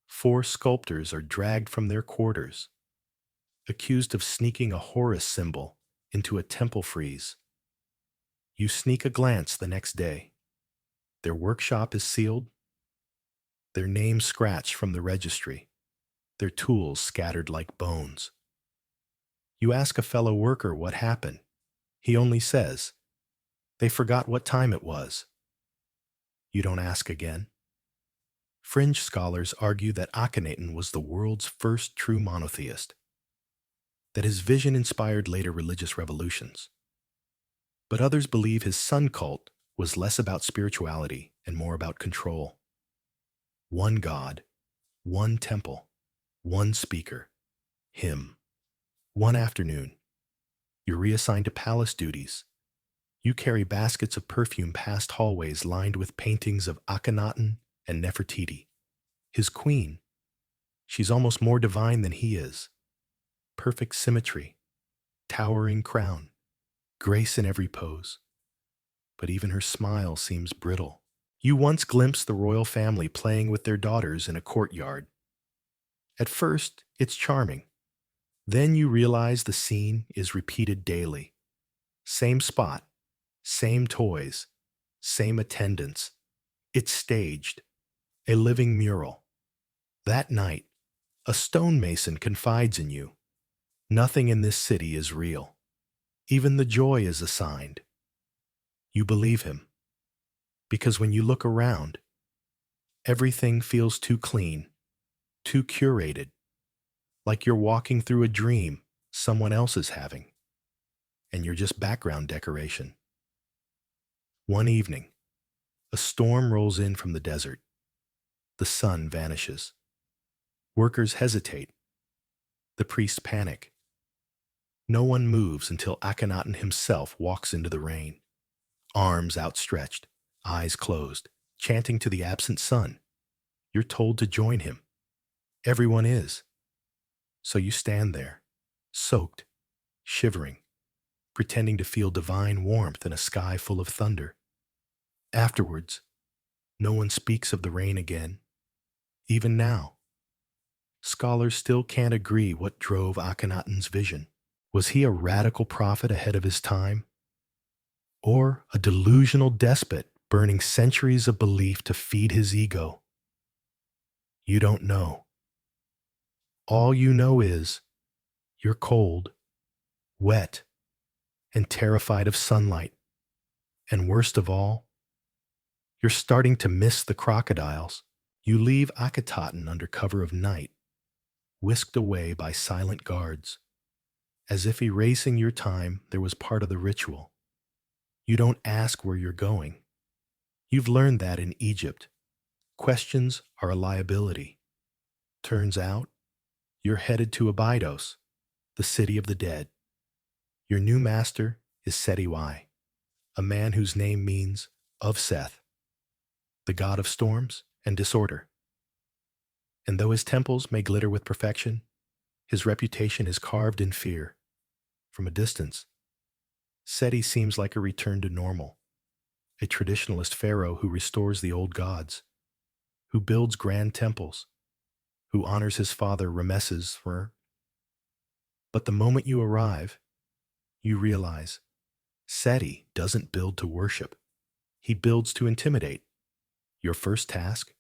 4 sculptors are dragged from their quarters. accused of sneaking a Horus symbol into a temple frieze. You sneak a glance the next day. Their workshop is sealed, their names scratched from the registry, their tools scattered like bones. You ask a fellow worker what happened. He only says, "They forgot what time it was." You don't ask again. Fringe scholars argue that Akhenaten was the world's first true monotheist, that his vision inspired later religious revolutions. But others believe his sun cult was less about spirituality and more about control. One God, one temple, one speaker, him. One afternoon, you're reassigned to palace duties. You carry baskets of perfume past hallways lined with paintings of Akhenaten and Nefertiti, his queen. She's almost more divine than he is. Perfect symmetry, towering crown, grace in every pose. But even her smile seems brittle. You once glimpsed the royal family playing with their daughters in a courtyard. At first, it's charming. Then you realize the scene is repeated daily. Same spot, same toys, same attendance. It's staged, a living mural. That night, a stonemason confides in you. Nothing in this city is real. Even the joy is assigned. You believe him. Because when you look around, everything feels too clean, too curated, like you're walking through a dream someone else is having, and you're just background decoration. One evening, a storm rolls in from the desert. The sun vanishes. Workers hesitate. The priests panic. No one moves until Akhenaten himself walks into the rain, arms outstretched, eyes closed, chanting to the absent sun. You're told to join him. Everyone is. So you stand there, soaked, shivering, pretending to feel divine warmth in a sky full of thunder. Afterwards, no one speaks of the rain again. Even now, scholars still can't agree what drove Akhenaten's vision. Was he a radical prophet ahead of his time? Or a delusional despot burning centuries of belief to feed his ego? You don't know. All you know is you're cold, wet, and terrified of sunlight. And worst of all, you're starting to miss the crocodiles. You leave Akhenaten under cover of night, whisked away by silent guards. As if erasing your time, there was part of the ritual. You don't ask where you're going. You've learned that in Egypt. Questions are a liability. Turns out, you're headed to Abydos, the city of the dead. Your new master is Seti Y, a man whose name means of Seth, the god of storms and disorder. And though his temples may glitter with perfection, his reputation is carved in fear. From a distance, Seti seems like a return to normal, a traditionalist pharaoh who restores the old gods, who builds grand temples, who honors his father Ramesses. But the moment you arrive, you realize Seti doesn't build to worship. He builds to intimidate. Your first task?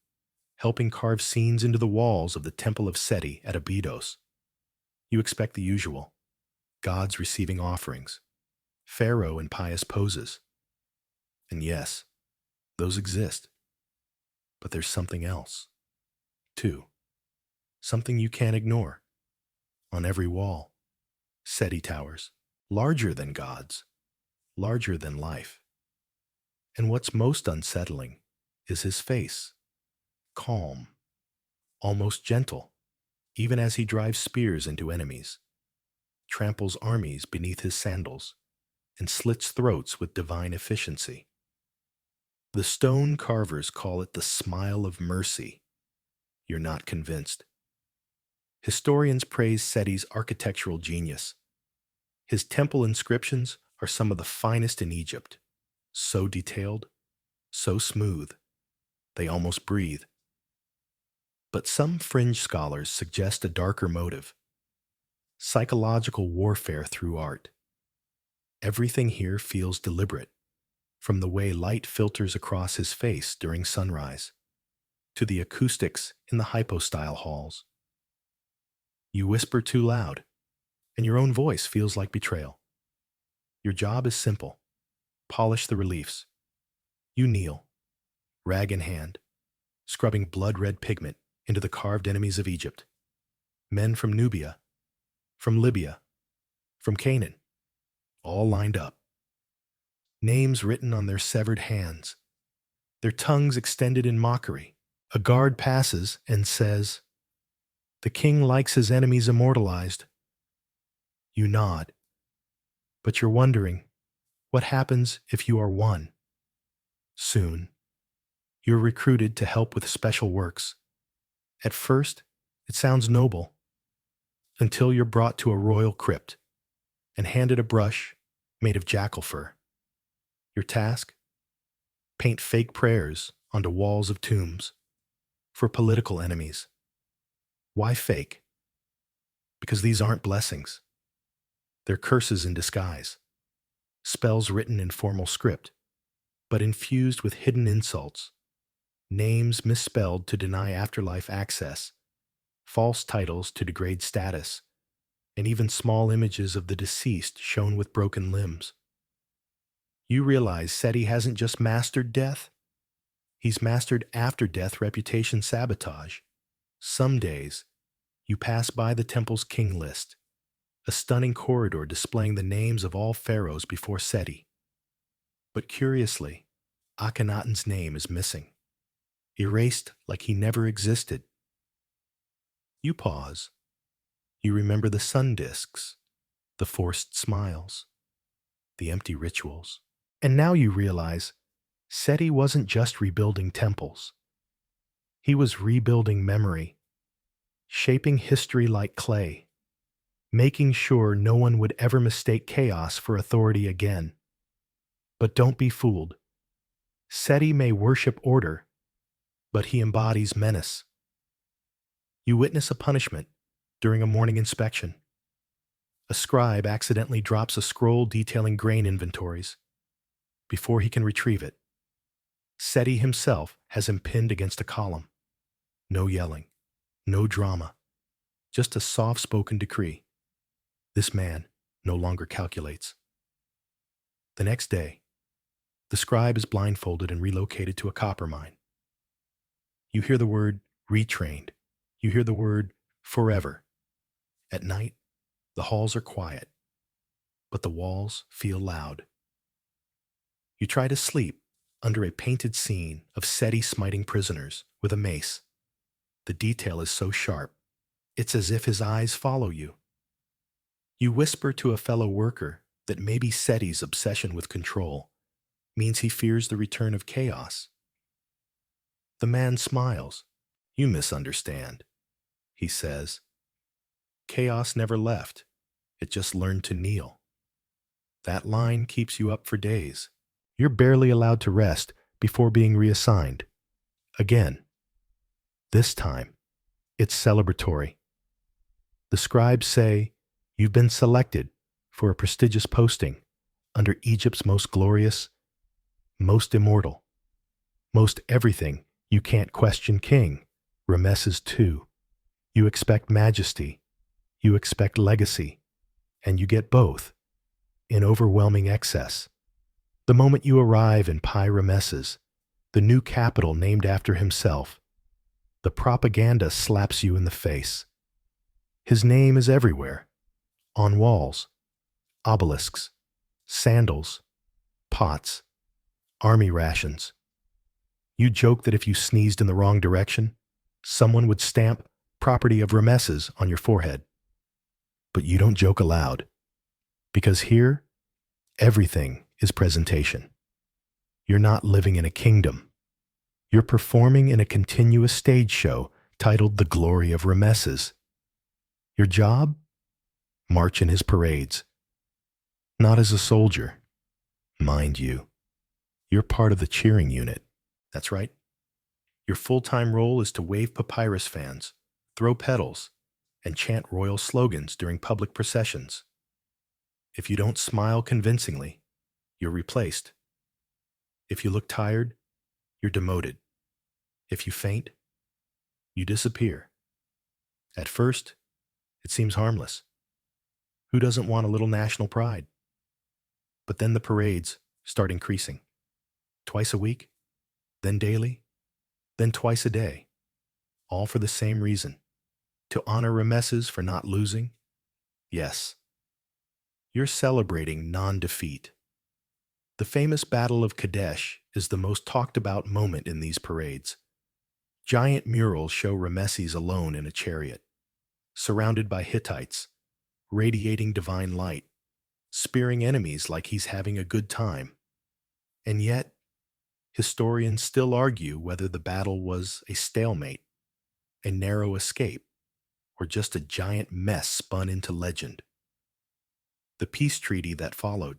Helping carve scenes into the walls of the Temple of Seti at Abydos. You expect the usual. Gods receiving offerings. Pharaoh in pious poses. And yes, those exist. But there's something else. Too. Something you can't ignore. On every wall. Seti towers. Larger than gods. Larger than life. And what's most unsettling is his face. Calm. Almost gentle. Even as he drives spears into enemies. Tramples armies beneath his sandals. And slits throats with divine efficiency. The stone carvers call it the smile of mercy. You're not convinced. Historians praise Seti's architectural genius. His temple inscriptions are some of the finest in Egypt. So detailed, so smooth, they almost breathe. But some fringe scholars suggest a darker motive. Psychological warfare through art. Everything here feels deliberate, from the way light filters across his face during sunrise, to the acoustics in the hypostyle halls. You whisper too loud, and your own voice feels like betrayal. Your job is simple: polish the reliefs. You kneel, rag in hand, scrubbing blood-red pigment into the carved enemies of Egypt. Men from Nubia, from Libya, from Canaan, all lined up. Names written on their severed hands, their tongues extended in mockery. A guard passes and says, "The king likes his enemies immortalized." You nod, but you're wondering, what happens if you are one? Soon, you're recruited to help with special works. At first, it sounds noble, until you're brought to a royal crypt and handed a brush made of jackal fur. Your task? Paint fake prayers onto walls of tombs for political enemies. Why fake? Because these aren't blessings. They're curses in disguise, spells written in formal script, but infused with hidden insults, names misspelled to deny afterlife access, false titles to degrade status, and even small images of the deceased shown with broken limbs. You realize Seti hasn't just mastered death, he's mastered after-death reputation sabotage. Some days, you pass by the temple's king list, a stunning corridor displaying the names of all pharaohs before Seti. But curiously, Akhenaten's name is missing, erased like he never existed. You pause. You remember the sun discs, the forced smiles, the empty rituals. And now you realize Seti wasn't just rebuilding temples. He was rebuilding memory, shaping history like clay, making sure no one would ever mistake chaos for authority again. But don't be fooled. Seti may worship order, but he embodies menace. You witness a punishment during a morning inspection. A scribe accidentally drops a scroll detailing grain inventories. Before he can retrieve it, Seti himself has him pinned against a column. No yelling, no drama, just a soft-spoken decree. This man no longer calculates. The next day, the scribe is blindfolded and relocated to a copper mine. You hear the word retrained. You hear the word forever. At night, the halls are quiet, but the walls feel loud. You try to sleep under a painted scene of Seti smiting prisoners with a mace. The detail is so sharp, it's as if his eyes follow you. You whisper to a fellow worker that maybe Seti's obsession with control means he fears the return of chaos. The man smiles. "You misunderstand," he says. "Chaos never left. It just learned to kneel." That line keeps you up for days. You're barely allowed to rest before being reassigned. Again. This time, it's celebratory. The scribes say, "You've been selected for a prestigious posting under Egypt's most glorious, most immortal, most everything you can't question king, Ramesses II. You expect majesty, you expect legacy, and you get both in overwhelming excess. The moment you arrive in Pi Ramesses, the new capital named after himself, the propaganda slaps you in the face. His name is everywhere, on walls, obelisks, sandals, pots, army rations. You joke that if you sneezed in the wrong direction, someone would stamp "property of Ramesses" on your forehead. But you don't joke aloud, because here, everything is presentation. You're not living in a kingdom. You're performing in a continuous stage show titled "The Glory of Ramesses." Your job? March in his parades. Not as a soldier, mind you. You're part of the cheering unit. That's right. Your full-time role is to wave papyrus fans, throw petals, and chant royal slogans during public processions. If you don't smile convincingly, you're replaced. If you look tired, you're demoted. If you faint, you disappear. At first, it seems harmless. Who doesn't want a little national pride? But then the parades start increasing. Twice a week, then daily, then twice a day. All for the same reason. To honor Ramesses for not losing? Yes. You're celebrating non-defeat. The famous Battle of Kadesh is the most talked about moment in these parades. Giant murals show Ramesses alone in a chariot, surrounded by Hittites, radiating divine light, spearing enemies like he's having a good time. And yet, historians still argue whether the battle was a stalemate, a narrow escape, or just a giant mess spun into legend. The peace treaty that followed,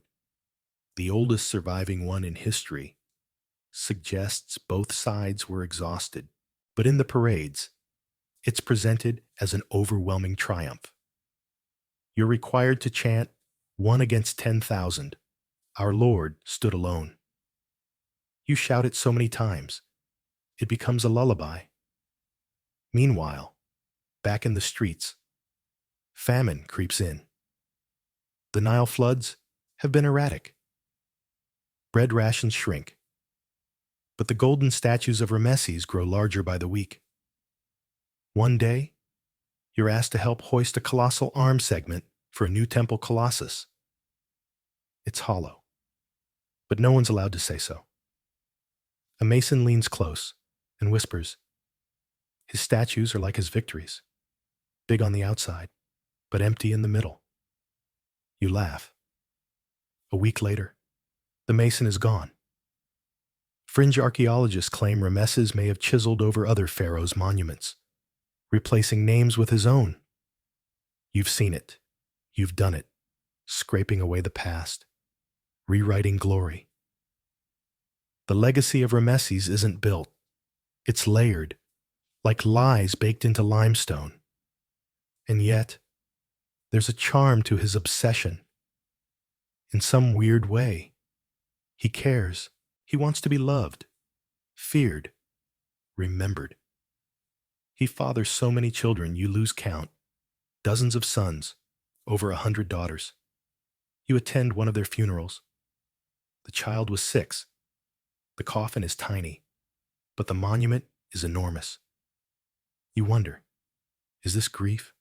the oldest surviving one in history, suggests both sides were exhausted. But in the parades, it's presented as an overwhelming triumph. You're required to chant 1 against 10,000. Our Lord stood alone. You shout it so many times, it becomes a lullaby. Meanwhile, back in the streets, famine creeps in. The Nile floods have been erratic. Bread rations shrink. But the golden statues of Ramesses grow larger by the week. One day, you're asked to help hoist a colossal arm segment for a new temple colossus. It's hollow, but no one's allowed to say so. A mason leans close and whispers. His statues are like his victories, big on the outside, but empty in the middle. You laugh. A week later, the mason is gone. Fringe archaeologists claim Ramesses may have chiseled over other pharaohs' monuments, replacing names with his own. You've seen it. You've done it, scraping away the past, rewriting glory. The legacy of Ramesses isn't built. It's layered, like lies baked into limestone. And yet, there's a charm to his obsession. In some weird way, he cares. He wants to be loved, feared, remembered. He fathers so many children you lose count, dozens of sons, over 100 daughters. You attend one of their funerals. The child was 6. The coffin is tiny, but the monument is enormous. You wonder, is this grief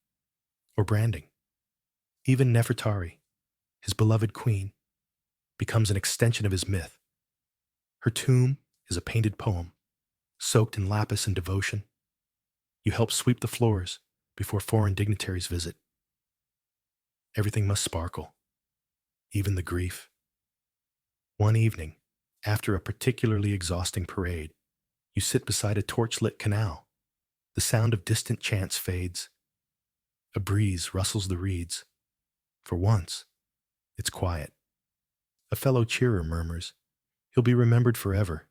or branding? Even Nefertari, his beloved queen, becomes an extension of his myth. Her tomb is a painted poem, soaked in lapis and devotion. You help sweep the floors before foreign dignitaries visit. Everything must sparkle, even the grief. One evening, after a particularly exhausting parade, you sit beside a torch-lit canal. The sound of distant chants fades. A breeze rustles the reeds. For once, it's quiet. A fellow cheerer murmurs, "He'll be remembered forever."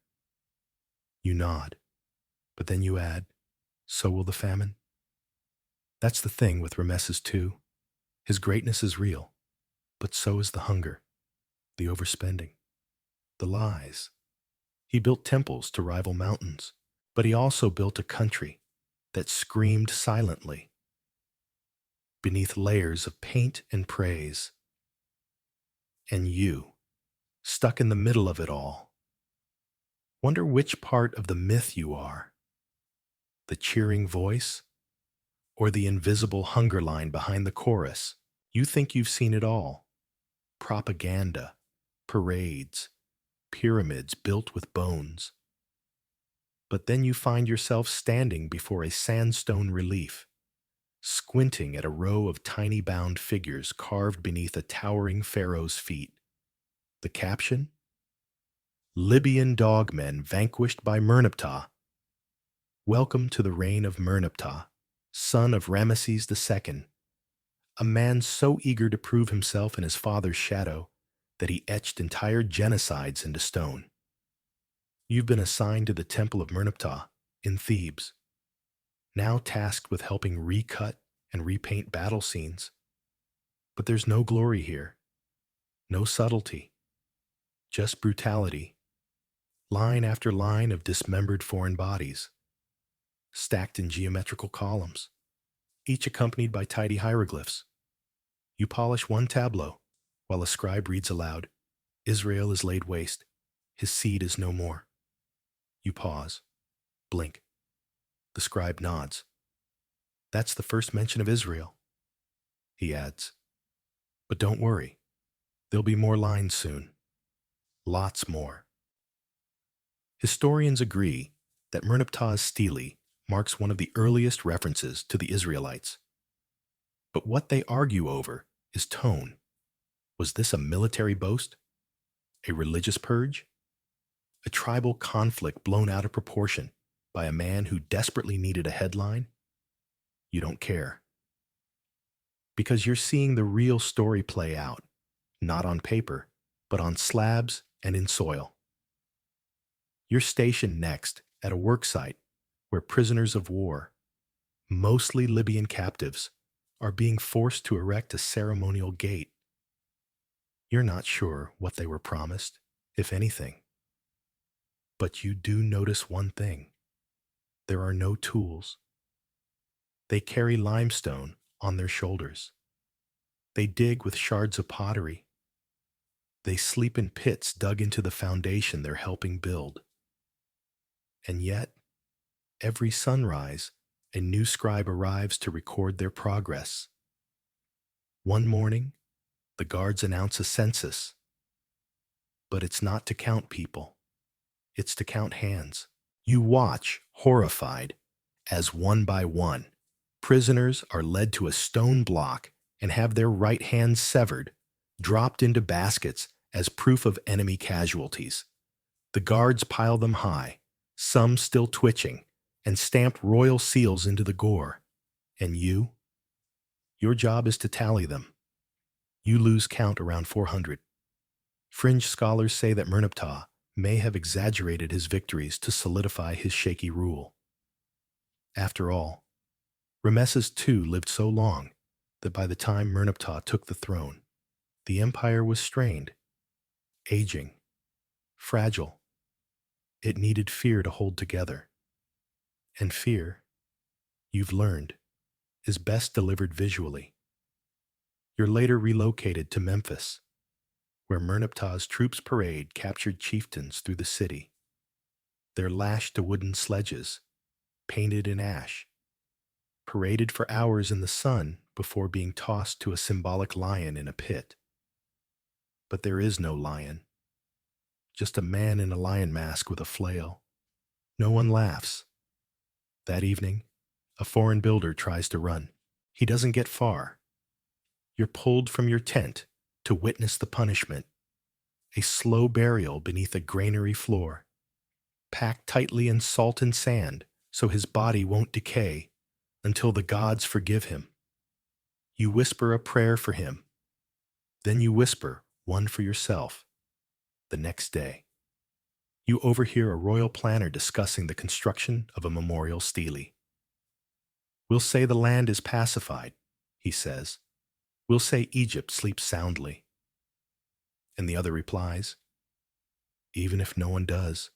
You nod, but then you add, "So will the famine." That's the thing with Ramesses too. His greatness is real, but so is the hunger, the overspending, the lies. He built temples to rival mountains, but he also built a country that screamed silently beneath layers of paint and praise. And you, stuck in the middle of it all, wonder which part of the myth you are, the cheering voice or the invisible hunger line behind the chorus. You think you've seen it all. Propaganda, parades, pyramids built with bones. But then you find yourself standing before a sandstone relief, squinting at a row of tiny bound figures carved beneath a towering pharaoh's feet. The caption? Libyan dogmen vanquished by Merneptah. Welcome to the reign of Merneptah, son of Ramesses II, a man so eager to prove himself in his father's shadow that he etched entire genocides into stone. You've been assigned to the Temple of Merneptah in Thebes, now tasked with helping recut and repaint battle scenes. But there's no glory here, no subtlety, just brutality, line after line of dismembered foreign bodies, stacked in geometrical columns, each accompanied by tidy hieroglyphs. You polish one tableau, while a scribe reads aloud, Israel is laid waste, his seed is no more. You pause, blink. The scribe nods. That's the first mention of Israel. He adds, but don't worry, there'll be more lines soon. Lots more. Historians agree that Merneptah's stele marks one of the earliest references to the Israelites. But what they argue over is tone. Was this a military boast? A religious purge? A tribal conflict blown out of proportion by a man who desperately needed a headline? You don't care. Because you're seeing the real story play out, not on paper, but on slabs and in soil. You're stationed next at a worksite where prisoners of war, mostly Libyan captives, are being forced to erect a ceremonial gate. You're not sure what they were promised, if anything. But you do notice one thing. There are no tools. They carry limestone on their shoulders. They dig with shards of pottery. They sleep in pits dug into the foundation they're helping build. And yet, every sunrise, a new scribe arrives to record their progress. One morning, the guards announce a census. But it's not to count people. It's to count hands. You watch, horrified, as one by one, prisoners are led to a stone block and have their right hands severed, dropped into baskets as proof of enemy casualties. The guards pile them high, some still twitching, and stamp royal seals into the gore. And you? Your job is to tally them. You lose count around 400. Fringe scholars say that Merneptah may have exaggerated his victories to solidify his shaky rule. After all, Ramesses II lived so long that by the time Merneptah took the throne, the empire was strained, aging, fragile. It needed fear to hold together. And fear, you've learned, is best delivered visually. You're later relocated to Memphis, where Merneptah's troops parade captured chieftains through the city. They're lashed to wooden sledges, painted in ash, paraded for hours in the sun before being tossed to a symbolic lion in a pit. But there is no lion, just a man in a lion mask with a flail. No one laughs. That evening, a foreign builder tries to run. He doesn't get far. You're pulled from your tent to witness the punishment, a slow burial beneath a granary floor, packed tightly in salt and sand so his body won't decay until the gods forgive him. You whisper a prayer for him. Then you whisper one for yourself. The next day, you overhear a royal planner discussing the construction of a memorial stele. We'll say the land is pacified, he says. We'll say Egypt sleeps soundly. And the other replies, even if no one does.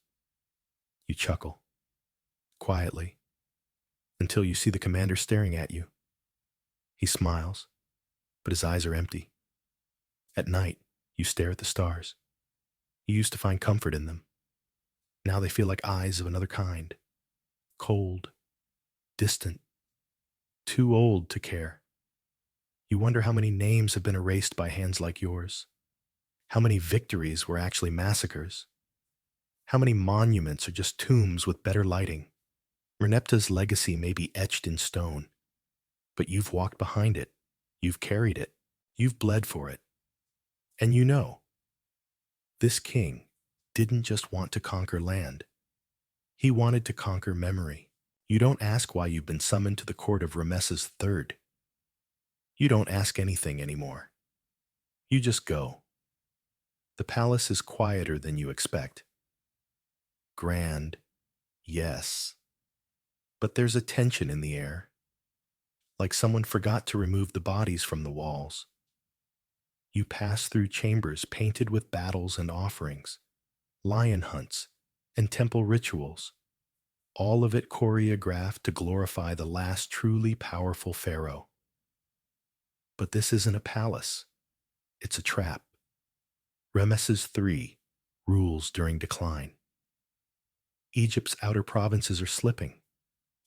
You chuckle, quietly, until you see the commander staring at you. He smiles, but his eyes are empty. At night, you stare at the stars. You used to find comfort in them. Now they feel like eyes of another kind, cold, distant, too old to care. You wonder how many names have been erased by hands like yours, how many victories were actually massacres, how many monuments are just tombs with better lighting. Merneptah's legacy may be etched in stone, but you've walked behind it, you've carried it, you've bled for it. And you know, this king didn't just want to conquer land. He wanted to conquer memory. You don't ask why you've been summoned to the court of Ramesses III. You don't ask anything anymore. You just go. The palace is quieter than you expect. Grand, yes. But there's a tension in the air. like someone forgot to remove the bodies from the walls. You pass through chambers painted with battles and offerings, lion hunts, and temple rituals, all of it choreographed to glorify the last truly powerful pharaoh. But this isn't a palace, it's a trap. Ramesses III rules during decline. Egypt's outer provinces are slipping,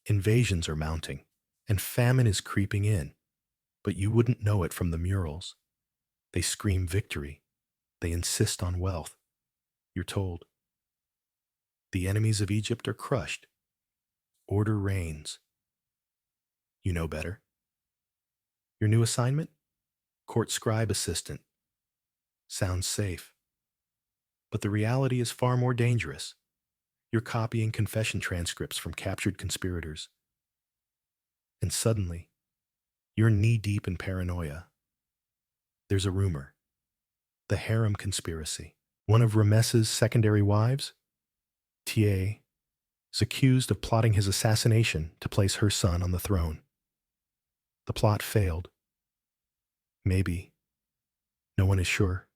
invasions are mounting, and famine is creeping in. But you wouldn't know it from the murals. They scream victory. They insist on wealth. You're told. The enemies of Egypt are crushed. Order reigns. You know better. Your new assignment? Court scribe assistant. Sounds safe. But the reality is far more dangerous. You're copying confession transcripts from captured conspirators. And suddenly, you're knee-deep in paranoia. There's a rumor. The harem conspiracy. One of Ramesses' secondary wives, Ta, is accused of plotting his assassination to place her son on the throne. The plot failed. Maybe. No one is sure.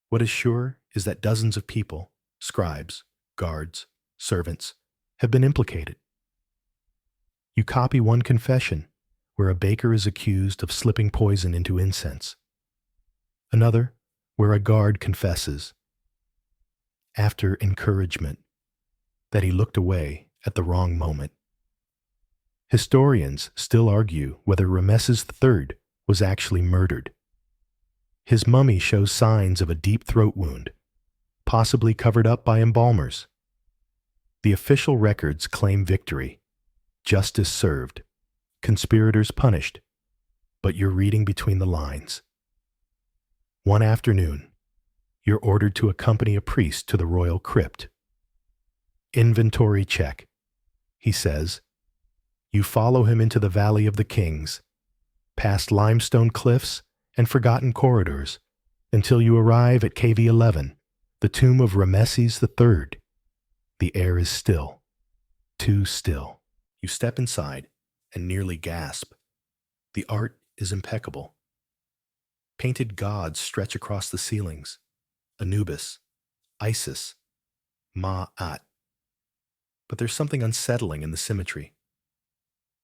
What is sure is that dozens of people, scribes, guards, servants, have been implicated. You copy one confession where a baker is accused of slipping poison into incense. Another where a guard confesses, after encouragement, that he looked away at the wrong moment. Historians still argue whether Ramesses III was actually murdered. His mummy shows signs of a deep throat wound, possibly covered up by embalmers. The official records claim victory, justice served, conspirators punished, but you're reading between the lines. One afternoon, you're ordered to accompany a priest to the royal crypt. Inventory check, he says. You follow him into the Valley of the Kings, past limestone cliffs and forgotten corridors, until you arrive at KV-11, the tomb of Ramesses III. The air is still, too still. You step inside and nearly gasp. The art is impeccable. Painted gods stretch across the ceilings. Anubis, Isis, Ma'at. But there's something unsettling in the symmetry.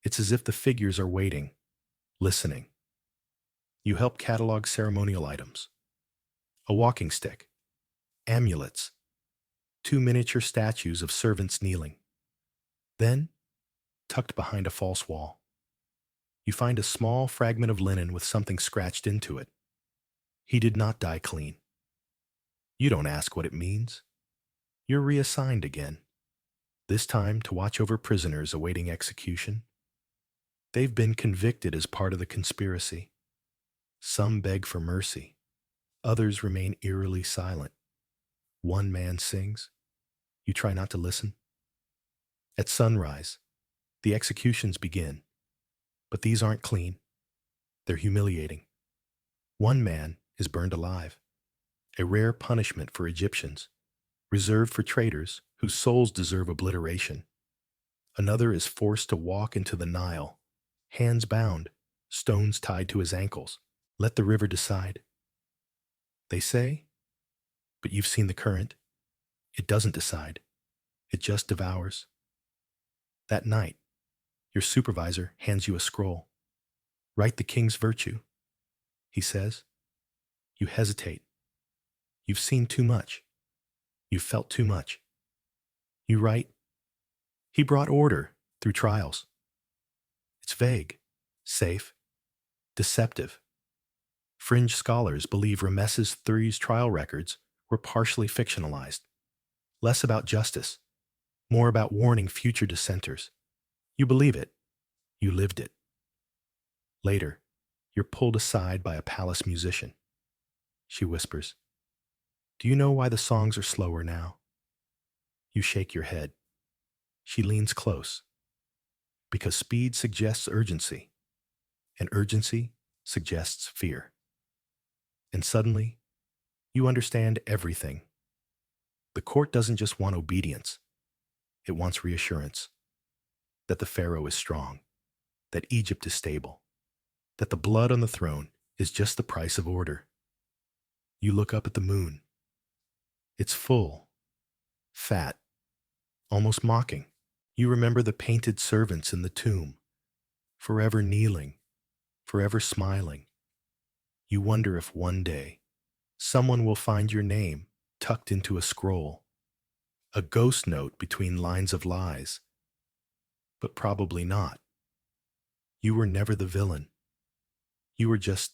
It's as if the figures are waiting, listening. You help catalog ceremonial items. A walking stick, amulets, 2 miniature statues of servants kneeling. Then, tucked behind a false wall, you find a small fragment of linen with something scratched into it. He did not die clean. You don't ask what it means. You're reassigned again, this time to watch over prisoners awaiting execution. They've been convicted as part of the conspiracy. Some beg for mercy. Others remain eerily silent. One man sings. You try not to listen. At sunrise, the executions begin. But these aren't clean. They're humiliating. One man is burned alive, a rare punishment for Egyptians, reserved for traitors whose souls deserve obliteration. Another is forced to walk into the Nile, hands bound, stones tied to his ankles. Let the river decide. They say, but you've seen the current. It doesn't decide. It just devours. That night, your supervisor hands you a scroll. Write the king's virtue, he says. You hesitate. You've seen too much. You've felt too much. You write, he brought order through trials. It's vague, safe, deceptive. Fringe scholars believe Ramesses III's trial records were partially fictionalized, less about justice, more about warning future dissenters. You believe it. You lived it. Later, you're pulled aside by a palace musician. She whispers, do you know why the songs are slower now? You shake your head. She leans close. Because speed suggests urgency, and urgency suggests fear. And suddenly, you understand everything. The court doesn't just want obedience. It wants reassurance that the pharaoh is strong, that Egypt is stable, that the blood on the throne is just the price of order. You look up at the moon. It's full, fat, almost mocking. You remember the painted servants in the tomb, forever kneeling, forever smiling. You wonder if one day someone will find your name tucked into a scroll, a ghost note between lines of lies. But probably not. You were never the villain. You were just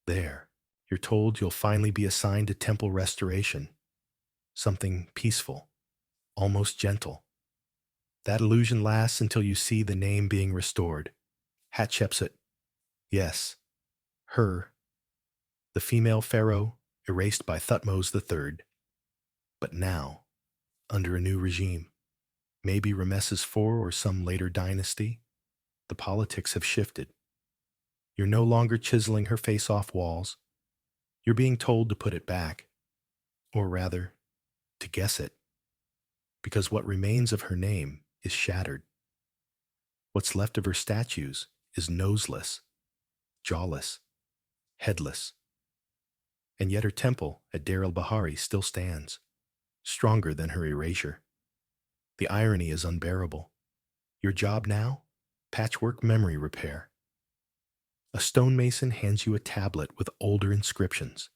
there. You're told you'll finally be assigned to temple restoration, something peaceful, almost gentle. That illusion lasts until you see the name being restored. Hatshepsut. Yes, her, the female pharaoh erased by Thutmose III. But now, under a new regime, maybe Ramesses IV or some later dynasty, the politics have shifted. You're no longer chiseling her face off walls. You're being told to put it back, or rather, to guess it, because what remains of her name is shattered. What's left of her statues is noseless, jawless, headless. And yet her temple at Deir el-Bahari still stands, stronger than her erasure. The irony is unbearable. Your job now? Patchwork memory repair. A stonemason hands you a tablet with older inscriptions,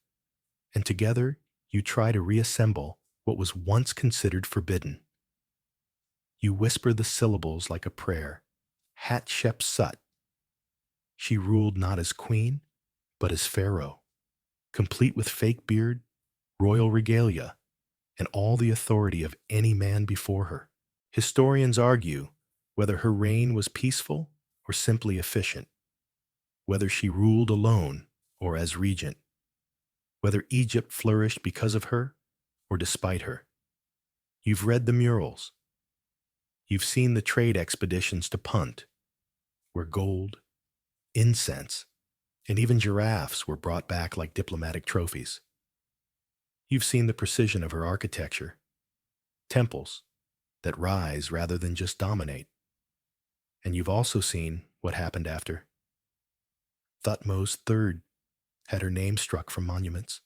and together you try to reassemble what was once considered forbidden. You whisper the syllables like a prayer. Hatshepsut. She ruled not as queen, but as pharaoh, complete with fake beard, royal regalia, and all the authority of any man before her. Historians argue whether her reign was peaceful or simply efficient, whether she ruled alone or as regent, whether Egypt flourished because of her or despite her. You've read the murals. You've seen the trade expeditions to Punt, where gold, incense, and even giraffes were brought back like diplomatic trophies. You've seen the precision of her architecture, temples that rise rather than just dominate. And you've also seen what happened after. Thutmose III had her name struck from monuments,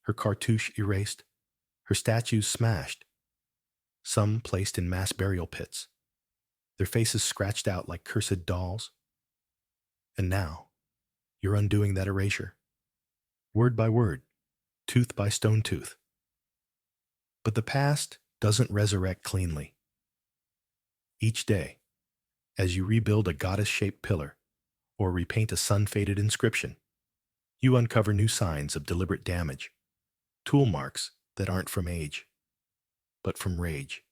her cartouche erased, her statues smashed, some placed in mass burial pits, their faces scratched out like cursed dolls. And now, you're undoing that erasure, word by word, tooth by stone tooth. But the past doesn't resurrect cleanly. Each day, as you rebuild a goddess-shaped pillar or repaint a sun-faded inscription, you uncover new signs of deliberate damage, tool marks that aren't from age, but from rage.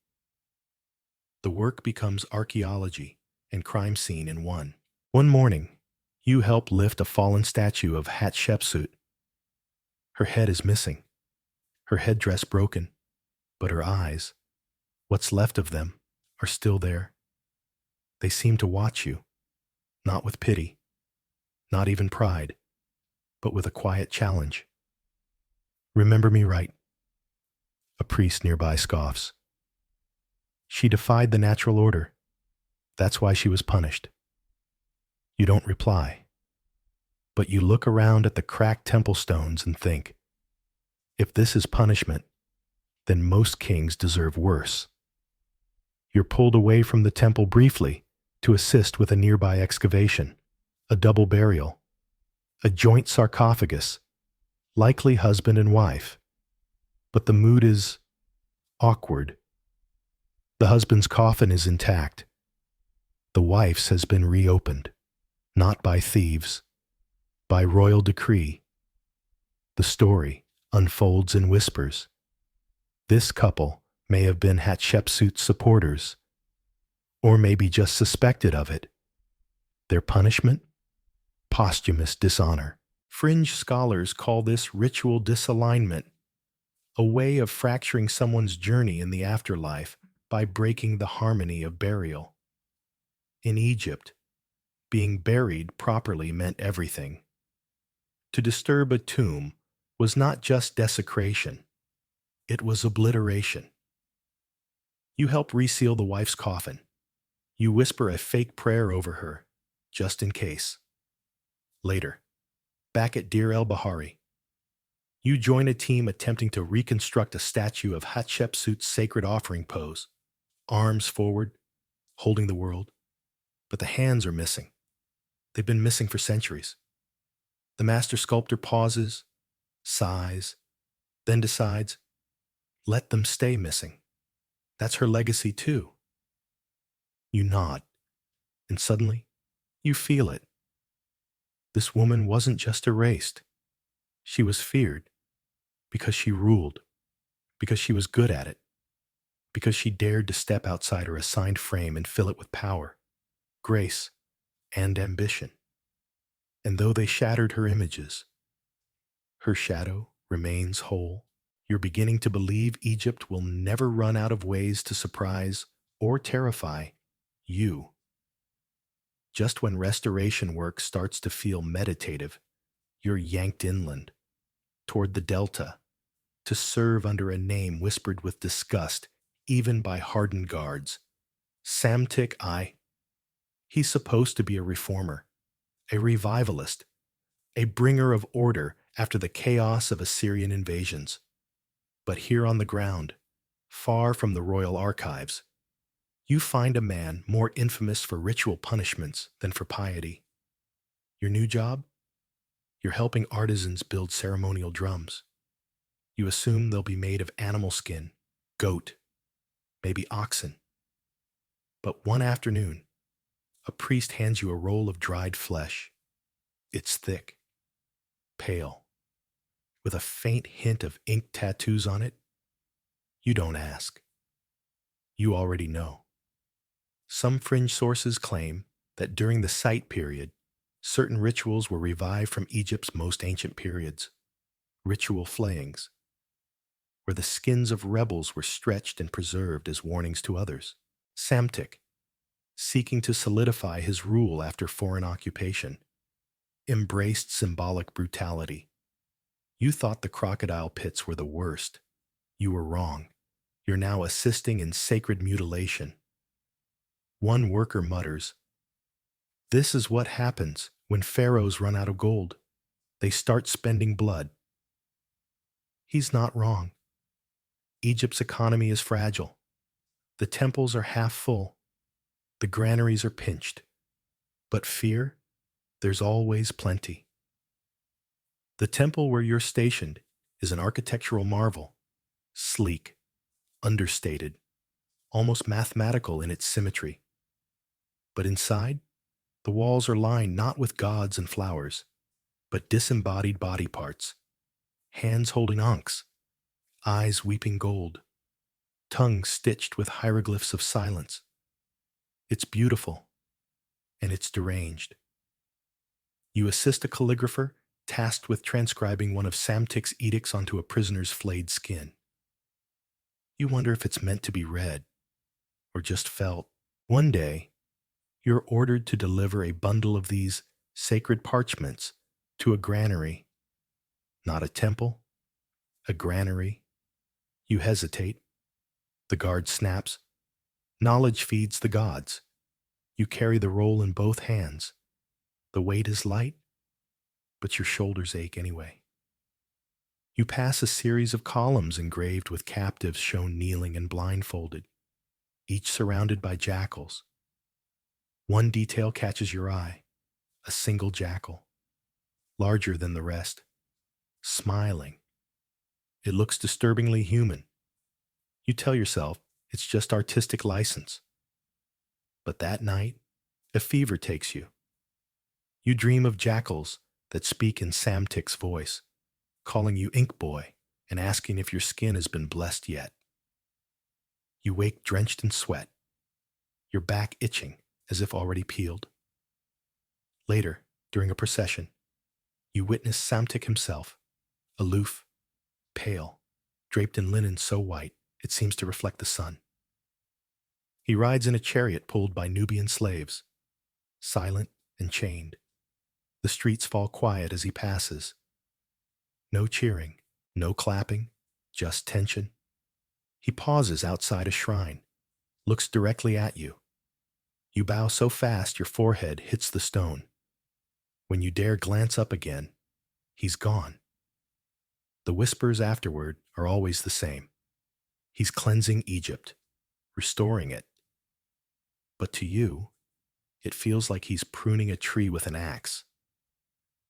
The work becomes archaeology and crime scene in one. One morning, you help lift a fallen statue of Hatshepsut. Her head is missing, her headdress broken, but her eyes, what's left of them, are still there. They seem to watch you, not with pity, not even pride, but with a quiet challenge. Remember me right. A priest nearby scoffs. She defied the natural order. That's why she was punished. You don't reply, but you look around at the cracked temple stones and think, if this is punishment, then most kings deserve worse. You're pulled away from the temple briefly to assist with a nearby excavation, a double burial, a joint sarcophagus, likely husband and wife. But the mood is awkward. The husband's coffin is intact. The wife's has been reopened, not by thieves, by royal decree. The story unfolds in whispers. This couple may have been Hatshepsut's supporters, or maybe just suspected of it. Their punishment? Posthumous dishonor. Fringe scholars call this ritual disalignment, a way of fracturing someone's journey in the afterlife by breaking the harmony of burial. In Egypt, being buried properly meant everything. To disturb a tomb was not just desecration, it was obliteration. You help reseal the wife's coffin. You whisper a fake prayer over her, just in case. Later, back at Deir el-Bahari, you join a team attempting to reconstruct a statue of Hatshepsut's sacred offering pose, arms forward, holding the world, but the hands are missing. They've been missing for centuries. The master sculptor pauses, sighs, then decides, let them stay missing. That's her legacy too. You nod, and suddenly, you feel it. This woman wasn't just erased. She was feared because she ruled, because she was good at it, because she dared to step outside her assigned frame and fill it with power, grace, and ambition. And though they shattered her images, her shadow remains whole. You're beginning to believe Egypt will never run out of ways to surprise or terrify you. Just when restoration work starts to feel meditative, you're yanked inland, toward the delta, to serve under a name whispered with disgust, even by hardened guards. Samtik I. He's supposed to be a reformer, a revivalist, a bringer of order after the chaos of Assyrian invasions. But here on the ground, far from the royal archives, you find a man more infamous for ritual punishments than for piety. Your new job? You're helping artisans build ceremonial drums. You assume they'll be made of animal skin, goat, maybe oxen. But one afternoon, a priest hands you a roll of dried flesh. It's thick, pale, with a faint hint of ink tattoos on it. You don't ask. You already know. Some fringe sources claim that during the Site period, certain rituals were revived from Egypt's most ancient periods, ritual flayings, where the skins of rebels were stretched and preserved as warnings to others. Samtik, seeking to solidify his rule after foreign occupation, embraced symbolic brutality. You thought the crocodile pits were the worst. You were wrong. You're now assisting in sacred mutilation. One worker mutters, "This is what happens when pharaohs run out of gold. They start spending blood." He's not wrong. Egypt's economy is fragile. The temples are half full. The granaries are pinched. But fear, there's always plenty. The temple where you're stationed is an architectural marvel, sleek, understated, almost mathematical in its symmetry. But inside, the walls are lined not with gods and flowers, but disembodied body parts, hands holding ankhs, eyes weeping gold, tongue stitched with hieroglyphs of silence. It's beautiful, and it's deranged. You assist a calligrapher tasked with transcribing one of Samtik's edicts onto a prisoner's flayed skin. You wonder if it's meant to be read, or just felt. One day, you're ordered to deliver a bundle of these sacred parchments to a granary. Not a temple, a granary. You hesitate. The guard snaps. Knowledge feeds the gods. You carry the roll in both hands. The weight is light, but your shoulders ache anyway. You pass a series of columns engraved with captives shown kneeling and blindfolded, each surrounded by jackals. One detail catches your eye, a single jackal, larger than the rest, smiling. It looks disturbingly human. You tell yourself it's just artistic license. But that night, a fever takes you. You dream of jackals that speak in Samtik's voice, calling you Ink Boy and asking if your skin has been blessed yet. You wake drenched in sweat, your back itching as if already peeled. Later, during a procession, you witness Samtik himself, aloof, pale, draped in linen so white it seems to reflect the sun. He rides in a chariot pulled by Nubian slaves, silent and chained. The streets fall quiet as he passes. No cheering, no clapping, just tension. He pauses outside a shrine, looks directly at you. You bow so fast your forehead hits the stone. When you dare glance up again, he's gone. The whispers afterward are always the same. He's cleansing Egypt, restoring it. But to you, it feels like he's pruning a tree with an axe.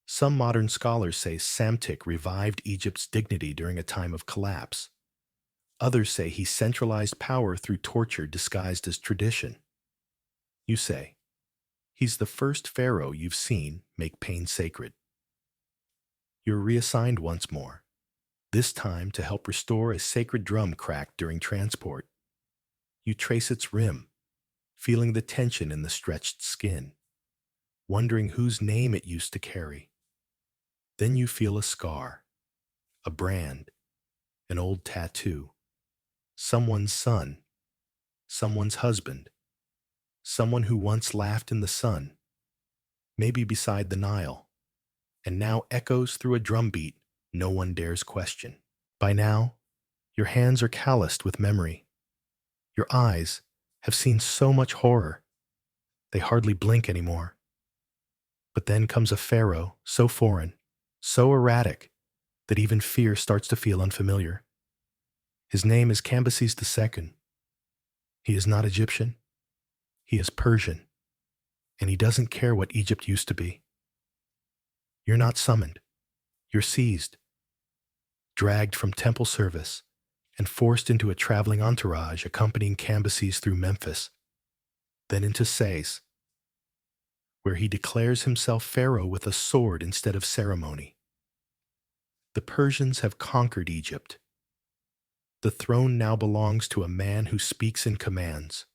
Some modern scholars say Psamtik revived Egypt's dignity during a time of collapse. Others say he centralized power through torture disguised as tradition. You say, he's the first pharaoh you've seen make pain sacred. You're reassigned once more, this time to help restore a sacred drum cracked during transport. You trace its rim, feeling the tension in the stretched skin, wondering whose name it used to carry. Then you feel a scar, a brand, an old tattoo, someone's son, someone's husband, someone who once laughed in the sun, maybe beside the Nile, and now echoes through a drumbeat no one dares question. By now, your hands are calloused with memory. Your eyes have seen so much horror, they hardly blink anymore. But then comes a pharaoh so foreign, so erratic, that even fear starts to feel unfamiliar. His name is Cambyses II. He is not Egyptian. He is Persian. And he doesn't care what Egypt used to be. You're not summoned. You're seized, dragged from temple service, and forced into a traveling entourage accompanying Cambyses through Memphis, then into Sais, where he declares himself pharaoh with a sword instead of ceremony. The Persians have conquered Egypt. The throne now belongs to a man who speaks in commands,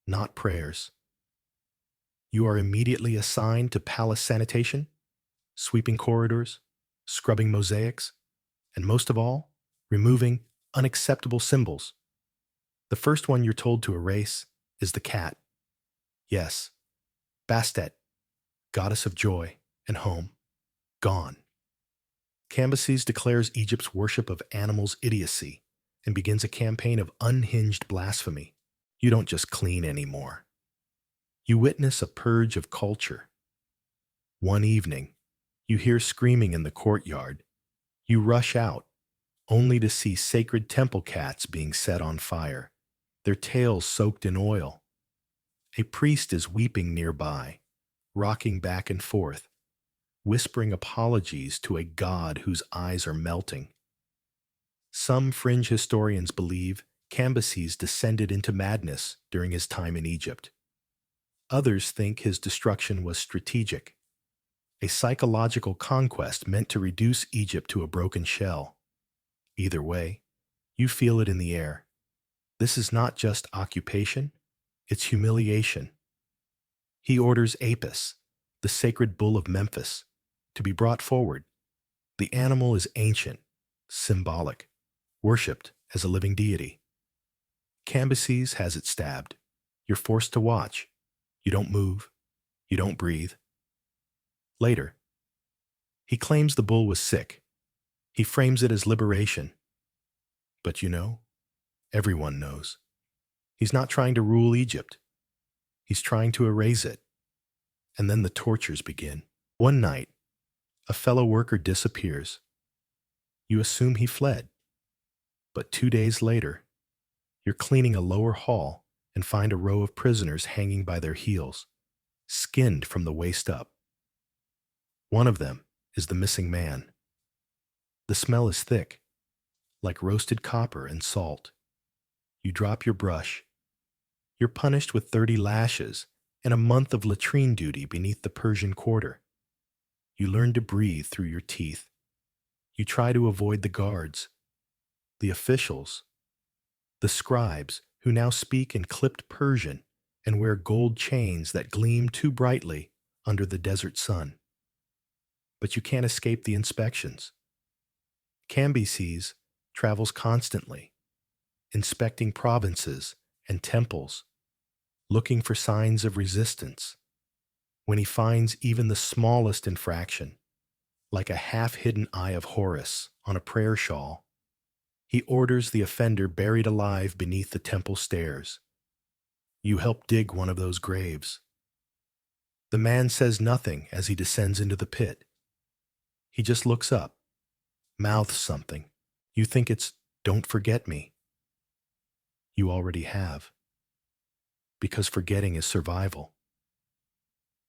not prayers. You are immediately assigned to palace sanitation, sweeping corridors, scrubbing mosaics, and most of all, removing unacceptable symbols. The first one you're told to erase is the cat. Yes, Bastet, goddess of joy and home, gone. Cambyses declares Egypt's worship of animals idiocy and begins a campaign of unhinged blasphemy. You don't just clean anymore. You witness a purge of culture. One evening, you hear screaming in the courtyard. You rush out, only to see sacred temple cats being set on fire, their tails soaked in oil. A priest is weeping nearby, rocking back and forth, whispering apologies to a god whose eyes are melting. Some fringe historians believe Cambyses descended into madness during his time in Egypt. Others think his destruction was strategic, a psychological conquest meant to reduce Egypt to a broken shell. Either way, you feel it in the air. This is not just occupation, it's humiliation. He orders Apis, the sacred bull of Memphis, to be brought forward. The animal is ancient, symbolic, worshipped as a living deity. Cambyses has it stabbed. You're forced to watch. You don't move. You don't breathe. Later, he claims the bull was sick. He frames it as liberation. But you know, everyone knows. He's not trying to rule Egypt. He's trying to erase it. And then the tortures begin. One night, a fellow worker disappears. You assume he fled. But 2 days later, you're cleaning a lower hall and find a row of prisoners hanging by their heels, skinned from the waist up. One of them is the missing man. The smell is thick, like roasted copper and salt. You drop your brush. You're punished with 30 lashes and a month of latrine duty beneath the Persian quarter. You learn to breathe through your teeth. You try to avoid the guards, the officials, the scribes who now speak in clipped Persian and wear gold chains that gleam too brightly under the desert sun. But you can't escape the inspections. Cambyses travels constantly, inspecting provinces and temples, looking for signs of resistance. When he finds even the smallest infraction, like a half-hidden eye of Horus on a prayer shawl, he orders the offender buried alive beneath the temple stairs. You help dig one of those graves. The man says nothing as he descends into the pit. He just looks up, mouths something. You think it's, "Don't forget me." You already have. Because forgetting is survival.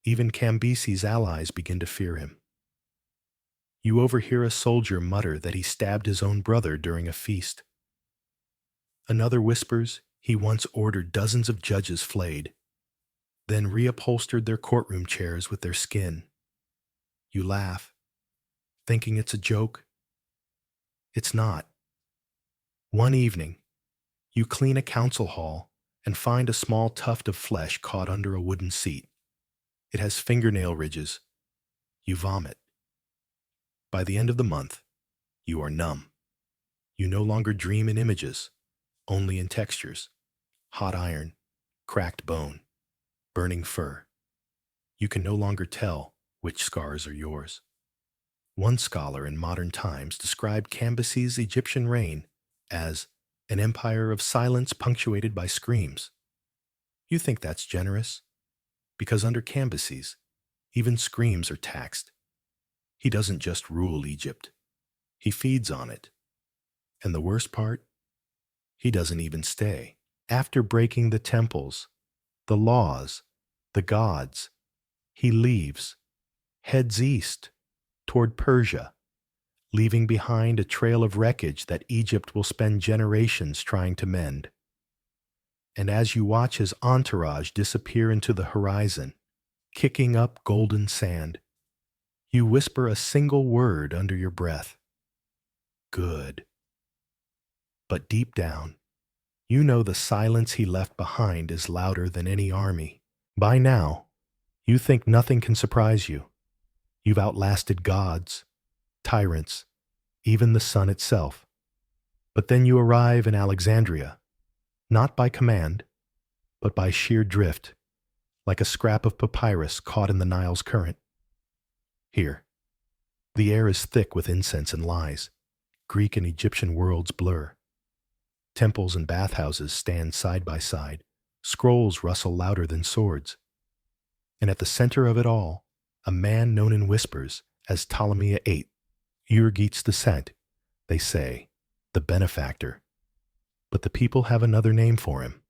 Even Cambyses' allies begin to fear him. You overhear a soldier mutter that he stabbed his own brother during a feast. Another whispers he once ordered dozens of judges flayed, then reupholstered their courtroom chairs with their skin. You laugh, thinking it's a joke. It's not. One evening, you clean a council hall and find a small tuft of flesh caught under a wooden seat. It has fingernail ridges. You vomit. By the end of the month, you are numb. You no longer dream in images, only in textures. Hot iron, cracked bone, burning fur. You can no longer tell which scars are yours. One scholar in modern times described Cambyses' Egyptian reign as an empire of silence punctuated by screams. You think that's generous? Because under Cambyses, even screams are taxed. He doesn't just rule Egypt. He feeds on it. And the worst part? He doesn't even stay. After breaking the temples, the laws, the gods, he leaves, heads east, toward Persia, leaving behind a trail of wreckage that Egypt will spend generations trying to mend. And as you watch his entourage disappear into the horizon, kicking up golden sand, you whisper a single word under your breath. Good. But deep down, you know the silence he left behind is louder than any army. By now, you think nothing can surprise you. You've outlasted gods, tyrants, even the sun itself. But then you arrive in Alexandria, not by command, but by sheer drift, like a scrap of papyrus caught in the Nile's current. Here, the air is thick with incense and lies. Greek and Egyptian worlds blur. Temples and bathhouses stand side by side. Scrolls rustle louder than swords. And at the center of it all, a man known in whispers as Ptolemy VIII, Urgit's descent, they say, the benefactor. But the people have another name for him.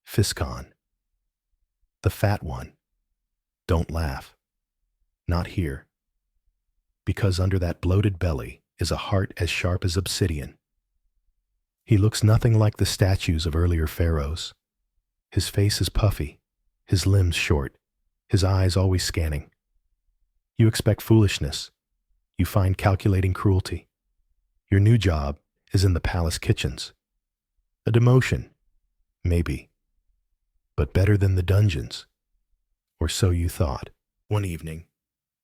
Physcon. The fat one. Don't laugh. Not here. Because under that bloated belly is a heart as sharp as obsidian. He looks nothing like the statues of earlier pharaohs. His face is puffy, his limbs short, his eyes always scanning. You expect foolishness. You find calculating cruelty. Your new job is in the palace kitchens. A demotion, maybe, but better than the dungeons. Or so you thought. One evening,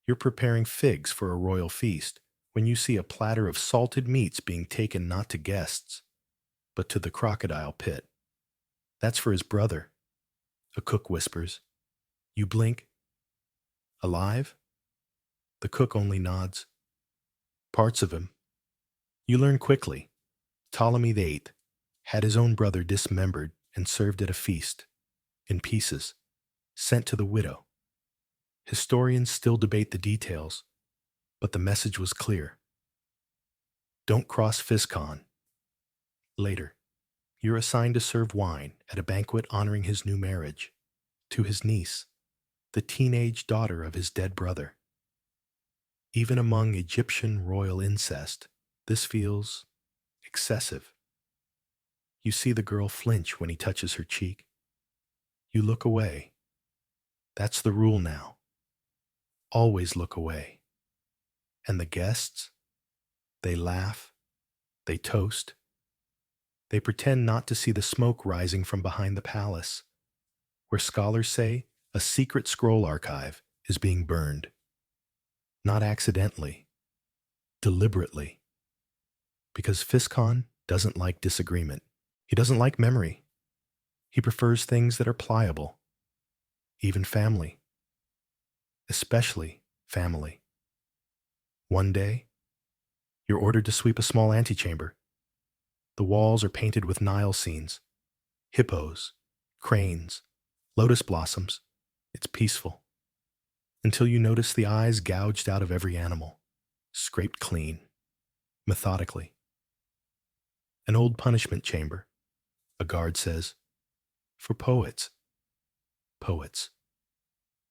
you're preparing figs for a royal feast when you see a platter of salted meats being taken not to guests, but to the crocodile pit. That's for his brother. A cook whispers. You blink. Alive? The cook only nods. Parts of him. You learn quickly. Ptolemy VIII had his own brother dismembered and served at a feast, in pieces, sent to the widow. Historians still debate the details, but the message was clear. Don't cross Physcon. Later, you're assigned to serve wine at a banquet honoring his new marriage, to his niece, the teenage daughter of his dead brother. Even among Egyptian royal incest, this feels excessive. You see the girl flinch when he touches her cheek. You look away. That's the rule now. Always look away. And the guests? They laugh. They toast. They pretend not to see the smoke rising from behind the palace, where scholars say a secret scroll archive is being burned. Not accidentally, deliberately. Because Physcon doesn't like disagreement. He doesn't like memory. He prefers things that are pliable, even family. Especially family. One day, you're ordered to sweep a small antechamber. The walls are painted with Nile scenes, hippos, cranes, lotus blossoms. It's peaceful. Until you notice the eyes gouged out of every animal, scraped clean, methodically. An old punishment chamber. A guard says, "For poets." Poets.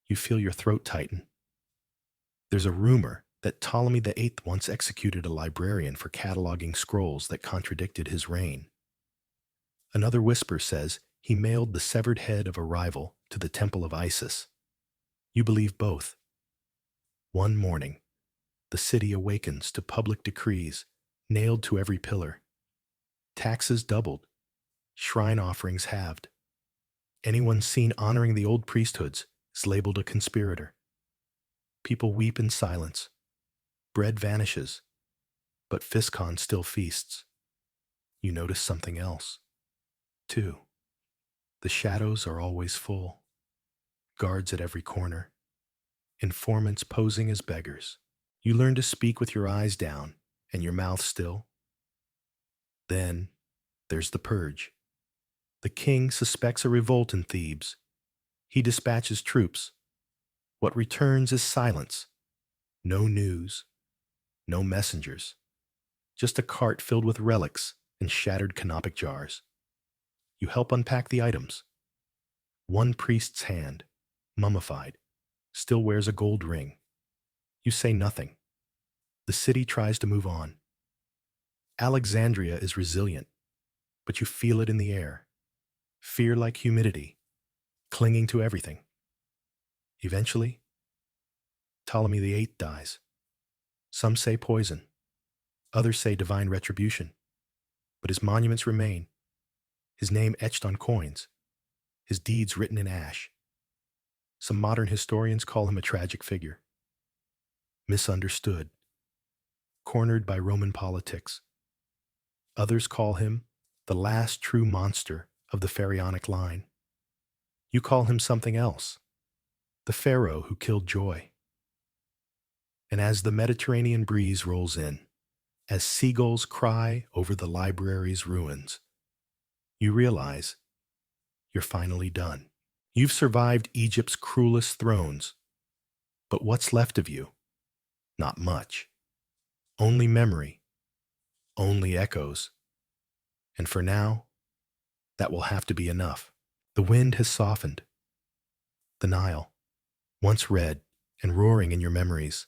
You feel your throat tighten. There's a rumor that Ptolemy the Eighth once executed a librarian for cataloging scrolls that contradicted his reign. Another whisper says he mailed the severed head of a rival to the temple of Isis. You believe both. One morning, the city awakens to public decrees nailed to every pillar. Taxes doubled, shrine offerings halved. Anyone seen honoring the old priesthoods is labeled a conspirator. People weep in silence. Bread vanishes, but Fiscon still feasts. You notice something else. 2. The shadows are always full. Guards at every corner. Informants posing as beggars. You learn to speak with your eyes down and your mouth still. Then there's the purge. The king suspects a revolt in Thebes. He dispatches troops. What returns is silence. No news. No messengers. Just a cart filled with relics and shattered canopic jars. You help unpack the items. One priest's hand, mummified, still wears a gold ring. You say nothing. The city tries to move on. Alexandria is resilient, but you feel it in the air. Fear like humidity, clinging to everything. Eventually, Ptolemy the Eighth dies. Some say poison. Others say divine retribution. But his monuments remain. His name etched on coins. His deeds written in ash. Some modern historians call him a tragic figure. Misunderstood. Cornered by Roman politics. Others call him the last true monster of the pharaonic line. You call him something else. The pharaoh who killed joy. And as the Mediterranean breeze rolls in, as seagulls cry over the library's ruins, you realize you're finally done. You've survived Egypt's cruelest thrones, but what's left of you? Not much. Only memory, only echoes. And for now, that will have to be enough. The wind has softened. The Nile, once red and roaring in your memories,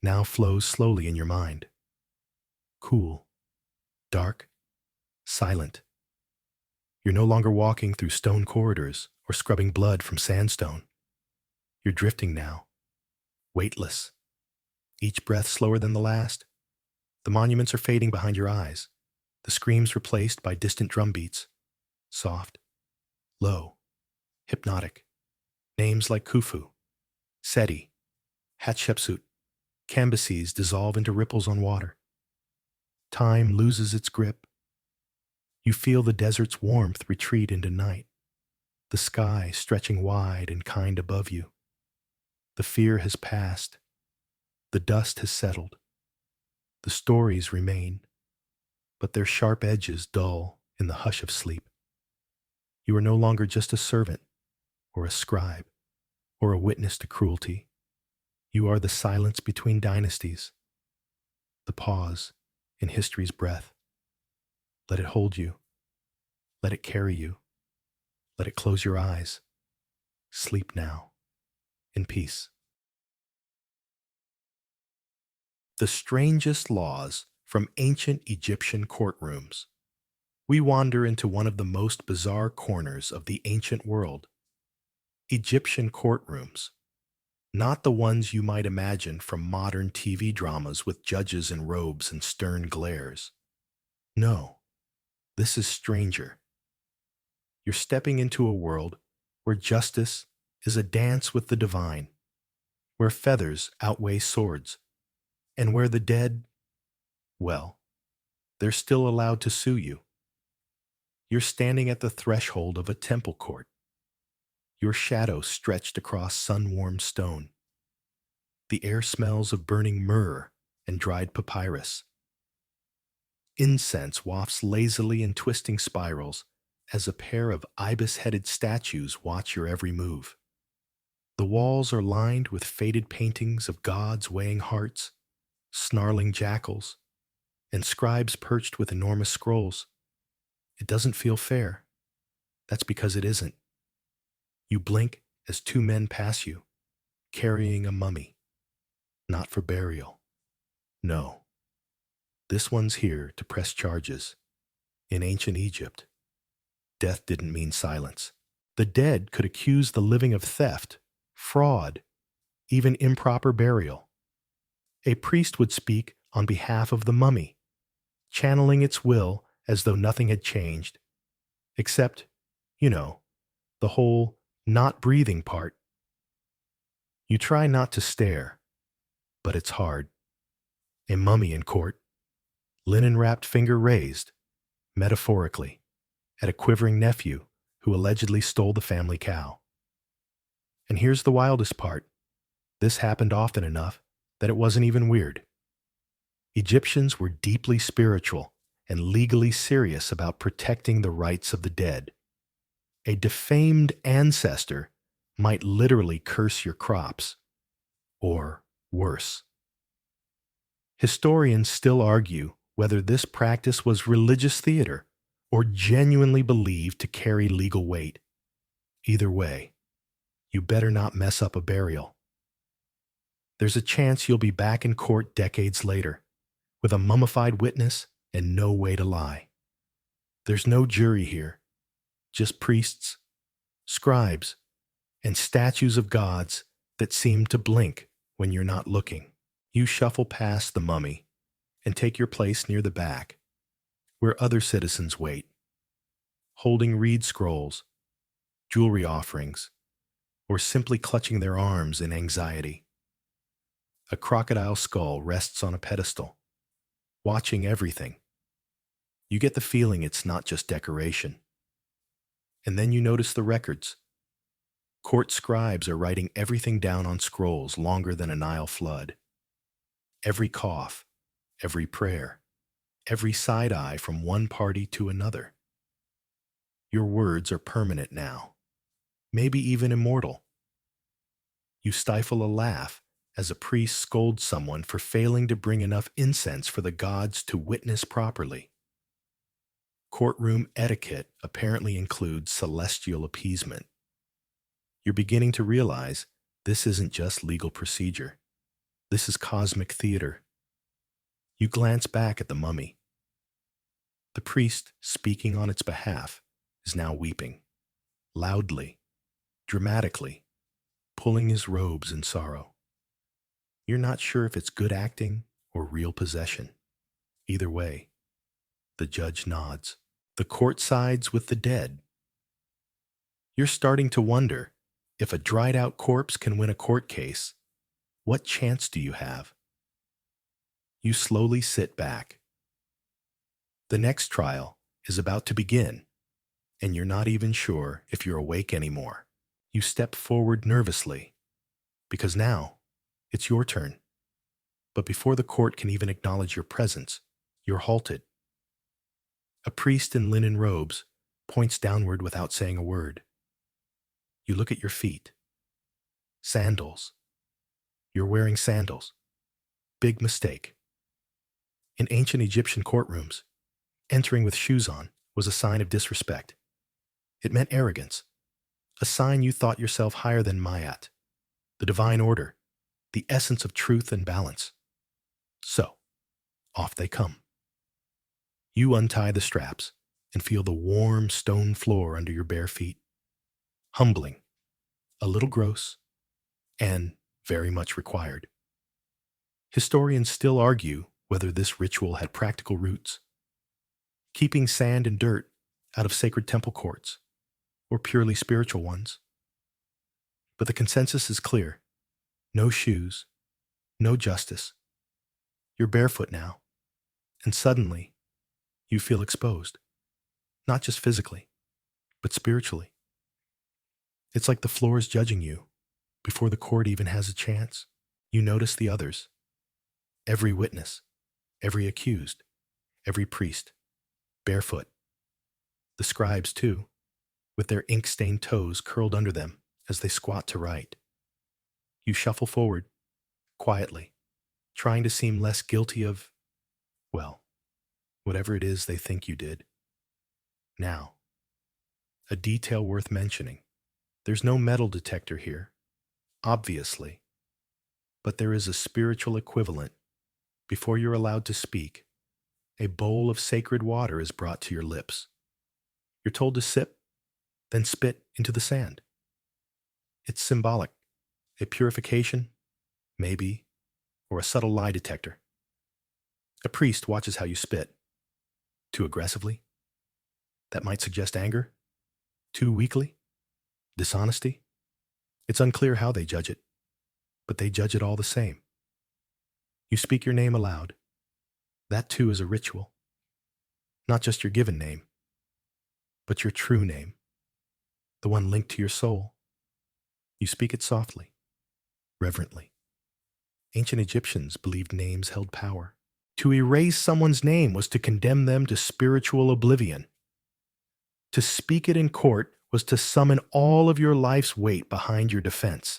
now flows slowly in your mind. Cool, dark, silent. You're no longer walking through stone corridors or scrubbing blood from sandstone. You're drifting now, weightless. Each breath slower than the last. The monuments are fading behind your eyes. The screams replaced by distant drum beats. Soft, low, hypnotic. Names like Khufu, Seti, Hatshepsut, Cambyses dissolve into ripples on water. Time loses its grip. You feel the desert's warmth retreat into night, the sky stretching wide and kind above you. The fear has passed. The dust has settled. The stories remain, but their sharp edges dull in the hush of sleep. You are no longer just a servant, or a scribe, or a witness to cruelty. You are the silence between dynasties, the pause in history's breath. Let it hold you. Let it carry you. Let it close your eyes. Sleep now, in peace. The strangest laws from ancient Egyptian courtrooms. We wander into one of the most bizarre corners of the ancient world. Egyptian courtrooms. Not the ones you might imagine from modern TV dramas with judges in robes and stern glares. No, this is stranger. You're stepping into a world where justice is a dance with the divine, where feathers outweigh swords, and where the dead, well, they're still allowed to sue you. You're standing at the threshold of a temple court, your shadow stretched across sun-warmed stone. The air smells of burning myrrh and dried papyrus. Incense wafts lazily in twisting spirals as a pair of ibis-headed statues watch your every move. The walls are lined with faded paintings of gods weighing hearts, snarling jackals, and scribes perched with enormous scrolls. It doesn't feel fair. That's because it isn't. You blink as two men pass you, carrying a mummy. Not for burial. No. This one's here to press charges. In ancient Egypt, death didn't mean silence. The dead could accuse the living of theft, fraud, even improper burial. A priest would speak on behalf of the mummy, channeling its will as though nothing had changed, except, the whole not breathing part. You try not to stare, but it's hard. A mummy in court, linen-wrapped finger raised, metaphorically, at a quivering nephew who allegedly stole the family cow. And here's the wildest part. This happened often enough that it wasn't even weird. Egyptians were deeply spiritual and legally serious about protecting the rights of the dead. A defamed ancestor might literally curse your crops, or worse. Historians still argue whether this practice was religious theater or genuinely believed to carry legal weight. Either way, you better not mess up a burial. There's a chance you'll be back in court decades later, with a mummified witness and no way to lie. There's no jury here, just priests, scribes, and statues of gods that seem to blink when you're not looking. You shuffle past the mummy and take your place near the back, where other citizens wait, holding reed scrolls, jewelry offerings, or simply clutching their arms in anxiety. A crocodile skull rests on a pedestal, watching everything. You get the feeling it's not just decoration. And then you notice the records. Court scribes are writing everything down on scrolls longer than a Nile flood. Every cough, every prayer, every side-eye from one party to another. Your words are permanent now, maybe even immortal. You stifle a laugh as a priest scolds someone for failing to bring enough incense for the gods to witness properly. Courtroom etiquette apparently includes celestial appeasement. You're beginning to realize this isn't just legal procedure. This is cosmic theater. You glance back at the mummy. The priest, speaking on its behalf, is now weeping, loudly, dramatically, pulling his robes in sorrow. You're not sure if it's good acting or real possession. Either way, the judge nods. The court sides with the dead. You're starting to wonder, if a dried-out corpse can win a court case, what chance do you have? You slowly sit back. The next trial is about to begin, and you're not even sure if you're awake anymore. You step forward nervously, because now it's your turn. But before the court can even acknowledge your presence, you're halted. A priest in linen robes points downward without saying a word. You look at your feet. Sandals. You're wearing sandals. Big mistake. In ancient Egyptian courtrooms, entering with shoes on was a sign of disrespect. It meant arrogance, a sign you thought yourself higher than Mayat, the divine order, the essence of truth and balance. So, off they come. You untie the straps and feel the warm stone floor under your bare feet. Humbling, a little gross, and very much required. Historians still argue whether this ritual had practical roots, keeping sand and dirt out of sacred temple courts, or purely spiritual ones. But the consensus is clear. No shoes, no justice. You're barefoot now, and suddenly, you feel exposed. Not just physically, but spiritually. It's like the floor is judging you before the court even has a chance. You notice the others. Every witness, every accused, every priest, barefoot. The scribes, too, with their ink-stained toes curled under them as they squat to write. You shuffle forward, quietly, trying to seem less guilty of, well, whatever it is they think you did. Now, a detail worth mentioning. There's no metal detector here, obviously, but there is a spiritual equivalent. Before you're allowed to speak, a bowl of sacred water is brought to your lips. You're told to sip, then spit into the sand. It's symbolic, a purification, maybe, or a subtle lie detector. A priest watches how you spit. Too aggressively? That might suggest anger? Too weakly? Dishonesty? It's unclear how they judge it, but they judge it all the same. You speak your name aloud. That too is a ritual. Not just your given name, but your true name, the one linked to your soul. You speak it softly, reverently. Ancient Egyptians believed names held power. To erase someone's name was to condemn them to spiritual oblivion. To speak it in court was to summon all of your life's weight behind your defense.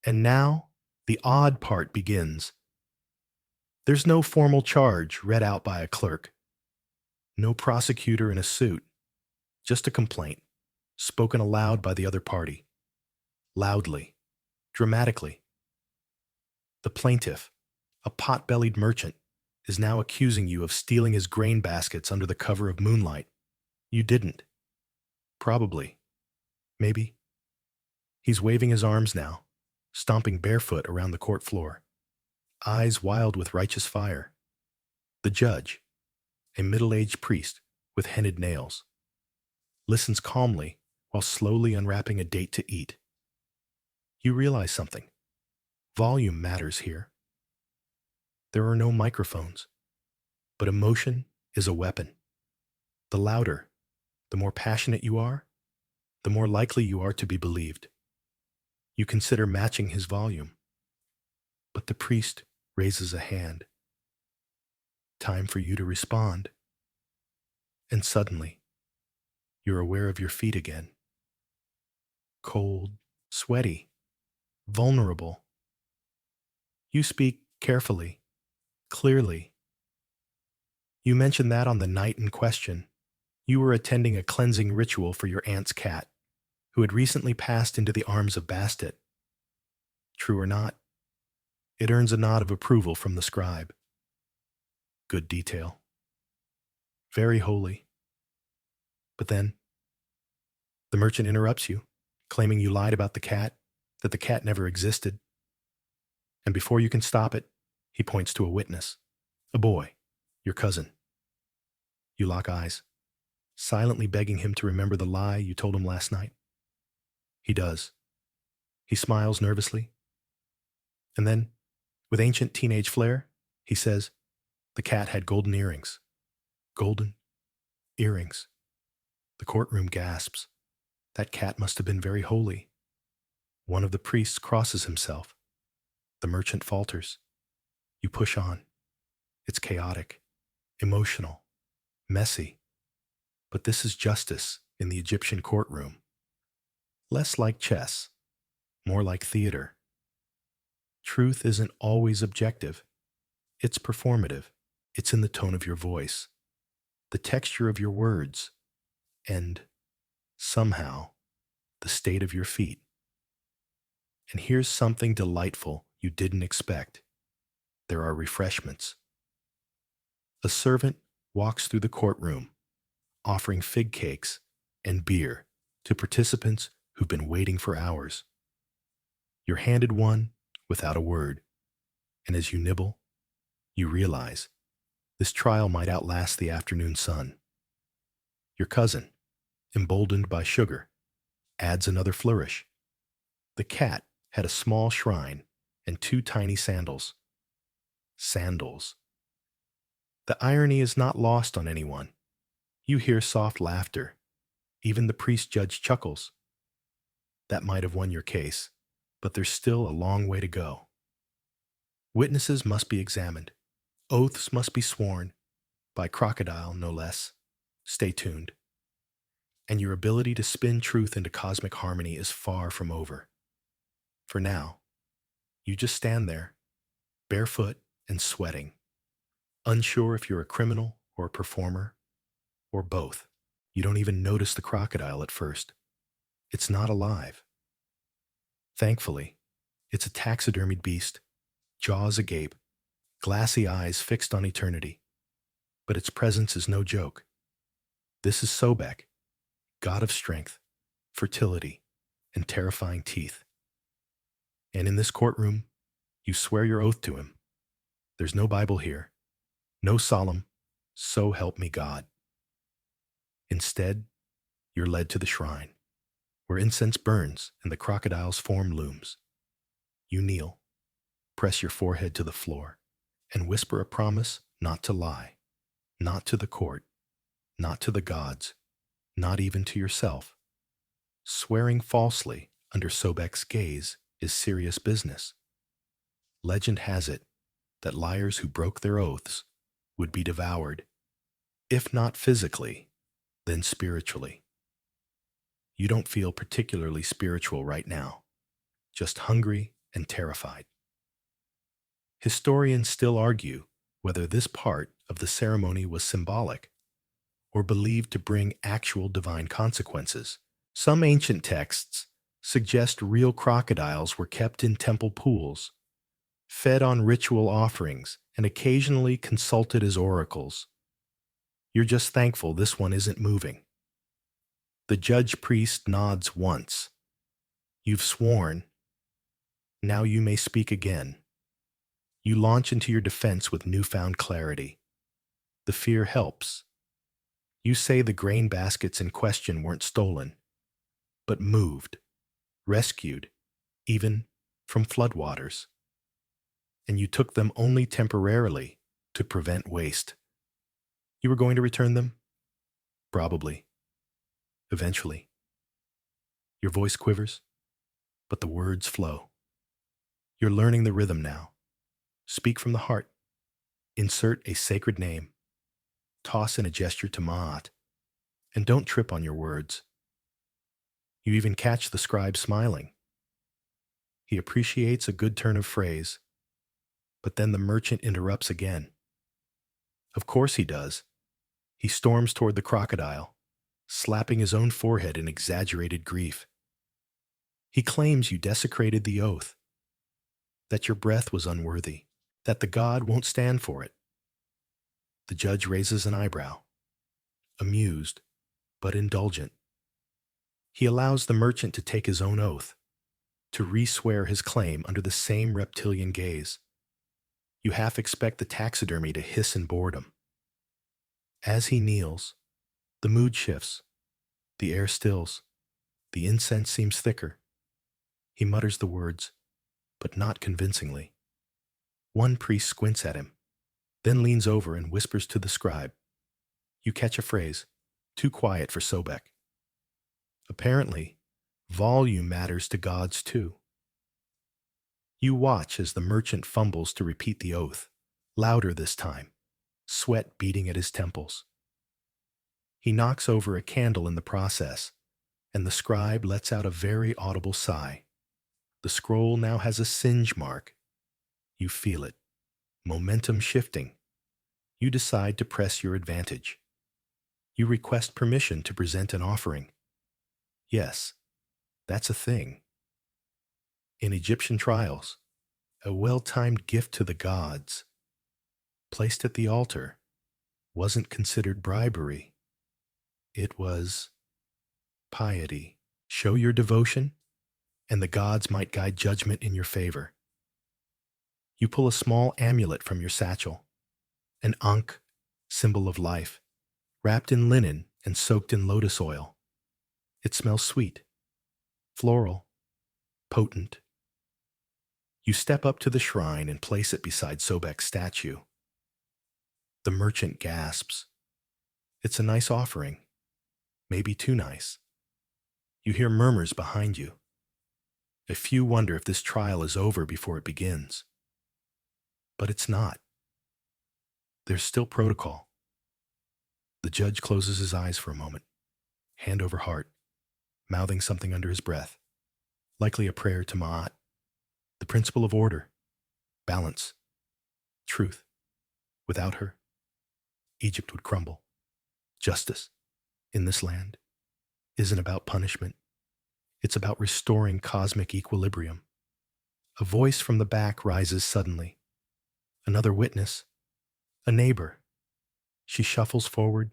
And now, the odd part begins. There's no formal charge read out by a clerk. No prosecutor in a suit. Just a complaint, spoken aloud by the other party. Loudly, dramatically. The plaintiff, a pot-bellied merchant, is now accusing you of stealing his grain baskets under the cover of moonlight. You didn't. Probably. Maybe. He's waving his arms now, stomping barefoot around the court floor, eyes wild with righteous fire. The judge, a middle-aged priest with hennaed nails, listens calmly while slowly unwrapping a date to eat. You realize something. Volume matters here. There are no microphones, but emotion is a weapon. The louder, the more passionate you are, the more likely you are to be believed. You consider matching his volume, but the priest raises a hand. Time for you to respond. And suddenly, you're aware of your feet again. Cold, sweaty, vulnerable. You speak carefully, clearly. You mentioned that on the night in question, you were attending a cleansing ritual for your aunt's cat, who had recently passed into the arms of Bastet. True or not, it earns a nod of approval from the scribe. Good detail. Very holy. But then, the merchant interrupts you, claiming you lied about the cat, that the cat never existed. And before you can stop it, he points to a witness, a boy, your cousin. You lock eyes, silently begging him to remember the lie you told him last night. He does. He smiles nervously. And then, with ancient teenage flair, he says, the cat had golden earrings. Golden earrings. The courtroom gasps. That cat must have been very holy. One of the priests crosses himself. The merchant falters. You push on. It's chaotic, emotional, messy. But this is justice in the Egyptian courtroom. Less like chess, more like theater. Truth isn't always objective. It's performative. It's in the tone of your voice, the texture of your words, and, somehow, the state of your feet. And here's something delightful you didn't expect. There are refreshments. A servant walks through the courtroom, offering fig cakes and beer to participants who've been waiting for hours. You're handed one without a word, and as you nibble, you realize this trial might outlast the afternoon sun. Your cousin, emboldened by sugar, adds another flourish. The cat had a small shrine and 2 tiny sandals. Sandals. The irony is not lost on anyone. You hear soft laughter. Even the priest judge chuckles. That might have won your case, but there's still a long way to go. Witnesses must be examined. Oaths must be sworn, by crocodile no less. Stay tuned. and your ability to spin truth into cosmic harmony is far from over. For now, you just stand there, barefoot and sweating, unsure if you're a criminal or a performer or both. You don't even notice the crocodile at first. It's not alive. Thankfully, it's a taxidermied beast, jaws agape, glassy eyes fixed on eternity. But its presence is no joke. This is Sobek, god of strength, fertility, and terrifying teeth. And in this courtroom, you swear your oath to him. There's no Bible here, no solemn, so help me God. Instead, you're led to the shrine, where incense burns and the crocodile's form looms. You kneel, press your forehead to the floor, and whisper a promise not to lie, not to the court, not to the gods, not even to yourself. Swearing falsely under Sobek's gaze is serious business. Legend has it that liars who broke their oaths would be devoured, if not physically, then spiritually. You don't feel particularly spiritual right now, just hungry and terrified. Historians still argue whether this part of the ceremony was symbolic or believed to bring actual divine consequences. Some ancient texts suggest real crocodiles were kept in temple pools, fed on ritual offerings, and occasionally consulted as oracles. You're just thankful this one isn't moving. The judge priest nods once. You've sworn. Now you may speak again. You launch into your defense with newfound clarity. The fear helps. You say the grain baskets in question weren't stolen, but moved, rescued, even from floodwaters. And you took them only temporarily to prevent waste. You were going to return them? Probably. Eventually. Your voice quivers, but the words flow. You're learning the rhythm now. Speak from the heart. Insert a sacred name. Toss in a gesture to Ma'at. And don't trip on your words. You even catch the scribe smiling. He appreciates a good turn of phrase, but then the merchant interrupts again. Of course he does. He storms toward the crocodile, slapping his own forehead in exaggerated grief. He claims you desecrated the oath, that your breath was unworthy, that the god won't stand for it. The judge raises an eyebrow, amused, but indulgent. He allows the merchant to take his own oath, to re-swear his claim under the same reptilian gaze. You half expect the taxidermy to hiss in boredom. As he kneels, the mood shifts, the air stills, the incense seems thicker. He mutters the words, but not convincingly. One priest squints at him, then leans over and whispers to the scribe. You catch a phrase, too quiet for Sobek. Apparently, volume matters to gods too. You watch as the merchant fumbles to repeat the oath, louder this time, sweat beating at his temples. He knocks over a candle in the process, and the scribe lets out a very audible sigh. The scroll now has a singe mark. You feel it. Momentum shifting. You decide to press your advantage. You request permission to present an offering. Yes, that's a thing. In Egyptian trials, a well-timed gift to the gods, placed at the altar, wasn't considered bribery. It was piety. Show your devotion, and the gods might guide judgment in your favor. You pull a small amulet from your satchel, an ankh, symbol of life, wrapped in linen and soaked in lotus oil. It smells sweet, floral, potent. You step up to the shrine and place it beside Sobek's statue. The merchant gasps. It's a nice offering, maybe too nice. You hear murmurs behind you. A few wonder if this trial is over before it begins. But it's not. There's still protocol. The judge closes his eyes for a moment. hand over heart, mouthing something under his breath, likely a prayer to Ma'at, the principle of order, balance, truth. Without her, Egypt would crumble. Justice, in this land, isn't about punishment. It's about restoring cosmic equilibrium. A voice from the back rises suddenly. Another witness, a neighbor. She shuffles forward,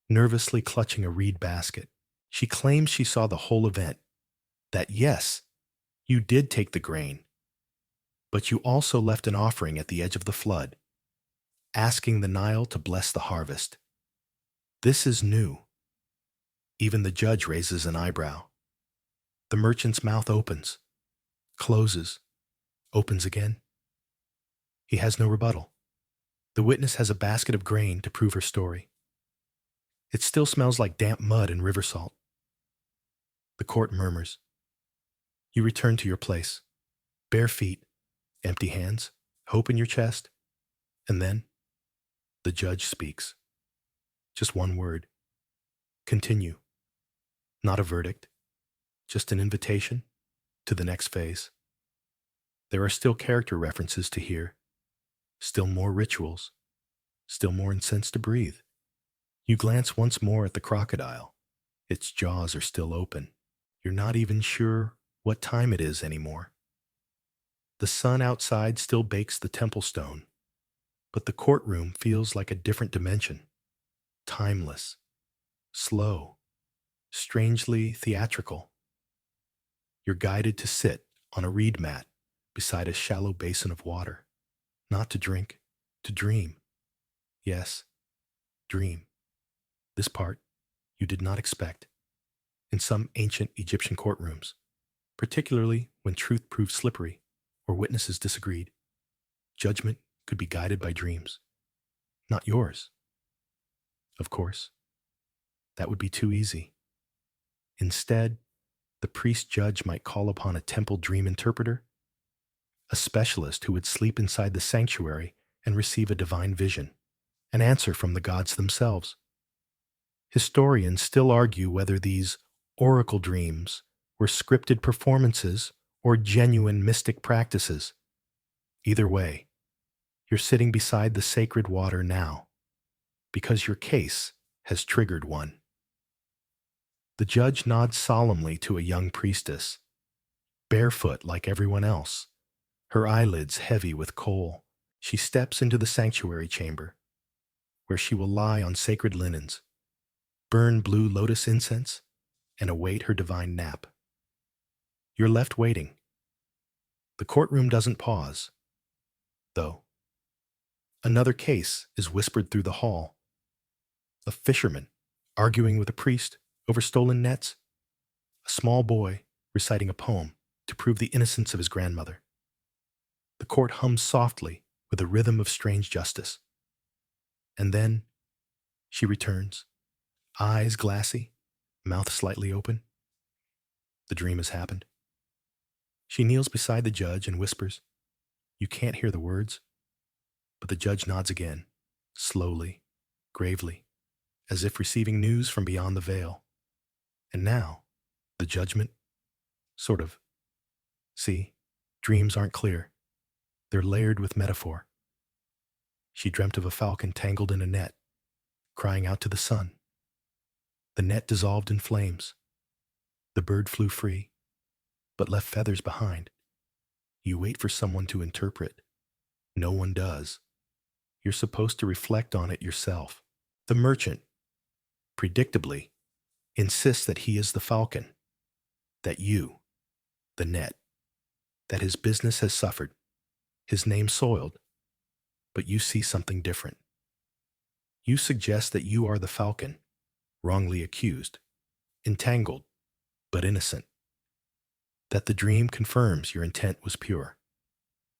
nervously clutching a reed basket. She claims she saw the whole event, that yes, you did take the grain, but you also left an offering at the edge of the flood, asking the Nile to bless the harvest. This is new. Even the judge raises an eyebrow. The merchant's mouth opens, closes, opens again. He has no rebuttal. The witness has a basket of grain to prove her story. It still smells like damp mud and river salt. The court murmurs. You return to your place, bare feet, empty hands, hope in your chest, and then the judge speaks. Just one word. Continue. Not a verdict, just an invitation to the next phase. There are still character references to hear, still more rituals, still more incense to breathe. You glance once more at the crocodile. Its jaws are still open. You're not even sure what time it is anymore. The sun outside still bakes the temple stone, but the courtroom feels like a different dimension. Timeless, slow, strangely theatrical. You're guided to sit on a reed mat beside a shallow basin of water, not to drink, to dream. Yes, dream. This part you did not expect. In some ancient Egyptian courtrooms, particularly when truth proved slippery or witnesses disagreed, judgment could be guided by dreams. Not yours. Of course, that would be too easy. Instead, the priest judge might call upon a temple dream interpreter, a specialist who would sleep inside the sanctuary and receive a divine vision, an answer from the gods themselves. Historians still argue whether these oracle dreams were scripted performances or genuine mystic practices. Either way, you're sitting beside the sacred water now, because your case has triggered one. The judge nods solemnly to a young priestess, barefoot like everyone else, her eyelids heavy with kohl. She steps into the sanctuary chamber, where she will lie on sacred linens, burn blue lotus incense, and await her divine nap. You're left waiting. The courtroom doesn't pause, though. Another case is whispered through the hall. A fisherman arguing with a priest over stolen nets. A small boy reciting a poem to prove the innocence of his grandmother. The court hums softly with a rhythm of strange justice. And then she returns, eyes glassy, mouth slightly open. The dream has happened. She kneels beside the judge and whispers. You can't hear the words, but the judge nods again, slowly, gravely, as if receiving news from beyond the veil. And now, the judgment? Sort of. See, dreams aren't clear. They're layered with metaphor. She dreamt of a falcon tangled in a net, crying out to the sun. The net dissolved in flames. The bird flew free, but left feathers behind. You wait for someone to interpret. No one does. You're supposed to reflect on it yourself. The merchant, predictably, insists that he is the falcon, that you, the net, that his business has suffered, his name soiled, but you see something different. You suggest that you are the falcon, wrongly accused, entangled, but innocent, that the dream confirms your intent was pure,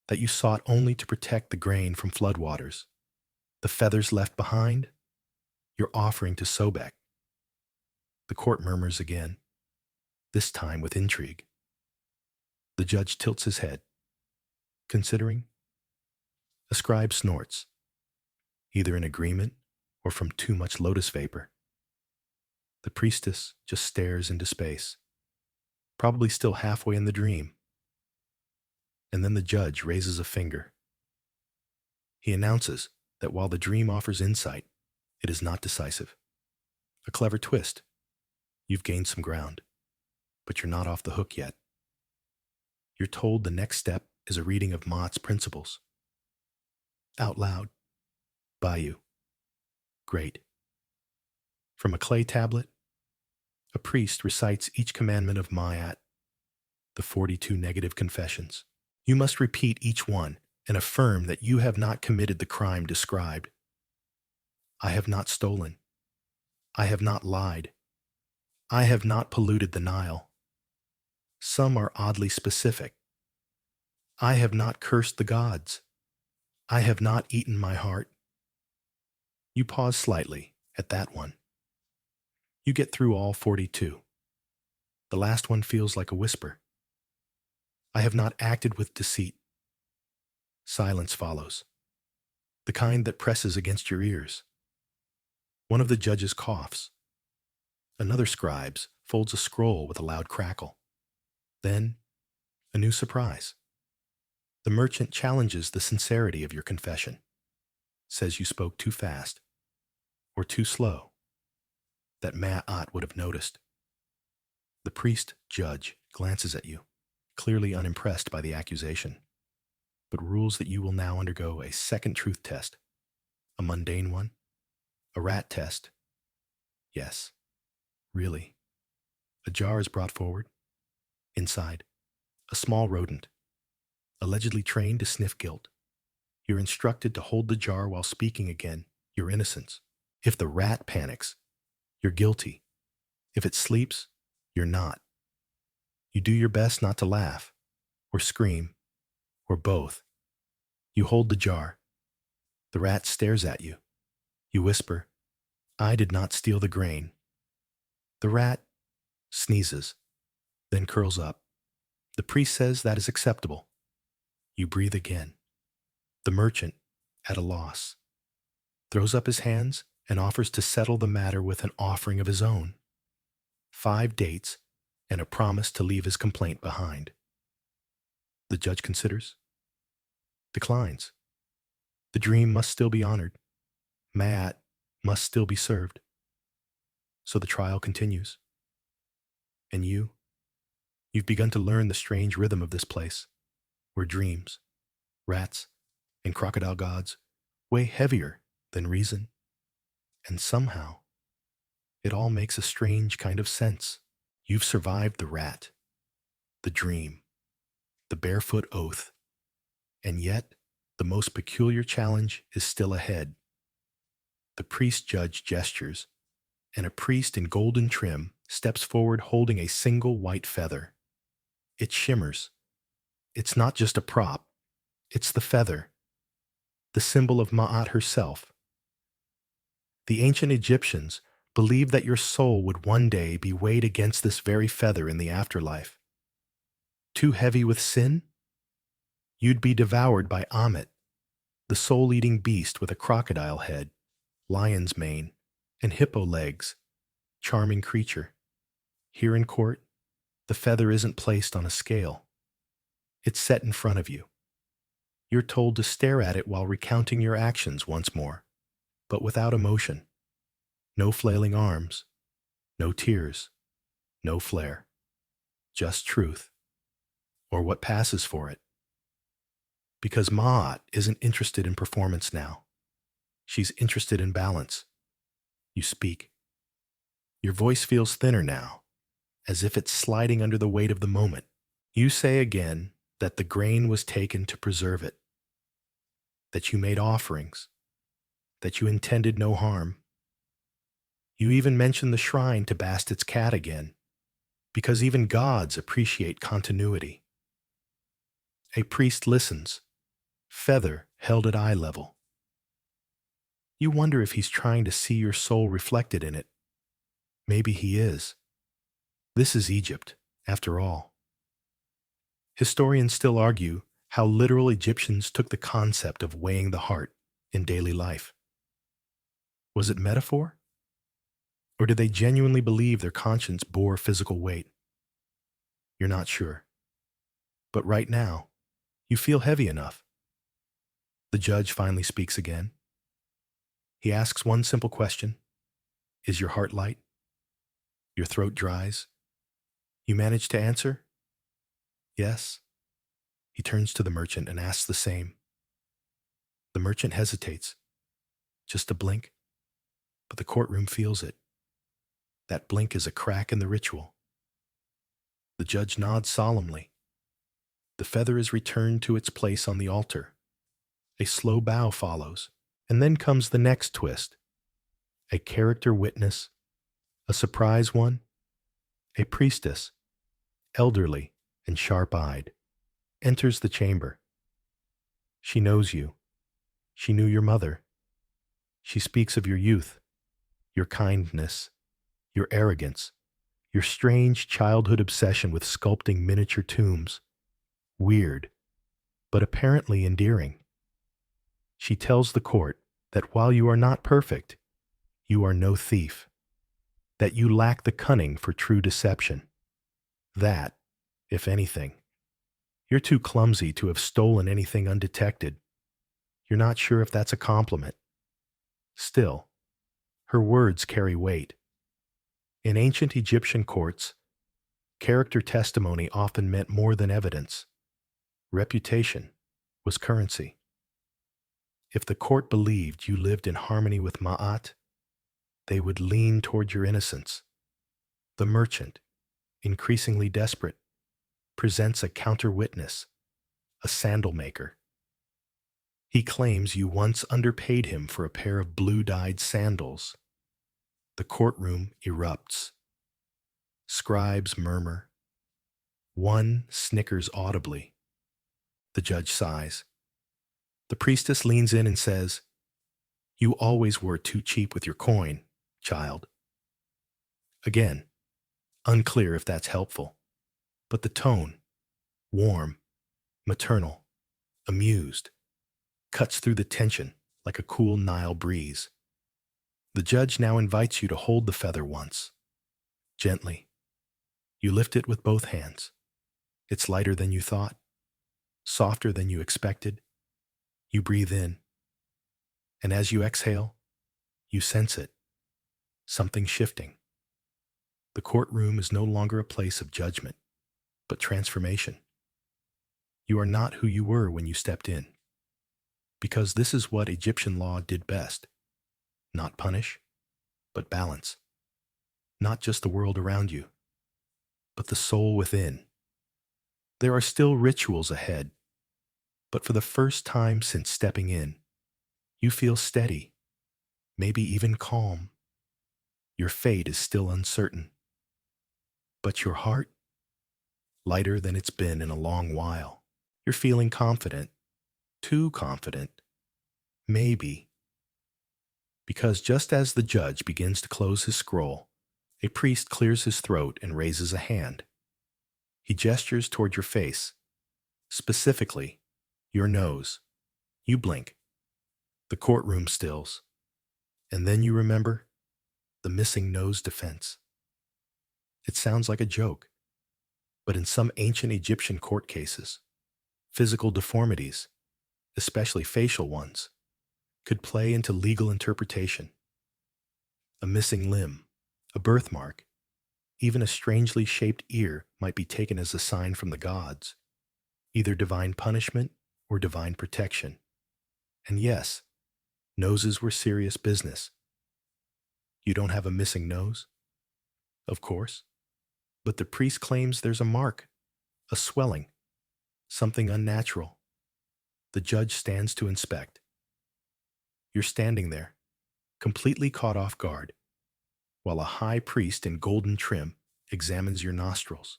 that you sought only to protect the grain from floodwaters. The feathers left behind, you're offering to Sobek. The court murmurs again, this time with intrigue. The judge tilts his head, considering. A scribe snorts, either in agreement or from too much lotus vapor. The priestess just stares into space, probably still halfway in the dream. And then the judge raises a finger. He announces that while the dream offers insight, it is not decisive. A clever twist. You've gained some ground, but you're not off the hook yet. You're told the next step is a reading of Ma'at's principles. Out loud. By you. Great. From a clay tablet, a priest recites each commandment of Ma'at, the 42 negative confessions. You must repeat each one and affirm that you have not committed the crime described. I have not stolen. I have not lied. I have not polluted the Nile. Some are oddly specific. I have not cursed the gods. I have not eaten my heart. You pause slightly at that one. You get through all 42. The last one feels like a whisper. I have not acted with deceit. Silence follows, the kind that presses against your ears. One of the judges coughs. Another scribe folds a scroll with a loud crackle. Then, a new surprise. The merchant challenges the sincerity of your confession, says you spoke too fast or too slow, that Ma'at would have noticed. The priest judge glances at you, clearly unimpressed by the accusation, but rules that you will now undergo a second truth test, a mundane one, a rat test. Yes, really. A jar is brought forward. Inside, a small rodent, allegedly trained to sniff guilt. You're instructed to hold the jar while speaking again your innocence. If the rat panics, you're guilty. If it sleeps, you're not. You do your best not to laugh, or scream, or both. You hold the jar. The rat stares at you. You whisper, I did not steal the grain. The rat sneezes, then curls up. The priest says that is acceptable. You breathe again. The merchant, at a loss, throws up his hands and offers to settle the matter with an offering of his own. 5 dates and a promise to leave his complaint behind. The judge considers, declines. The dream must still be honored. Ma'at must still be served. So the trial continues. And you've begun to learn the strange rhythm of this place, where dreams, rats, and crocodile gods weigh heavier than reason. And somehow, it all makes a strange kind of sense. You've survived the rat, the dream, the barefoot oath, and yet the most peculiar challenge is still ahead. The priest-judge gestures, and a priest in golden trim steps forward holding a single white feather. It shimmers. It's not just a prop. It's the feather, the symbol of Ma'at herself. The ancient Egyptians believed that your soul would one day be weighed against this very feather in the afterlife. Too heavy with sin? You'd be devoured by Ammit, the soul-eating beast with a crocodile head, lion's mane, and hippo legs. Charming creature. Here in court, the feather isn't placed on a scale. It's set in front of you. You're told to stare at it while recounting your actions once more, but without emotion. No flailing arms, no tears, no flare. Just truth, or what passes for it. Because Ma'at isn't interested in performance now. She's interested in balance. You speak. Your voice feels thinner now, as if it's sliding under the weight of the moment. You say again that the grain was taken to preserve it, that you made offerings, that you intended no harm. You even mention the shrine to Bastit's cat again, because even gods appreciate continuity. A priest listens, feather held at eye level. You wonder if he's trying to see your soul reflected in it. Maybe he is. This is Egypt, after all. Historians still argue how literal Egyptians took the concept of weighing the heart in daily life. Was it metaphor? Or do they genuinely believe their conscience bore physical weight? You're not sure. But right now, you feel heavy enough. The judge finally speaks again. He asks one simple question. Is your heart light? Your throat dries? You manage to answer? Yes. He turns to the merchant and asks the same. The merchant hesitates. Just a blink. But the courtroom feels it. That blink is a crack in the ritual. The judge nods solemnly. The feather is returned to its place on the altar. A slow bow follows, and then comes the next twist. A character witness, a surprise one, a priestess, elderly and sharp-eyed, enters the chamber. She knows you. She knew your mother. She speaks of your youth, your kindness, your arrogance, your strange childhood obsession with sculpting miniature tombs. Weird, but apparently endearing. She tells the court that while you are not perfect, you are no thief, that you lack the cunning for true deception. That, if anything, you're too clumsy to have stolen anything undetected. You're not sure if that's a compliment. Still, her words carry weight. In ancient Egyptian courts, character testimony often meant more than evidence. Reputation was currency. If the court believed you lived in harmony with Ma'at, they would lean toward your innocence. The merchant, increasingly desperate, presents a counter-witness, a sandal maker. He claims you once underpaid him for a pair of blue-dyed sandals. The courtroom erupts. Scribes murmur. One snickers audibly. The judge sighs. The priestess leans in and says, "You always were too cheap with your coin, child." Again, unclear if that's helpful, but the tone, warm, maternal, amused, cuts through the tension like a cool Nile breeze. The judge now invites you to hold the feather once. Gently. You lift it with both hands. It's lighter than you thought, softer than you expected. You breathe in, and as you exhale, you sense it, something shifting. The courtroom is no longer a place of judgment, but transformation. You are not who you were when you stepped in, because this is what Egyptian law did best. Not punish, but balance. Not just the world around you, but the soul within. There are still rituals ahead, but for the first time since stepping in, you feel steady, maybe even calm. Your fate is still uncertain, but your heart, lighter than it's been in a long while. You're feeling confident, too confident, maybe. Because just as the judge begins to close his scroll, a priest clears his throat and raises a hand. He gestures toward your face, specifically your nose. You blink. The courtroom stills. And then you remember the missing nose defense. It sounds like a joke, but in some ancient Egyptian court cases, physical deformities, especially facial ones, could play into legal interpretation. A missing limb, a birthmark, even a strangely shaped ear might be taken as a sign from the gods, either divine punishment or divine protection. And yes, noses were serious business. You don't have a missing nose? Of course. But the priest claims there's a mark, a swelling, something unnatural. The judge stands to inspect. You're standing there, completely caught off guard, while a high priest in golden trim examines your nostrils.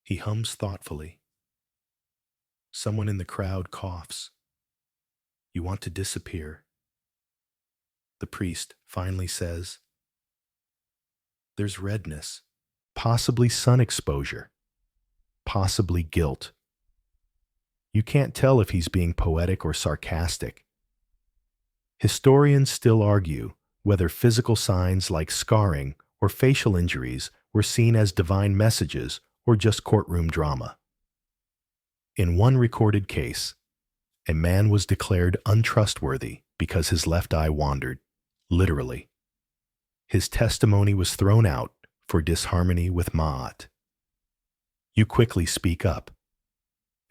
He hums thoughtfully. Someone in the crowd coughs. You want to disappear. The priest finally says, "There's redness, possibly sun exposure, possibly guilt." You can't tell if he's being poetic or sarcastic. Historians still argue whether physical signs like scarring or facial injuries were seen as divine messages or just courtroom drama. In one recorded case, a man was declared untrustworthy because his left eye wandered, literally. His testimony was thrown out for disharmony with Ma'at. You quickly speak up,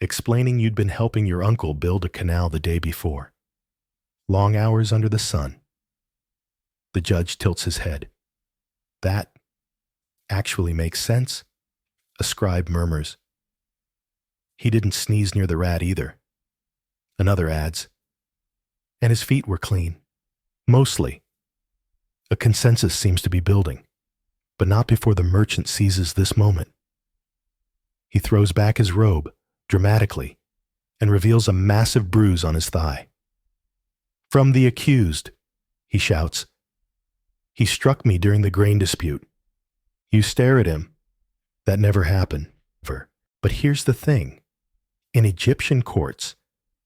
explaining you'd been helping your uncle build a canal the day before. Long hours under the sun. The judge tilts his head. That actually makes sense, a scribe murmurs. He didn't sneeze near the rat either. Another adds. And his feet were clean. Mostly. A consensus seems to be building, but not before the merchant seizes this moment. He throws back his robe, dramatically, and reveals a massive bruise on his thigh. From the accused, he shouts. He struck me during the grain dispute. You stare at him. That never happened. But here's the thing. In Egyptian courts,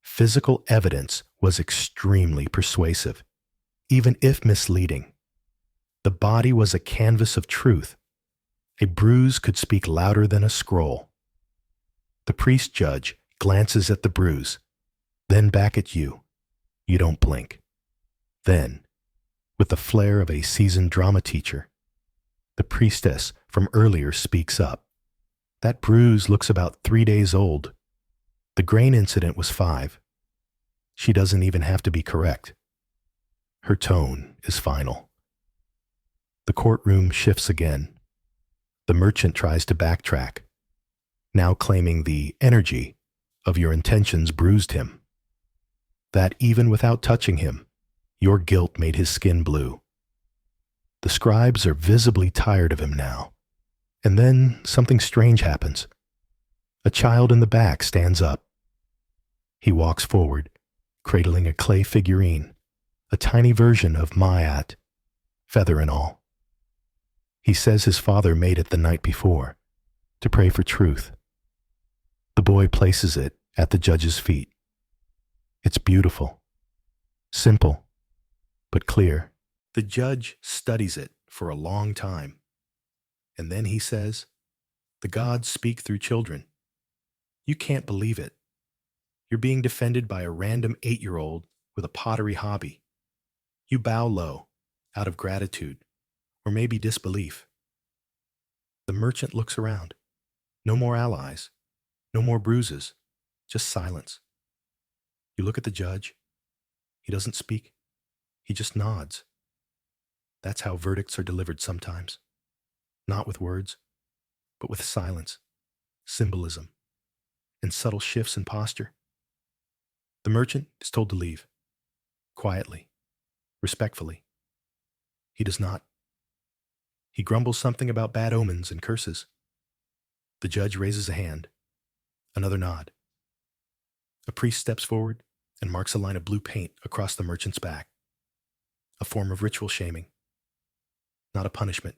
physical evidence was extremely persuasive, even if misleading. The body was a canvas of truth. A bruise could speak louder than a scroll. The priest judge glances at the bruise, then back at you. You don't blink. Then, with the flair of a seasoned drama teacher, the priestess from earlier speaks up. That bruise looks about 3 days old. The grain incident was 5. She doesn't even have to be correct. Her tone is final. The courtroom shifts again. The merchant tries to backtrack, now claiming the energy of your intentions bruised him. That even without touching him, your guilt made his skin blue. The scribes are visibly tired of him now. And then something strange happens. A child in the back stands up. He walks forward, cradling a clay figurine, a tiny version of Ma'at, feather and all. He says his father made it the night before, to pray for truth. The boy places it at the judge's feet. It's beautiful, simple, but clear. The judge studies it for a long time. And then he says, the gods speak through children. You can't believe it. You're being defended by a random 8-year-old with a pottery hobby. You bow low, out of gratitude, or maybe disbelief. The merchant looks around. No more allies, no more bruises, just silence. You look at the judge. He doesn't speak. He just nods. That's how verdicts are delivered sometimes. Not with words, but with silence, symbolism, and subtle shifts in posture. The merchant is told to leave, quietly, respectfully. He does not. He grumbles something about bad omens and curses. The judge raises a hand, another nod. A priest steps forward and marks a line of blue paint across the merchant's back, a form of ritual shaming, not a punishment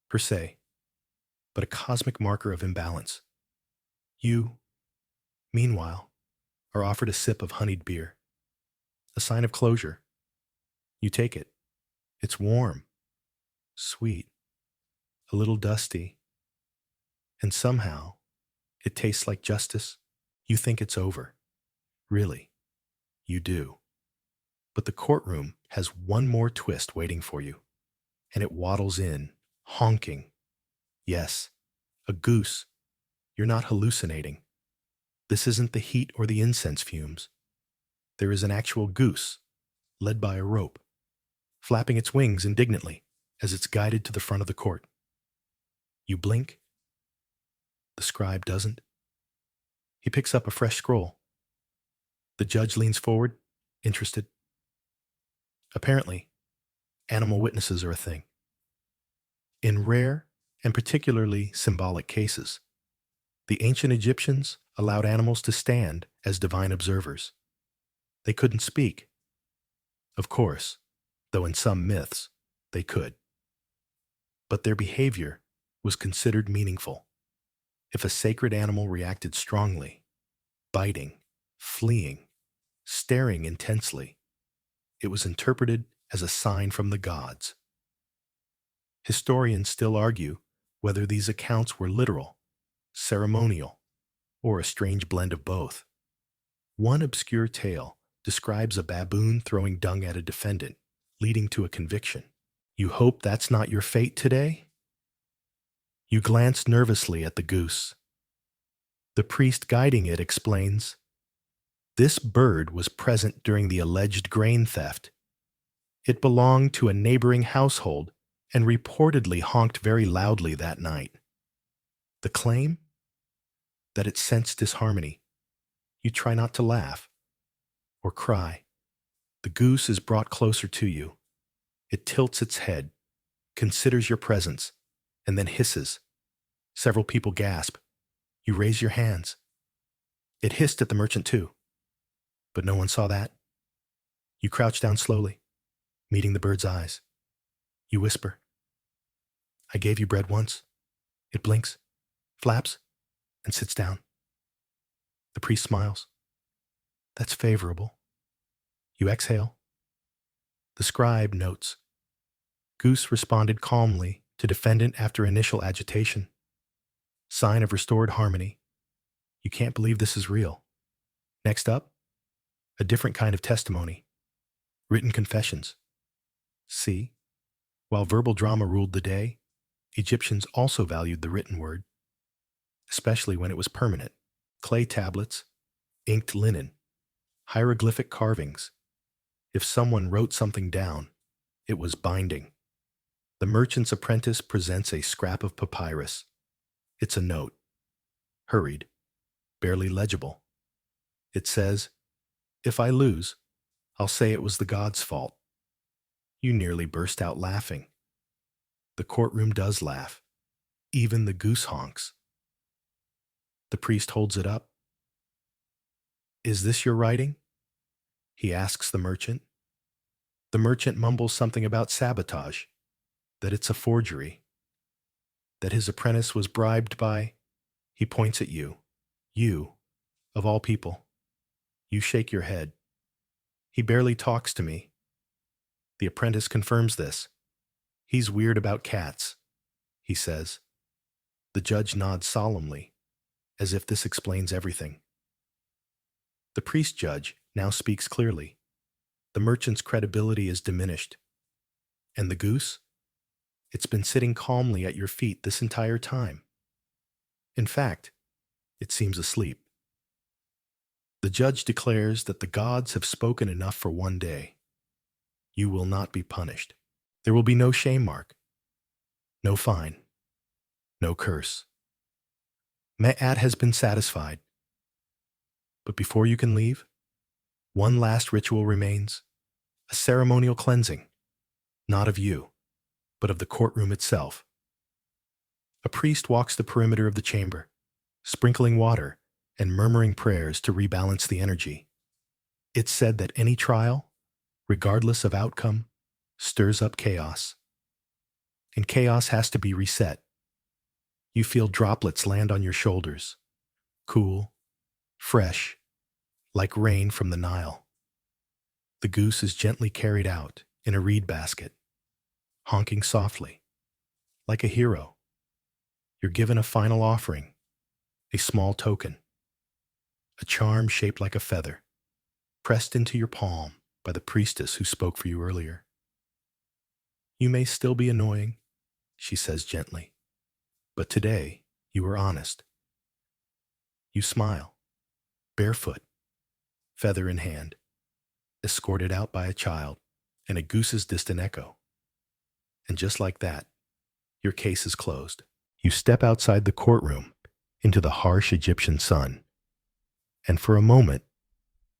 per se, but a cosmic marker of imbalance. You, meanwhile, are offered a sip of honeyed beer, a sign of closure. You take it. It's warm, sweet, a little dusty, and somehow it tastes like justice. You think it's over. Really, you do. But the courtroom has one more twist waiting for you, and it waddles in, honking. Yes, a goose. You're not hallucinating. This isn't the heat or the incense fumes. There is an actual goose, led by a rope, flapping its wings indignantly as it's guided to the front of the court. You blink. The scribe doesn't. He picks up a fresh scroll. The judge leans forward, interested. Apparently, animal witnesses are a thing. In rare and particularly symbolic cases, the ancient Egyptians allowed animals to stand as divine observers. They couldn't speak. Of course, though in some myths, they could. But their behavior was considered meaningful. If a sacred animal reacted strongly, biting, fleeing, staring intensely, it was interpreted as a sign from the gods. Historians still argue whether these accounts were literal, ceremonial, or a strange blend of both. One obscure tale describes a baboon throwing dung at a defendant, leading to a conviction. You hope that's not your fate today? You glance nervously at the goose. The priest guiding it explains, this bird was present during the alleged grain theft. It belonged to a neighboring household and reportedly honked very loudly that night. The claim? That it sensed disharmony. You try not to laugh or cry. The goose is brought closer to you. It tilts its head, considers your presence, and then hisses. Several people gasp. You raise your hands. It hissed at the merchant too. But no one saw that. You crouch down slowly, meeting the bird's eyes. You whisper, I gave you bread once. It blinks, flaps, and sits down. The priest smiles. That's favorable. You exhale. The scribe notes. Goose responded calmly to defendant after initial agitation. Sign of restored harmony. You can't believe this is real. Next up, a different kind of testimony. Written confessions. See, while verbal drama ruled the day, Egyptians also valued the written word, especially when it was permanent. Clay tablets, inked linen, hieroglyphic carvings. If someone wrote something down, it was binding. The merchant's apprentice presents a scrap of papyrus. It's a note. Hurried, barely legible. It says, if I lose, I'll say it was the god's fault. You nearly burst out laughing. The courtroom does laugh. Even the goose honks. The priest holds it up. Is this your writing? He asks the merchant. The merchant mumbles something about sabotage, that it's a forgery, that his apprentice was bribed by. He points at you. You, of all people. You shake your head. He barely talks to me. The apprentice confirms this. He's weird about cats, he says. The judge nods solemnly, as if this explains everything. The priest judge now speaks clearly. The merchant's credibility is diminished. And the goose? It's been sitting calmly at your feet this entire time. In fact, it seems asleep. The judge declares that the gods have spoken enough for one day. You will not be punished. There will be no shame mark, no fine, no curse. Ma'at has been satisfied. But before you can leave, one last ritual remains, a ceremonial cleansing, not of you, but of the courtroom itself. A priest walks the perimeter of the chamber, sprinkling water and murmuring prayers to rebalance the energy. It's said that any trial, regardless of outcome, stirs up chaos. And chaos has to be reset. You feel droplets land on your shoulders, cool, fresh, like rain from the Nile. The goose is gently carried out in a reed basket, honking softly, like a hero. You're given a final offering, a small token, a charm shaped like a feather, pressed into your palm by the priestess who spoke for you earlier. You may still be annoying, she says gently, but today you were honest. You smile, barefoot, feather in hand, escorted out by a child and a goose's distant echo. And just like that, your case is closed. You step outside the courtroom into the harsh Egyptian sun. And for a moment,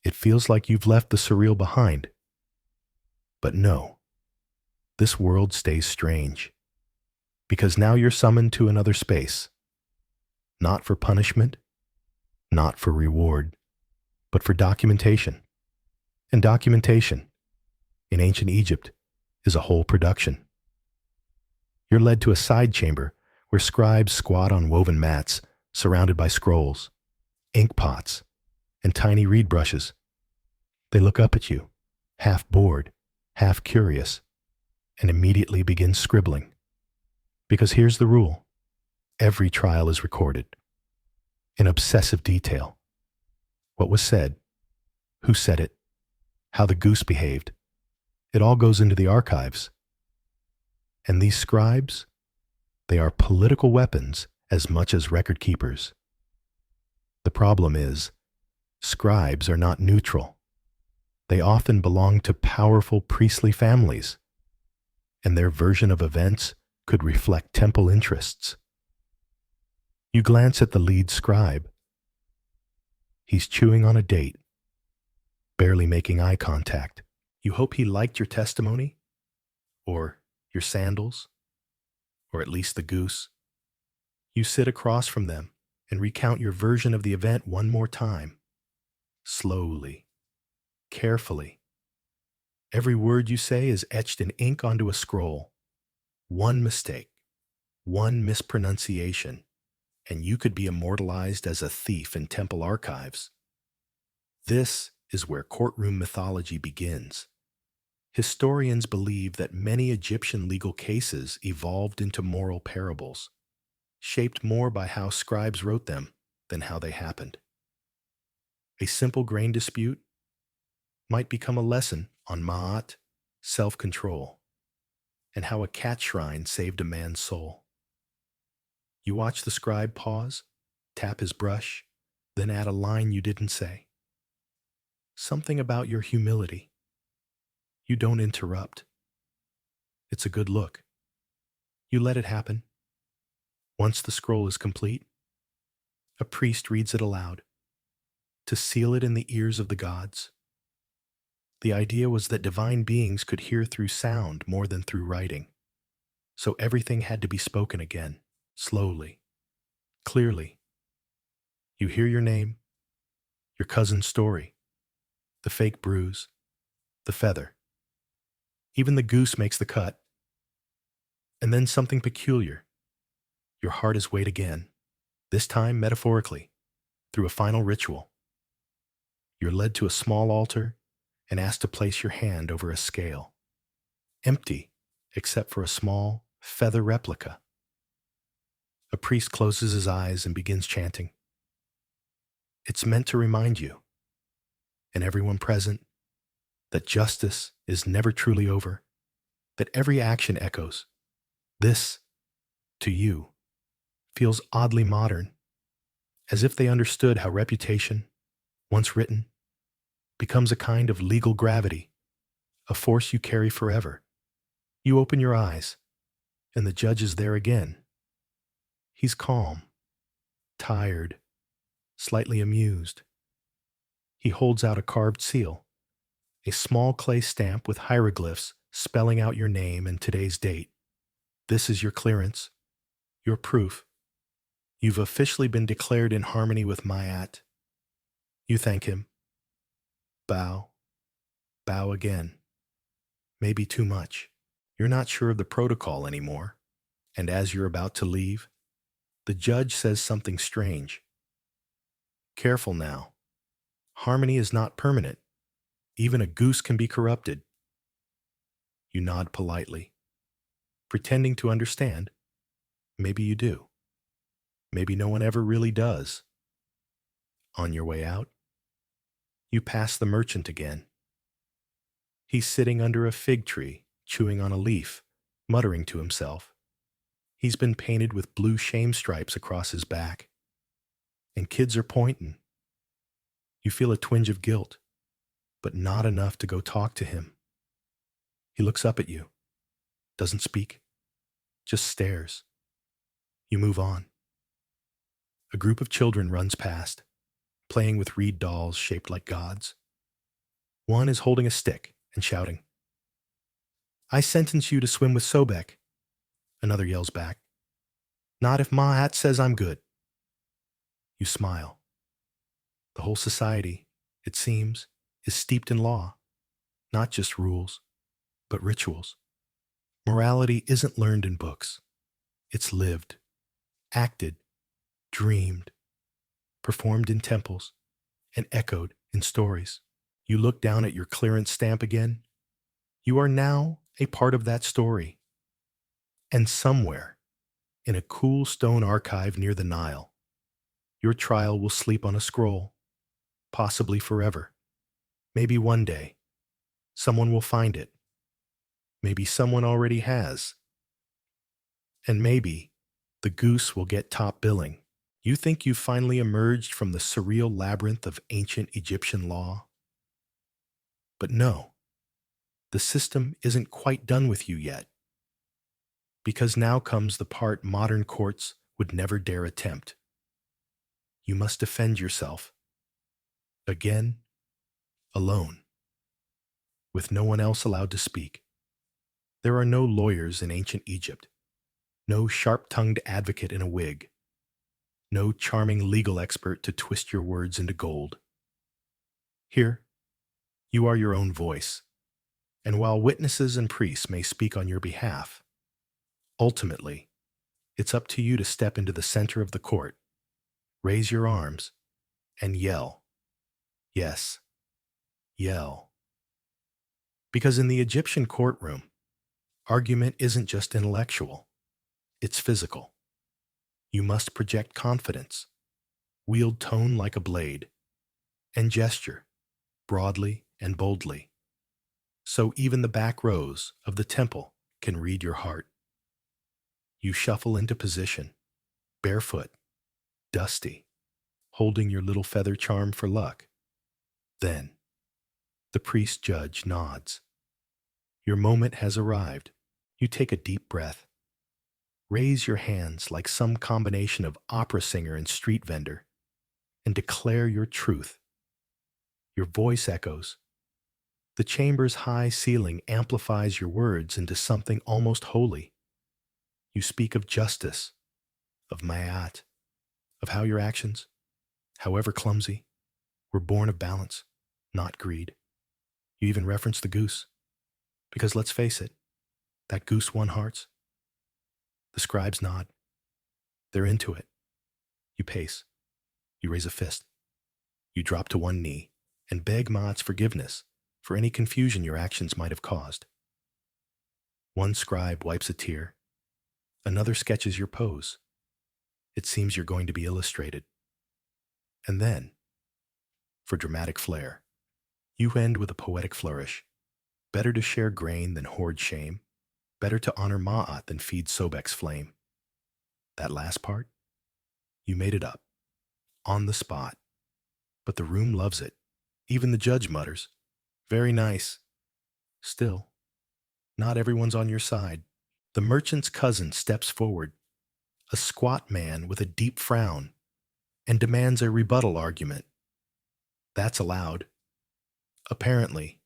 it feels like you've left the surreal behind. But no, this world stays strange. Because now you're summoned to another space. Not for punishment, not for reward, but for documentation. And documentation, in ancient Egypt, is a whole production. You're led to a side chamber where scribes squat on woven mats surrounded by scrolls, ink pots, and tiny reed brushes. They look up at you, half bored, half curious, and immediately begins scribbling. Because here's the rule: every trial is recorded in obsessive detail. What was said, who said it, how the goose behaved. It all goes into the archives. And these scribes, they are political weapons as much as record keepers. The problem is, scribes are not neutral. They often belong to powerful priestly families, and their version of events could reflect temple interests. You glance at the lead scribe. He's chewing on a date, barely making eye contact. You hope he liked your testimony, or your sandals, or at least the goose. You sit across from them and recount your version of the event one more time, slowly, carefully. Every word you say is etched in ink onto a scroll. One mistake, one mispronunciation, and you could be immortalized as a thief in temple archives. This is where courtroom mythology begins. Historians believe that many Egyptian legal cases evolved into moral parables, shaped more by how scribes wrote them than how they happened. A simple grain dispute might become a lesson on ma'at, self-control, and how a cat shrine saved a man's soul. You watch the scribe pause, tap his brush, then add a line you didn't say. Something about your humility. You don't interrupt. It's a good look. You let it happen. Once the scroll is complete, a priest reads it aloud, to seal it in the ears of the gods. The idea was that divine beings could hear through sound more than through writing, so everything had to be spoken again, slowly, clearly. You hear your name, your cousin's story, the fake bruise, the feather. Even the goose makes the cut. And then something peculiar. Your heart is weighed again, this time metaphorically, through a final ritual. You're led to a small altar and asked to place your hand over a scale, empty except for a small feather replica. A priest closes his eyes and begins chanting. It's meant to remind you, and everyone present, that justice is never truly over, that every action echoes. This, to you, feels oddly modern, as if they understood how reputation, once written, becomes a kind of legal gravity, a force you carry forever. You open your eyes, and the judge is there again. He's calm, tired, slightly amused. He holds out a carved seal, a small clay stamp with hieroglyphs spelling out your name and today's date. This is your clearance, your proof. You've officially been declared in harmony with Ma'at. You thank him. Bow. Bow again. Maybe too much. You're not sure of the protocol anymore. And as you're about to leave, the judge says something strange. Careful now. Harmony is not permanent. Even a goose can be corrupted. You nod politely, pretending to understand. Maybe you do. Maybe no one ever really does. On your way out, you pass the merchant again. He's sitting under a fig tree, chewing on a leaf, muttering to himself. He's been painted with blue shame stripes across his back. And kids are pointing. You feel a twinge of guilt, but not enough to go talk to him. He looks up at you, doesn't speak, just stares. You move on. A group of children runs past, playing with reed dolls shaped like gods. One is holding a stick and shouting, "I sentence you to swim with Sobek." Another yells back, "Not if Ma'at says I'm good." You smile. The whole society, it seems, is steeped in law, not just rules, but rituals. Morality isn't learned in books. It's lived, acted, dreamed, performed in temples, and echoed in stories. You look down at your clearance stamp again. You are now a part of that story. And somewhere, in a cool stone archive near the Nile, your trial will sleep on a scroll, possibly forever. Maybe one day, someone will find it. Maybe someone already has. And maybe the goose will get top billing. You think you've finally emerged from the surreal labyrinth of ancient Egyptian law? But no, the system isn't quite done with you yet. Because now comes the part modern courts would never dare attempt. You must defend yourself. Again, alone, with no one else allowed to speak. There are no lawyers in ancient Egypt, no sharp-tongued advocate in a wig, no charming legal expert to twist your words into gold. Here, you are your own voice, and while witnesses and priests may speak on your behalf, ultimately, it's up to you to step into the center of the court, raise your arms, and yell. Yes, yell. Because in the Egyptian courtroom, argument isn't just intellectual, it's physical. You must project confidence, wield tone like a blade, and gesture broadly and boldly, so even the back rows of the temple can read your heart. You shuffle into position, barefoot, dusty, holding your little feather charm for luck. Then, the priest judge nods. Your moment has arrived. You take a deep breath. Raise your hands like some combination of opera singer and street vendor, and declare your truth. Your voice echoes. The chamber's high ceiling amplifies your words into something almost holy. You speak of justice, of ma'at, of how your actions, however clumsy, were born of balance, not greed. You even reference the goose. Because let's face it, that goose won hearts. The scribes nod. They're into it. You pace. You raise a fist. You drop to one knee and beg Maat's forgiveness for any confusion your actions might have caused. One scribe wipes a tear. Another sketches your pose. It seems you're going to be illustrated. And then, for dramatic flair, you end with a poetic flourish. Better to share grain than hoard shame. Better to honor Ma'at than feed Sobek's flame. That last part? You made it up. On the spot. But the room loves it. Even the judge mutters, "Very nice." Still, not everyone's on your side. The merchant's cousin steps forward, a squat man with a deep frown, and demands a rebuttal argument. That's allowed. Apparently,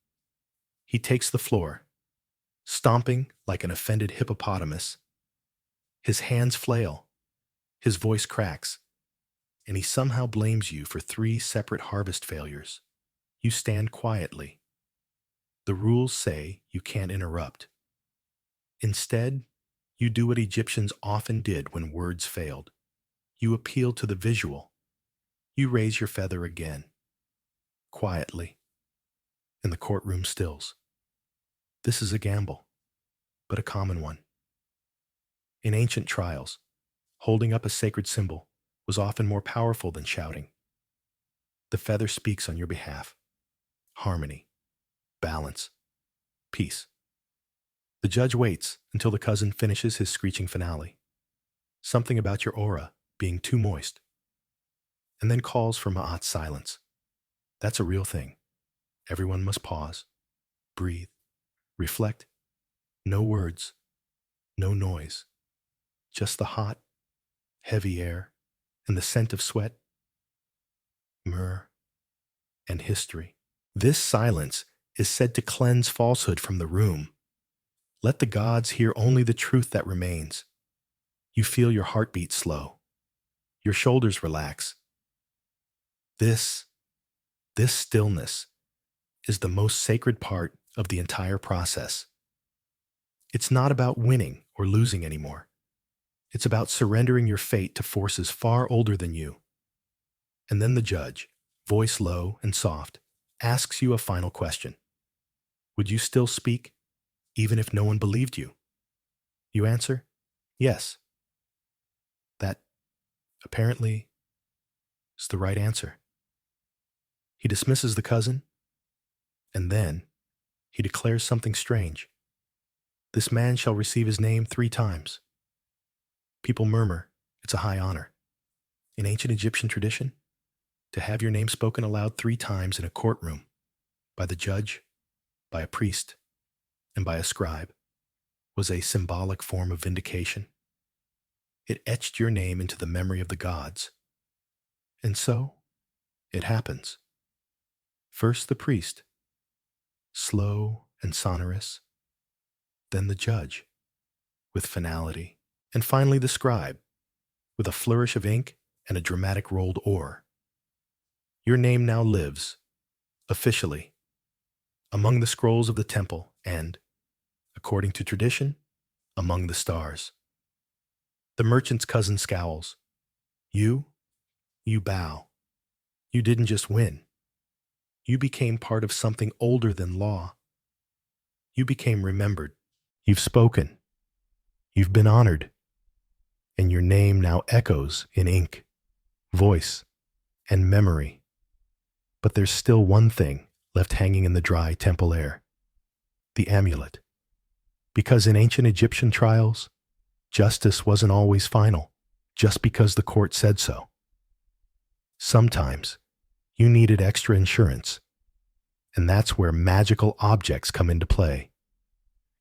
he takes the floor, stomping like an offended hippopotamus. His hands flail, his voice cracks, and he somehow blames you for 3 separate harvest failures. You stand quietly. The rules say you can't interrupt. Instead, you do what Egyptians often did when words failed. You appeal to the visual. You raise your feather again. Quietly. And the courtroom stills. This is a gamble, but a common one. In ancient trials, holding up a sacred symbol was often more powerful than shouting. The feather speaks on your behalf. Harmony, balance, peace. The judge waits until the cousin finishes his screeching finale. Something about your aura being too moist. And then calls for Ma'at's silence. That's a real thing. Everyone must pause, breathe, reflect. No words, no noise. Just the hot, heavy air and the scent of sweat, myrrh, and history. This silence is said to cleanse falsehood from the room. Let the gods hear only the truth that remains. You feel your heartbeat slow. Your shoulders relax. This stillness is the most sacred part of the entire process. It's not about winning or losing anymore. It's about surrendering your fate to forces far older than you. And then the judge, voice low and soft, asks you a final question. Would you still speak even if no one believed you. You answer, yes. That, apparently, is the right answer. He dismisses the cousin, and then he declares something strange. This man shall receive his name 3 times. People murmur, it's a high honor. In ancient Egyptian tradition, to have your name spoken aloud 3 times in a courtroom, by the judge, by a priest, and by a scribe, was a symbolic form of vindication. It etched your name into the memory of the gods. And so, it happens. First the priest, slow and sonorous, then the judge, with finality, and finally the scribe, with a flourish of ink and a dramatic rolled oar. Your name now lives, officially, among the scrolls of the temple and, according to tradition, among the stars. The merchant's cousin scowls. You bow. You didn't just win. You became part of something older than law. You became remembered. You've spoken. You've been honored. And your name now echoes in ink, voice, and memory. But there's still one thing left hanging in the dry temple air. The amulet. Because in ancient Egyptian trials, justice wasn't always final, just because the court said so. Sometimes, you needed extra insurance, and that's where magical objects come into play.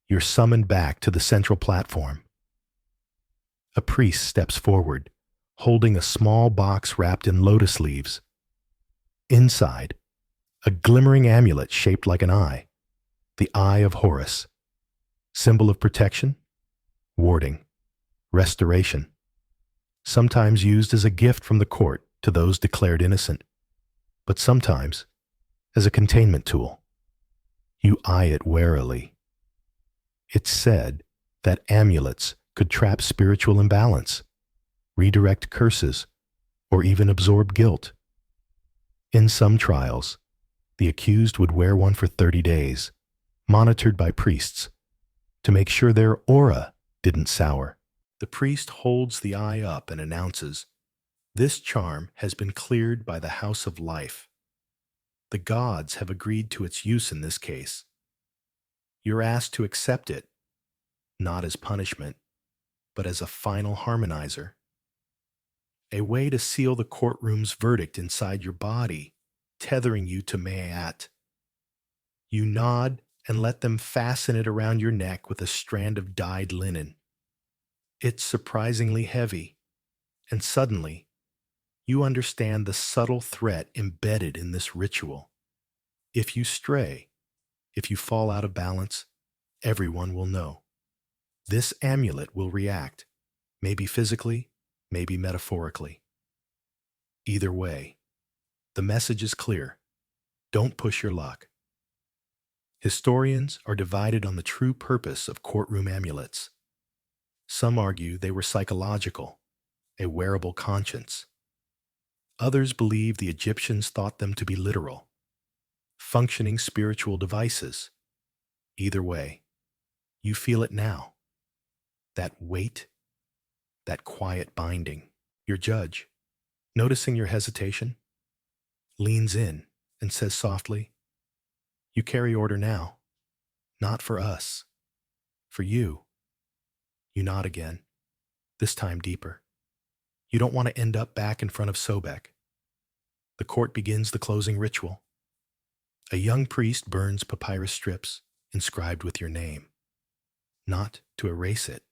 You're summoned back to the central platform. A priest steps forward, holding a small box wrapped in lotus leaves. Inside, a glimmering amulet shaped like an eye, the Eye of Horus, symbol of protection, warding, restoration, sometimes used as a gift from the court to those declared innocent, but sometimes as a containment tool. You eye it warily. It's said that amulets could trap spiritual imbalance, redirect curses, or even absorb guilt. In some trials, the accused would wear one for 30 days, monitored by priests, to make sure their aura didn't sour. The priest holds the eye up and announces, "This charm has been cleared by the House of Life. The gods have agreed to its use in this case. You're asked to accept it, not as punishment, but as a final harmonizer. A way to seal the courtroom's verdict inside your body, tethering you to Maat." You nod and let them fasten it around your neck with a strand of dyed linen. It's surprisingly heavy, and suddenly, you understand the subtle threat embedded in this ritual. If you stray, if you fall out of balance, everyone will know. This amulet will react, maybe physically, maybe metaphorically. Either way, the message is clear. Don't push your luck. Historians are divided on the true purpose of courtroom amulets. Some argue they were psychological, a wearable conscience. Others believe the Egyptians thought them to be literal, functioning spiritual devices. Either way, you feel it now. That weight, that quiet binding. Your judge, noticing your hesitation, leans in and says softly, "You carry order now, not for us, for you." You nod again, this time deeper. You don't want to end up back in front of Sobek. The court begins the closing ritual. A young priest burns papyrus strips inscribed with your name, not to erase it,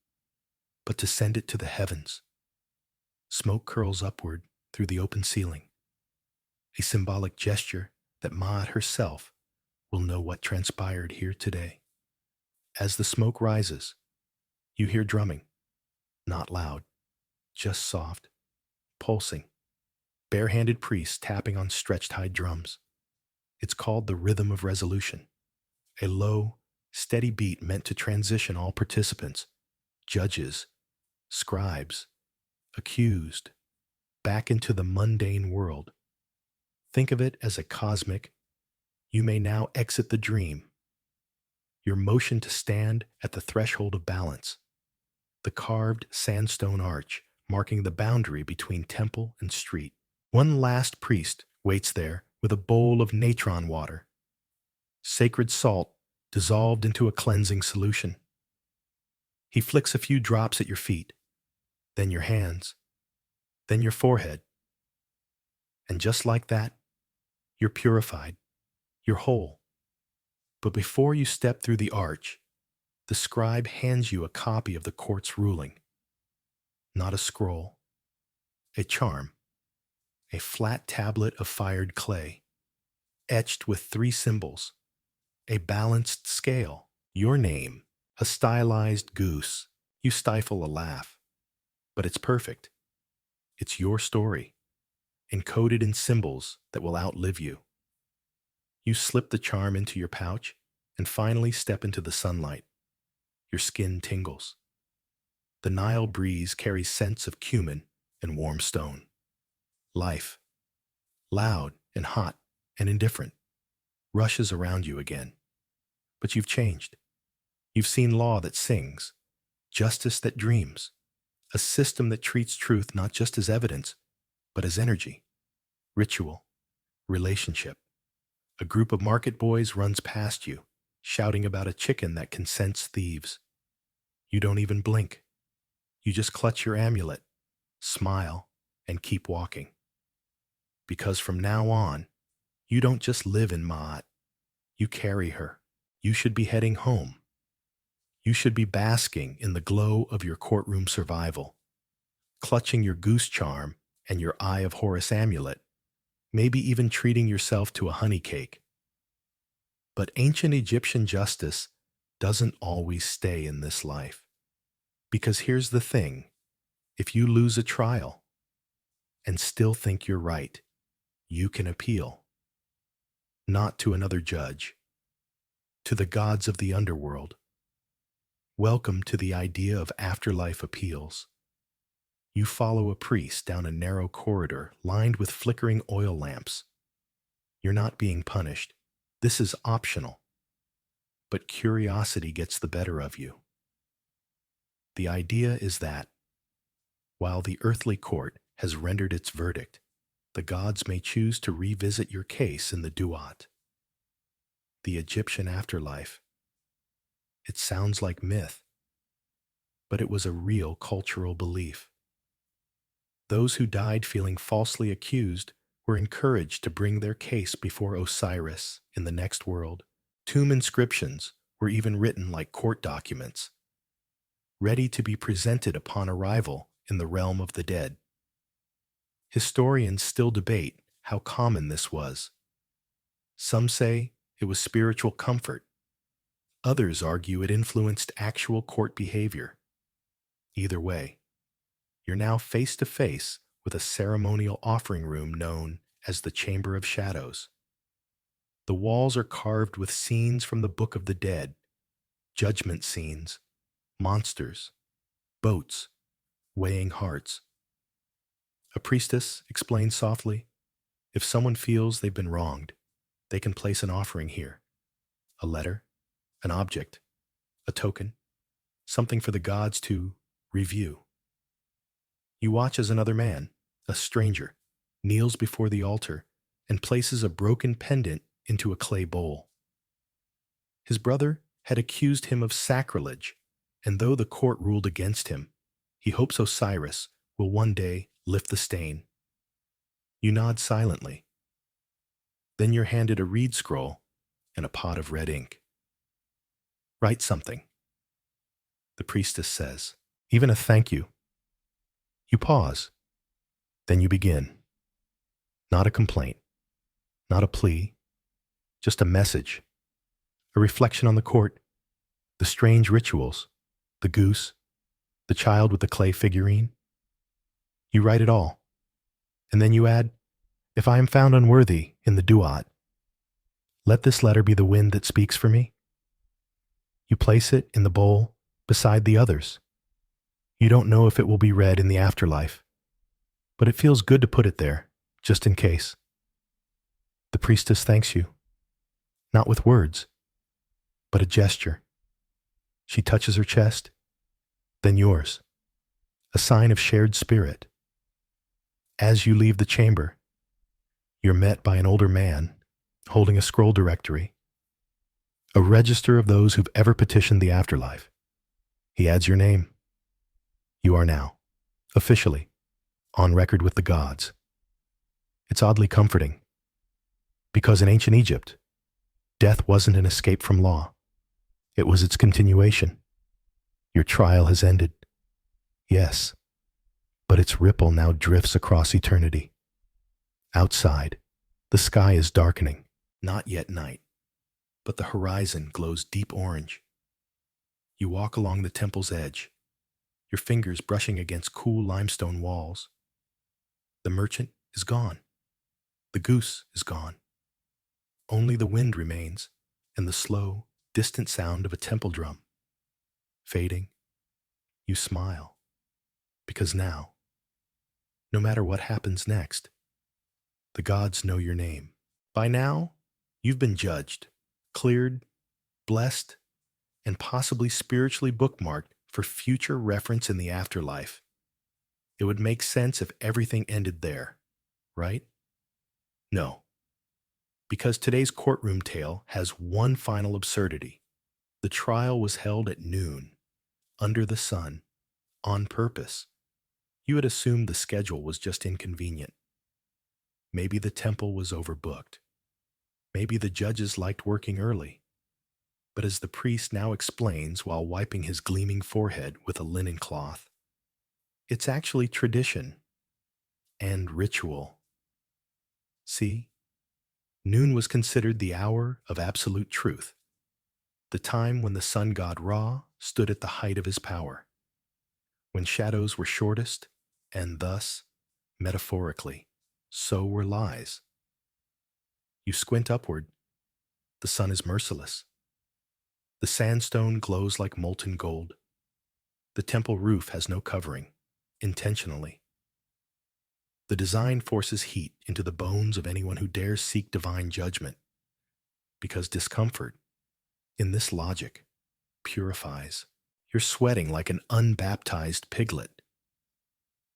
but to send it to the heavens. Smoke curls upward through the open ceiling, a symbolic gesture that Maat herself will know what transpired here today. As the smoke rises, you hear drumming, not loud, just soft, pulsing, bare-handed priests tapping on stretched hide drums. It's called the rhythm of resolution, a low, steady beat meant to transition all participants, judges, scribes, accused, back into the mundane world. Think of it as a cosmic, you may now exit the dream. your motion to stand at the threshold of balance, the carved sandstone arch marking the boundary between temple and street. One last priest waits there with a bowl of natron water, sacred salt dissolved into a cleansing solution. He flicks a few drops at your feet, then your hands, then your forehead. And just like that, you're purified, you're whole. But before you step through the arch, the scribe hands you a copy of the court's ruling. Not a scroll, a charm, a flat tablet of fired clay, etched with 3 symbols, a balanced scale, your name, a stylized goose. You stifle a laugh, but it's perfect. It's your story, encoded in symbols that will outlive you. You slip the charm into your pouch and finally step into the sunlight. Your skin tingles. The Nile breeze carries scents of cumin and warm stone. Life, loud and hot and indifferent, rushes around you again. But you've changed. You've seen law that sings, justice that dreams, a system that treats truth not just as evidence, but as energy, ritual, relationship. A group of market boys runs past you, shouting about a chicken that can sense thieves. You don't even blink. You just clutch your amulet, smile, and keep walking. Because from now on, you don't just live in Ma'at. You carry her. You should be heading home. You should be basking in the glow of your courtroom survival, clutching your goose charm and your Eye of Horus amulet, maybe even treating yourself to a honey cake. But ancient Egyptian justice doesn't always stay in this life. Because here's the thing, if you lose a trial and still think you're right, you can appeal. Not to another judge, to the gods of the underworld. Welcome to the idea of afterlife appeals. You follow a priest down a narrow corridor lined with flickering oil lamps. You're not being punished. This is optional. But curiosity gets the better of you. The idea is that, while the earthly court has rendered its verdict, the gods may choose to revisit your case in the duat. The Egyptian afterlife. It sounds like myth, but it was a real cultural belief. Those who died feeling falsely accused were encouraged to bring their case before Osiris in the next world. Tomb inscriptions were even written like court documents, ready to be presented upon arrival in the realm of the dead. Historians still debate how common this was. Some say it was spiritual comfort. Others argue it influenced actual court behavior. Either way, you're now face to face with a ceremonial offering room known as the Chamber of Shadows. The walls are carved with scenes from the Book of the Dead, judgment scenes, monsters, boats, weighing hearts. A priestess explains softly, if someone feels they've been wronged, they can place an offering here. A letter, an object, a token, something for the gods to review. You watch as another man, a stranger, kneels before the altar and places a broken pendant into a clay bowl. His brother had accused him of sacrilege, and though the court ruled against him, he hopes Osiris will one day lift the stain. You nod silently. Then you're handed a reed scroll and a pot of red ink. Write something, the priestess says, even a thank you. You pause. Then you begin. Not a complaint, not a plea, just a message, a reflection on the court, the strange rituals, the goose, the child with the clay figurine. You write it all. And then you add, if I am found unworthy in the duat, let this letter be the wind that speaks for me. You place it in the bowl beside the others. You don't know if it will be read in the afterlife, but it feels good to put it there, just in case. The priestess thanks you, not with words, but a gesture. She touches her chest, then yours, a sign of shared spirit. As you leave the chamber, you're met by an older man holding a scroll directory, a register of those who've ever petitioned the afterlife. He adds your name. You are now, officially, on record with the gods. It's oddly comforting, because in ancient Egypt, death wasn't an escape from law. It was its continuation. Your trial has ended. Yes, but its ripple now drifts across eternity. Outside, the sky is darkening. Not yet night, but the horizon glows deep orange. You walk along the temple's edge, your fingers brushing against cool limestone walls. The merchant is gone. The goose is gone. Only the wind remains, and the slow, distant sound of a temple drum. Fading, you smile, because now, no matter what happens next, the gods know your name. By now, you've been judged, cleared, blessed, and possibly spiritually bookmarked for future reference in the afterlife. It would make sense if everything ended there, right? No, because today's courtroom tale has one final absurdity. The trial was held at noon, under the sun, on purpose. You had assumed the schedule was just inconvenient. Maybe the temple was overbooked. Maybe the judges liked working early. But as the priest now explains while wiping his gleaming forehead with a linen cloth, it's actually tradition and ritual. See, noon was considered the hour of absolute truth, the time when the sun god Ra stood at the height of his power, when shadows were shortest, and thus, metaphorically, so were lies. You squint upward, the sun is merciless. The sandstone glows like molten gold. The temple roof has no covering, intentionally. The design forces heat into the bones of anyone who dares seek divine judgment, because discomfort, in this logic, purifies. You're sweating like an unbaptized piglet.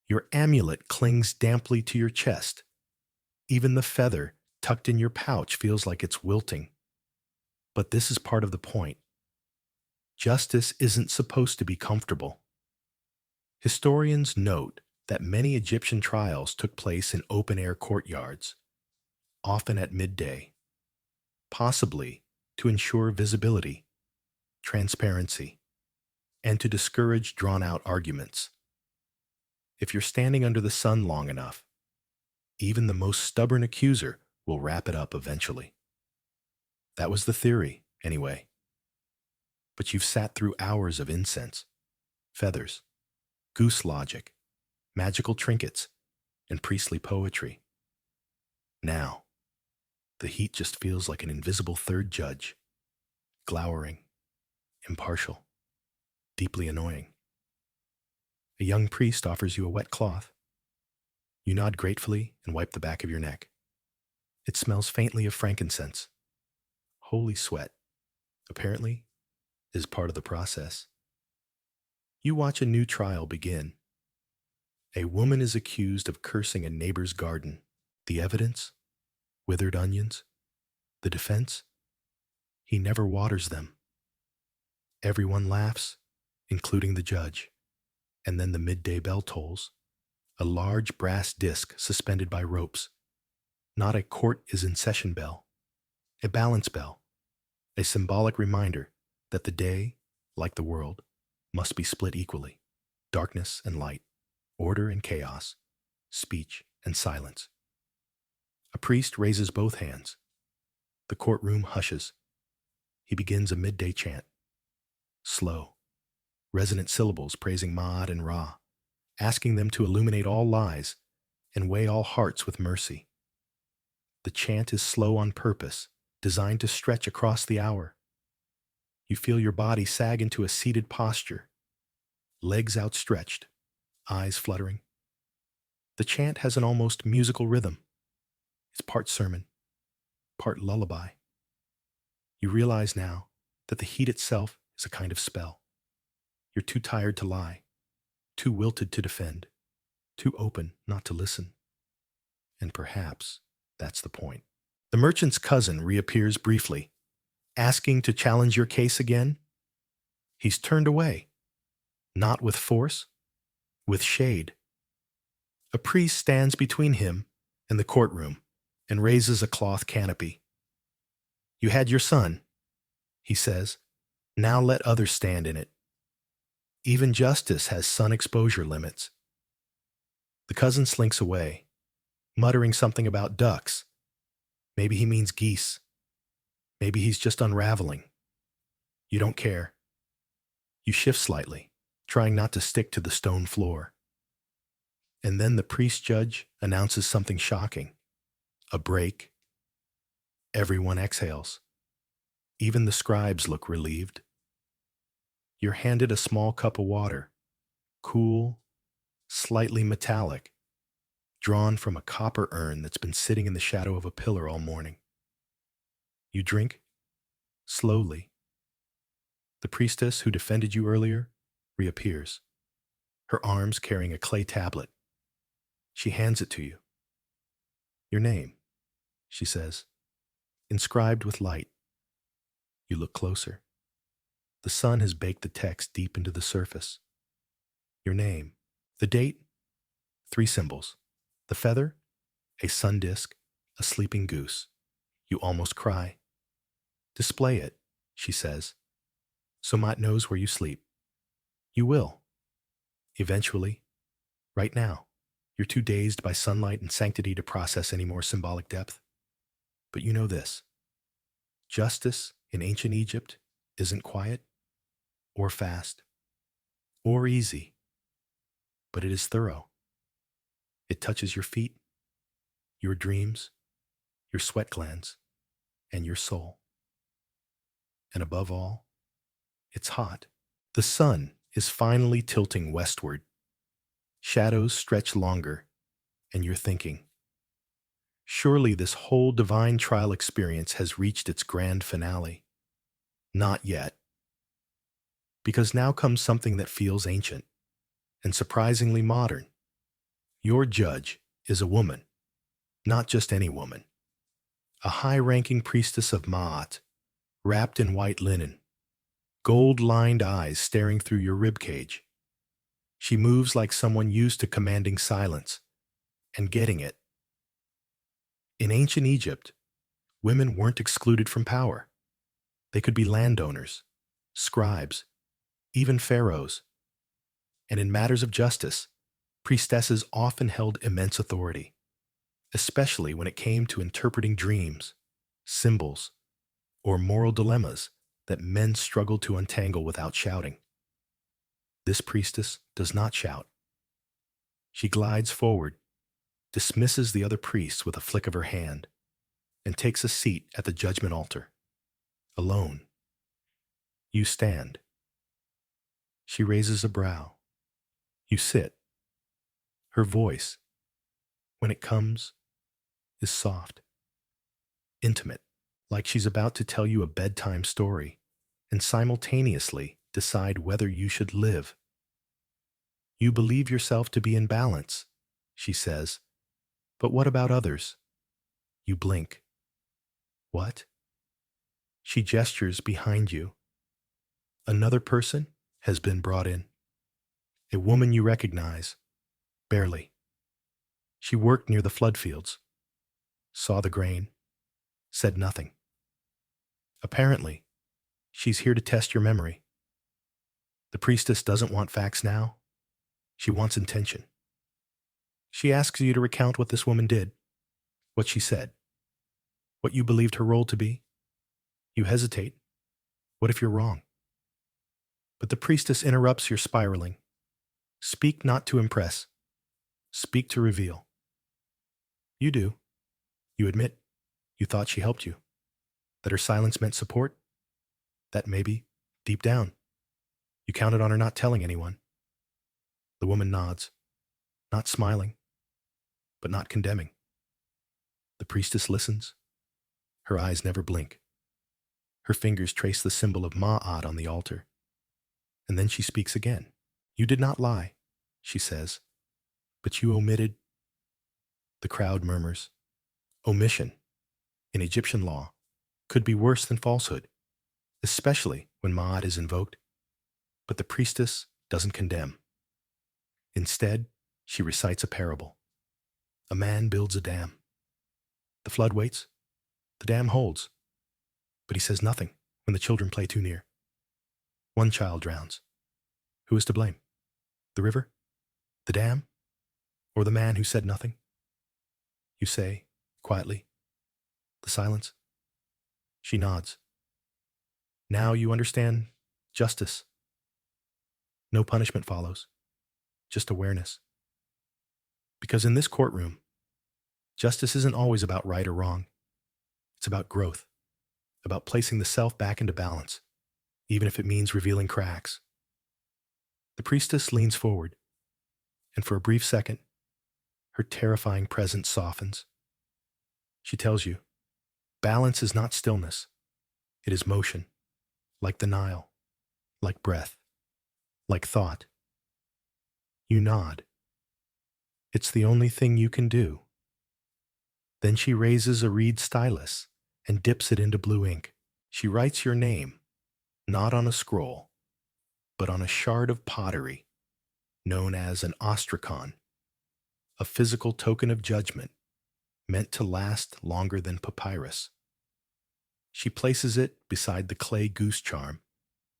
Your amulet clings damply to your chest. Even the feather tucked in your pouch feels like it's wilting. But this is part of the point. Justice isn't supposed to be comfortable. Historians note that many Egyptian trials took place in open-air courtyards, often at midday, possibly to ensure visibility, transparency, and to discourage drawn-out arguments. If you're standing under the sun long enough, even the most stubborn accuser will wrap it up eventually. That was the theory, anyway. But you've sat through hours of incense, feathers, goose logic, magical trinkets, and priestly poetry. Now, the heat just feels like an invisible third judge, glowering, impartial, deeply annoying. A young priest offers you a wet cloth. You nod gratefully and wipe the back of your neck. It smells faintly of frankincense. Holy sweat, apparently, is part of the process. You watch a new trial begin. A woman is accused of cursing a neighbor's garden. The evidence? Withered onions. The defense? He never waters them. Everyone laughs, including the judge. And then the midday bell tolls. A large brass disc suspended by ropes. Not a court is in session bell. A balance bell. A symbolic reminder that the day, like the world, must be split equally. Darkness and light, order and chaos, speech and silence. A priest raises both hands. The courtroom hushes. He begins a midday chant. Slow, resonant syllables praising Maat and Ra, asking them to illuminate all lies and weigh all hearts with mercy. The chant is slow on purpose, designed to stretch across the hour. You feel your body sag into a seated posture, legs outstretched, eyes fluttering. The chant has an almost musical rhythm. It's part sermon, part lullaby. You realize now that the heat itself is a kind of spell. You're too tired to lie, too wilted to defend, too open not to listen. And perhaps that's the point. The merchant's cousin reappears briefly, asking to challenge your case again. He's turned away, not with force, with shade. A priest stands between him and the courtroom and raises a cloth canopy. You had your son, he says. Now let others stand in it. Even justice has sun exposure limits. The cousin slinks away, muttering something about ducks. Maybe he means geese. Maybe he's just unraveling. You don't care. You shift slightly, trying not to stick to the stone floor. And then the priest judge announces something shocking. A break. Everyone exhales. Even the scribes look relieved. You're handed a small cup of water, cool, slightly metallic, drawn from a copper urn that's been sitting in the shadow of a pillar all morning. You drink, slowly. The priestess who defended you earlier reappears, her arms carrying a clay tablet. She hands it to you. Your name, she says, inscribed with light. You look closer. The sun has baked the text deep into the surface. Your name, the date, 3 symbols. The feather, a sun disk, a sleeping goose. You almost cry. Display it, she says, so Mott knows where you sleep. You will. Eventually. Right now. You're too dazed by sunlight and sanctity to process any more symbolic depth. But you know this. Justice in ancient Egypt isn't quiet, or fast, or easy, but it is thorough. It touches your feet, your dreams, your sweat glands, and your soul. And above all, it's hot. The sun is finally tilting westward. Shadows stretch longer, and you're thinking, surely this whole divine trial experience has reached its grand finale. Not yet. Because now comes something that feels ancient and surprisingly modern. Your judge is a woman, not just any woman. A high-ranking priestess of Ma'at, wrapped in white linen, gold-lined eyes staring through your ribcage. She moves like someone used to commanding silence and getting it. In ancient Egypt, women weren't excluded from power. They could be landowners, scribes, even pharaohs. And in matters of justice, priestesses often held immense authority, especially when it came to interpreting dreams, symbols, or moral dilemmas that men struggled to untangle without shouting. This priestess does not shout. She glides forward, dismisses the other priests with a flick of her hand, and takes a seat at the judgment altar. Alone. You stand. She raises a brow. You sit. Her voice, when it comes, is soft, intimate, like she's about to tell you a bedtime story and simultaneously decide whether you should live. You believe yourself to be in balance, she says, but what about others? You blink. What? She gestures behind you. Another person has been brought in. A woman you recognize, barely. She worked near the flood fields, saw the grain, said nothing. Apparently, she's here to test your memory. The priestess doesn't want facts now. She wants intention. She asks you to recount what this woman did, what she said, what you believed her role to be. You hesitate. What if you're wrong? But the priestess interrupts your spiraling. Speak not to impress. Speak to reveal. You do. You admit you thought she helped you, that her silence meant support, that maybe, deep down, you counted on her not telling anyone. The woman nods, not smiling, but not condemning. The priestess listens. Her eyes never blink. Her fingers trace the symbol of Ma'at on the altar. And then she speaks again. You did not lie, she says, but you omitted. The crowd murmurs. Omission, in Egyptian law, could be worse than falsehood, especially when Ma'at is invoked. But the priestess doesn't condemn. Instead, she recites a parable. A man builds a dam. The flood waits. The dam holds. But he says nothing when the children play too near. One child drowns. Who is to blame? The river? The dam? Or the man who said nothing? You say, quietly. The silence. She nods. Now you understand justice. No punishment follows, just awareness. Because in this courtroom, justice isn't always about right or wrong. It's about growth, about placing the self back into balance, even if it means revealing cracks. The priestess leans forward, and for a brief second, her terrifying presence softens. She tells you, balance is not stillness. It is motion, like the Nile, like breath, like thought. You nod. It's the only thing you can do. Then she raises a reed stylus and dips it into blue ink. She writes your name, not on a scroll, but on a shard of pottery known as an ostracon, a physical token of judgment meant to last longer than papyrus. She places it beside the clay goose charm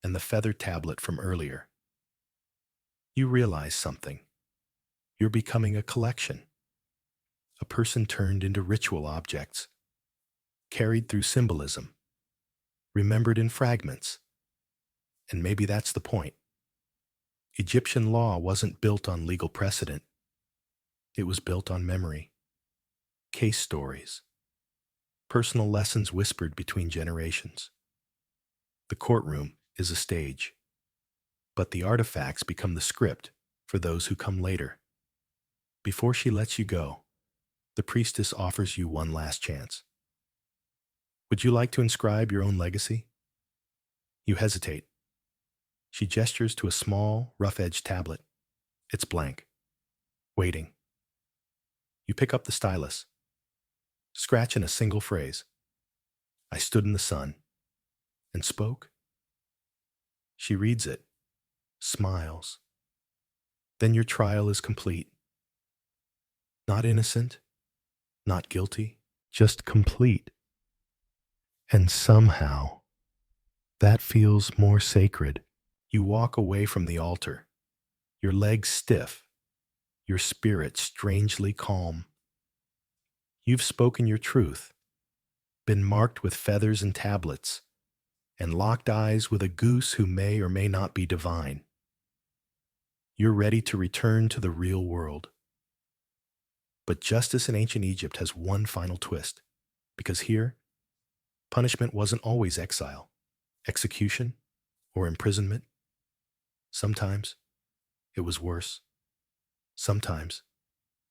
and the feather tablet from earlier. You realize something. You're becoming a collection, a person turned into ritual objects, carried through symbolism, remembered in fragments. And maybe that's the point. Egyptian law wasn't built on legal precedent. It was built on memory, case stories, personal lessons whispered between generations. The courtroom is a stage, but the artifacts become the script for those who come later. Before she lets you go, the priestess offers you one last chance. Would you like to inscribe your own legacy? You hesitate. She gestures to a small, rough-edged tablet. It's blank, waiting. You pick up the stylus. Scratch in a single phrase. I stood in the sun and spoke. She reads it, smiles. Then your trial is complete. Not innocent, not guilty, just complete. And somehow, that feels more sacred. You walk away from the altar, your legs stiff, your spirit strangely calm. You've spoken your truth, been marked with feathers and tablets, and locked eyes with a goose who may or may not be divine. You're ready to return to the real world. But justice in ancient Egypt has one final twist, because here, punishment wasn't always exile, execution, or imprisonment. Sometimes it was worse. Sometimes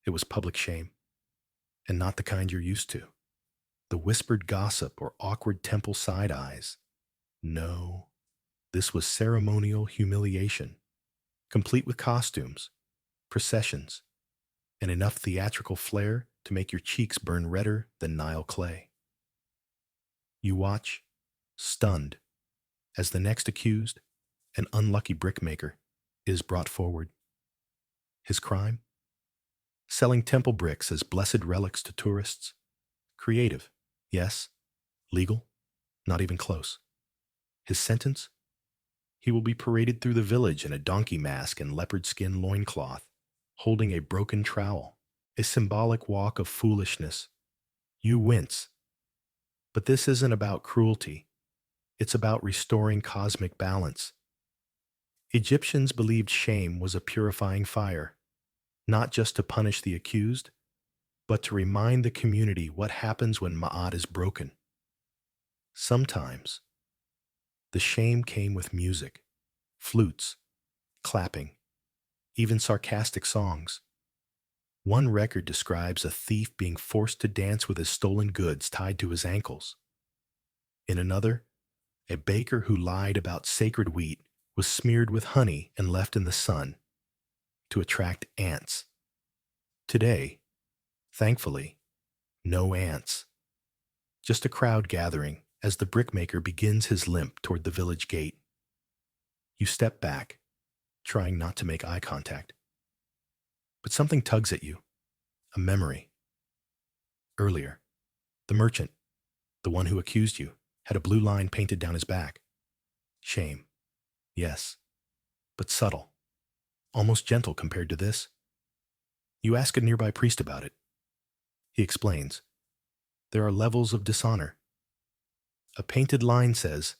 it was public shame, and not the kind you're used to. The whispered gossip or awkward temple side eyes. No, this was ceremonial humiliation, complete with costumes, processions, and enough theatrical flair to make your cheeks burn redder than Nile clay. You watch, stunned, as the next accused, an unlucky brickmaker, is brought forward. His crime? Selling temple bricks as blessed relics to tourists. Creative, yes. Legal? Not even close. His sentence? He will be paraded through the village in a donkey mask and leopard skin loincloth, holding a broken trowel, a symbolic walk of foolishness. You wince. But this isn't about cruelty. It's about restoring cosmic balance. Egyptians believed shame was a purifying fire, not just to punish the accused, but to remind the community what happens when Ma'at is broken. Sometimes, the shame came with music, flutes, clapping, even sarcastic songs. One record describes a thief being forced to dance with his stolen goods tied to his ankles. In another, A baker who lied about sacred wheat was smeared with honey and left in the sun to attract ants. Today, thankfully, no ants. Just a crowd gathering as the brickmaker begins his limp toward the village gate. You step back, trying not to make eye contact. But something tugs at you, a memory. Earlier, the merchant, the one who accused you, had a blue line painted down his back. Shame. Yes, but subtle, almost gentle compared to this. You ask a nearby priest about it. He explains. There are levels of dishonor. A painted line says,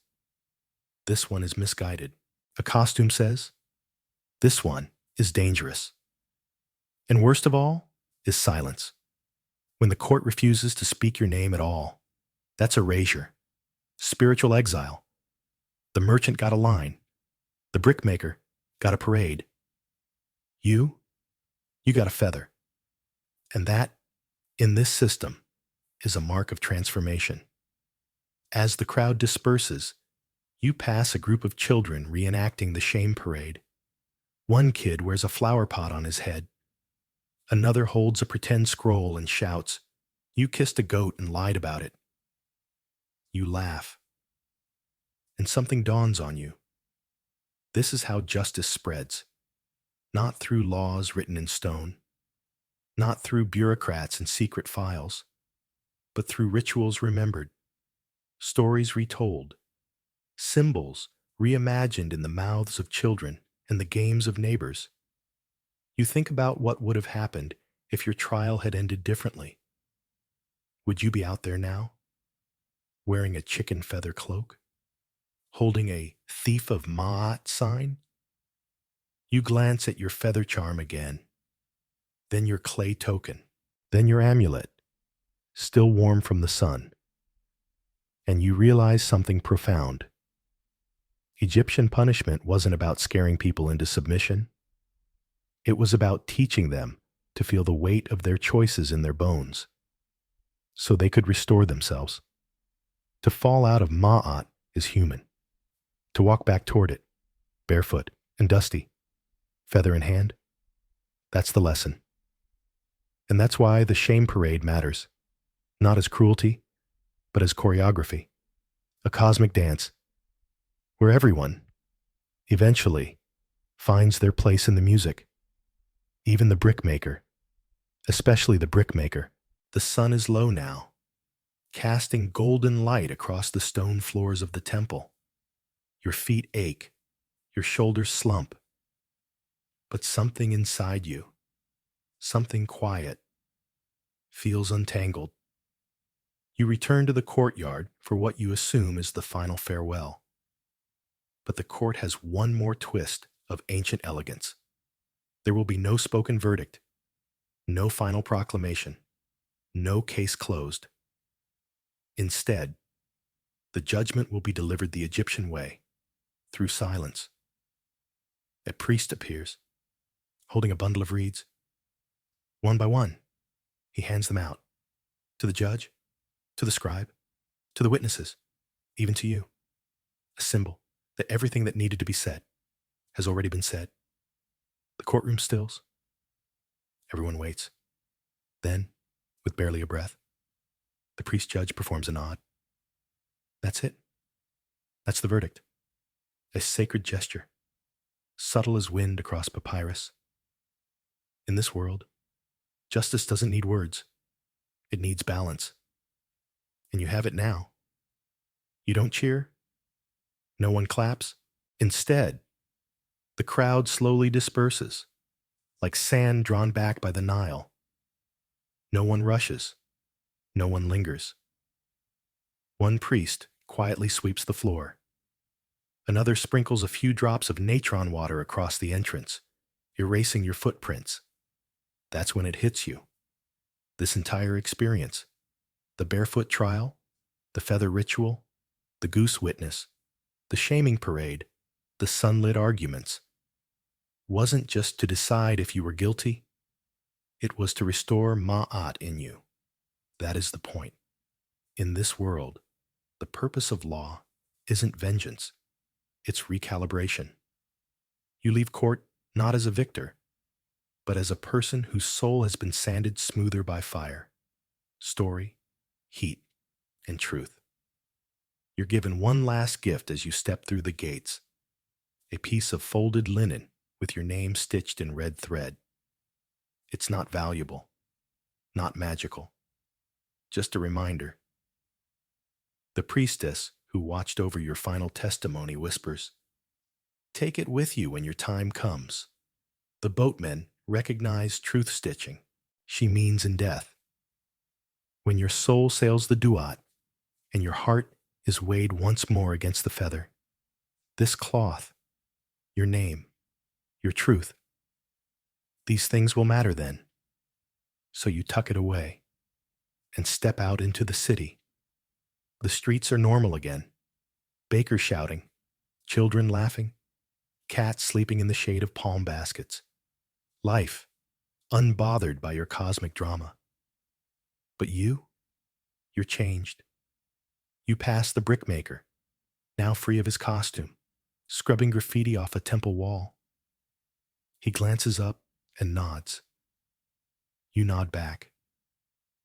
this one is misguided. A costume says, this one is dangerous. And worst of all is silence. When the court refuses to speak your name at all, that's erasure, spiritual exile. The merchant got a line. The brickmaker got a parade. You got a feather. And that, in this system, is a mark of transformation. As the crowd disperses, you pass a group of children reenacting the shame parade. One kid wears a flower pot on his head. Another holds a pretend scroll and shouts, "You kissed a goat and lied about it." You laugh. And something dawns on you. This is how justice spreads. Not through laws written in stone, not through bureaucrats and secret files, but through rituals remembered, stories retold, symbols reimagined in the mouths of children and the games of neighbors. You think about what would have happened if your trial had ended differently. Would you be out there now, wearing a chicken feather cloak, holding a thief of Ma'at sign? You glance at your feather charm again, then your clay token, then your amulet, still warm from the sun, and you realize something profound. Egyptian punishment wasn't about scaring people into submission. It was about teaching them to feel the weight of their choices in their bones, so they could restore themselves. To fall out of Ma'at is human. To walk back toward it, barefoot and dusty, feather in hand, that's the lesson. And that's why the shame parade matters, not as cruelty, but as choreography, a cosmic dance, where everyone, eventually, finds their place in the music. Even the brickmaker, especially the brickmaker. The sun is low now, casting golden light across the stone floors of the temple. Your feet ache, your shoulders slump. But something inside you, something quiet, feels untangled. You return to the courtyard for what you assume is the final farewell. But the court has one more twist of ancient elegance. There will be no spoken verdict, no final proclamation, no case closed. Instead, the judgment will be delivered the Egyptian way, through silence. A priest appears, holding a bundle of reeds. One by one, he hands them out, to the judge, to the scribe, to the witnesses, even to you. A symbol that everything that needed to be said has already been said. The courtroom stills. Everyone waits. Then, with barely a breath, the priest judge performs a nod. That's it. That's the verdict. A sacred gesture, subtle as wind across papyrus. In this world, justice doesn't need words. It needs balance. And you have it now. You don't cheer. No one claps. Instead, the crowd slowly disperses, like sand drawn back by the Nile. No one rushes. No one lingers. One priest quietly sweeps the floor. Another sprinkles a few drops of natron water across the entrance, erasing your footprints. That's when it hits you. This entire experience, the barefoot trial, the feather ritual, the goose witness, the shaming parade, the sunlit arguments, wasn't just to decide if you were guilty. It was to restore Ma'at in you. That is the point. In this world, the purpose of law isn't vengeance, it's recalibration. You leave court not as a victor, but as a person whose soul has been sanded smoother by fire, story, heat, and truth. You're given one last gift as you step through the gates, a piece of folded linen with your name stitched in red thread. It's not valuable, not magical, just a reminder. The priestess who watched over your final testimony whispers, "Take it with you when your time comes." The boatmen recognize truth stitching. She means in death. When your soul sails the duat and your heart is weighed once more against the feather, this cloth, your name, your truth, these things will matter then. So you tuck it away and step out into the city. The streets are normal again. Bakers shouting, children laughing, cats sleeping in the shade of palm baskets. Life, unbothered by your cosmic drama. But you're changed. You pass the brickmaker, now free of his costume, scrubbing graffiti off a temple wall. He glances up and nods. You nod back.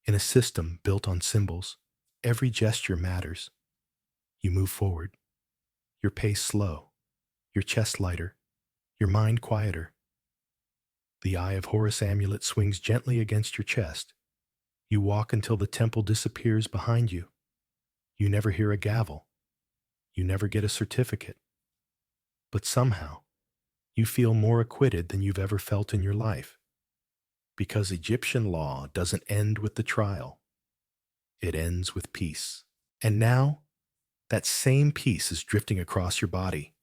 In a system built on symbols, every gesture matters. You move forward, your pace slow, your chest lighter, your mind quieter. The Eye of Horus amulet swings gently against your chest. You walk until the temple disappears behind you. You never hear a gavel. You never get a certificate. But somehow, you feel more acquitted than you've ever felt in your life. Because Egyptian law doesn't end with the trial. It ends with peace. And now, that same peace is drifting across your body.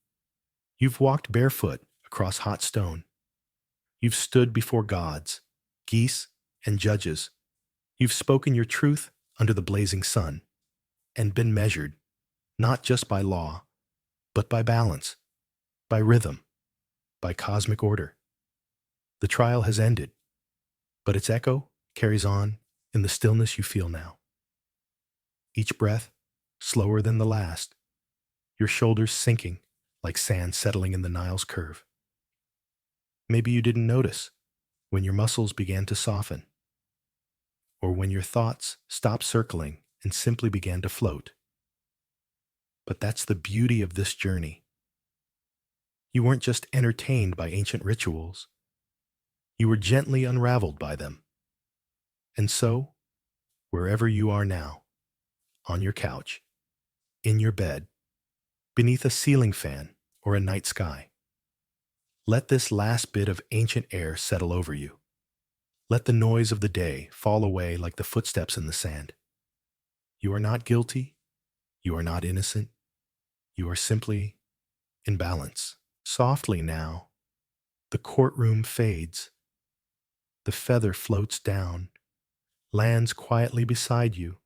You've walked barefoot across hot stone. You've stood before gods, geese, and judges. You've spoken your truth under the blazing sun and been measured, not just by law, but by balance, by rhythm, by cosmic order. The trial has ended, but its echo carries on in the stillness you feel now. Each breath slower than the last, your shoulders sinking like sand settling in the Nile's curve. Maybe you didn't notice when your muscles began to soften, or when your thoughts stopped circling and simply began to float. But that's the beauty of this journey. You weren't just entertained by ancient rituals. You were gently unraveled by them. And so, wherever you are now, on your couch, in your bed, beneath a ceiling fan or a night sky, let this last bit of ancient air settle over you. Let the noise of the day fall away like the footsteps in the sand. You are not guilty. You are not innocent. You are simply in balance. Softly now, the courtroom fades. The feather floats down, lands quietly beside you,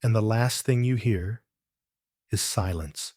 and the last thing you hear is silence.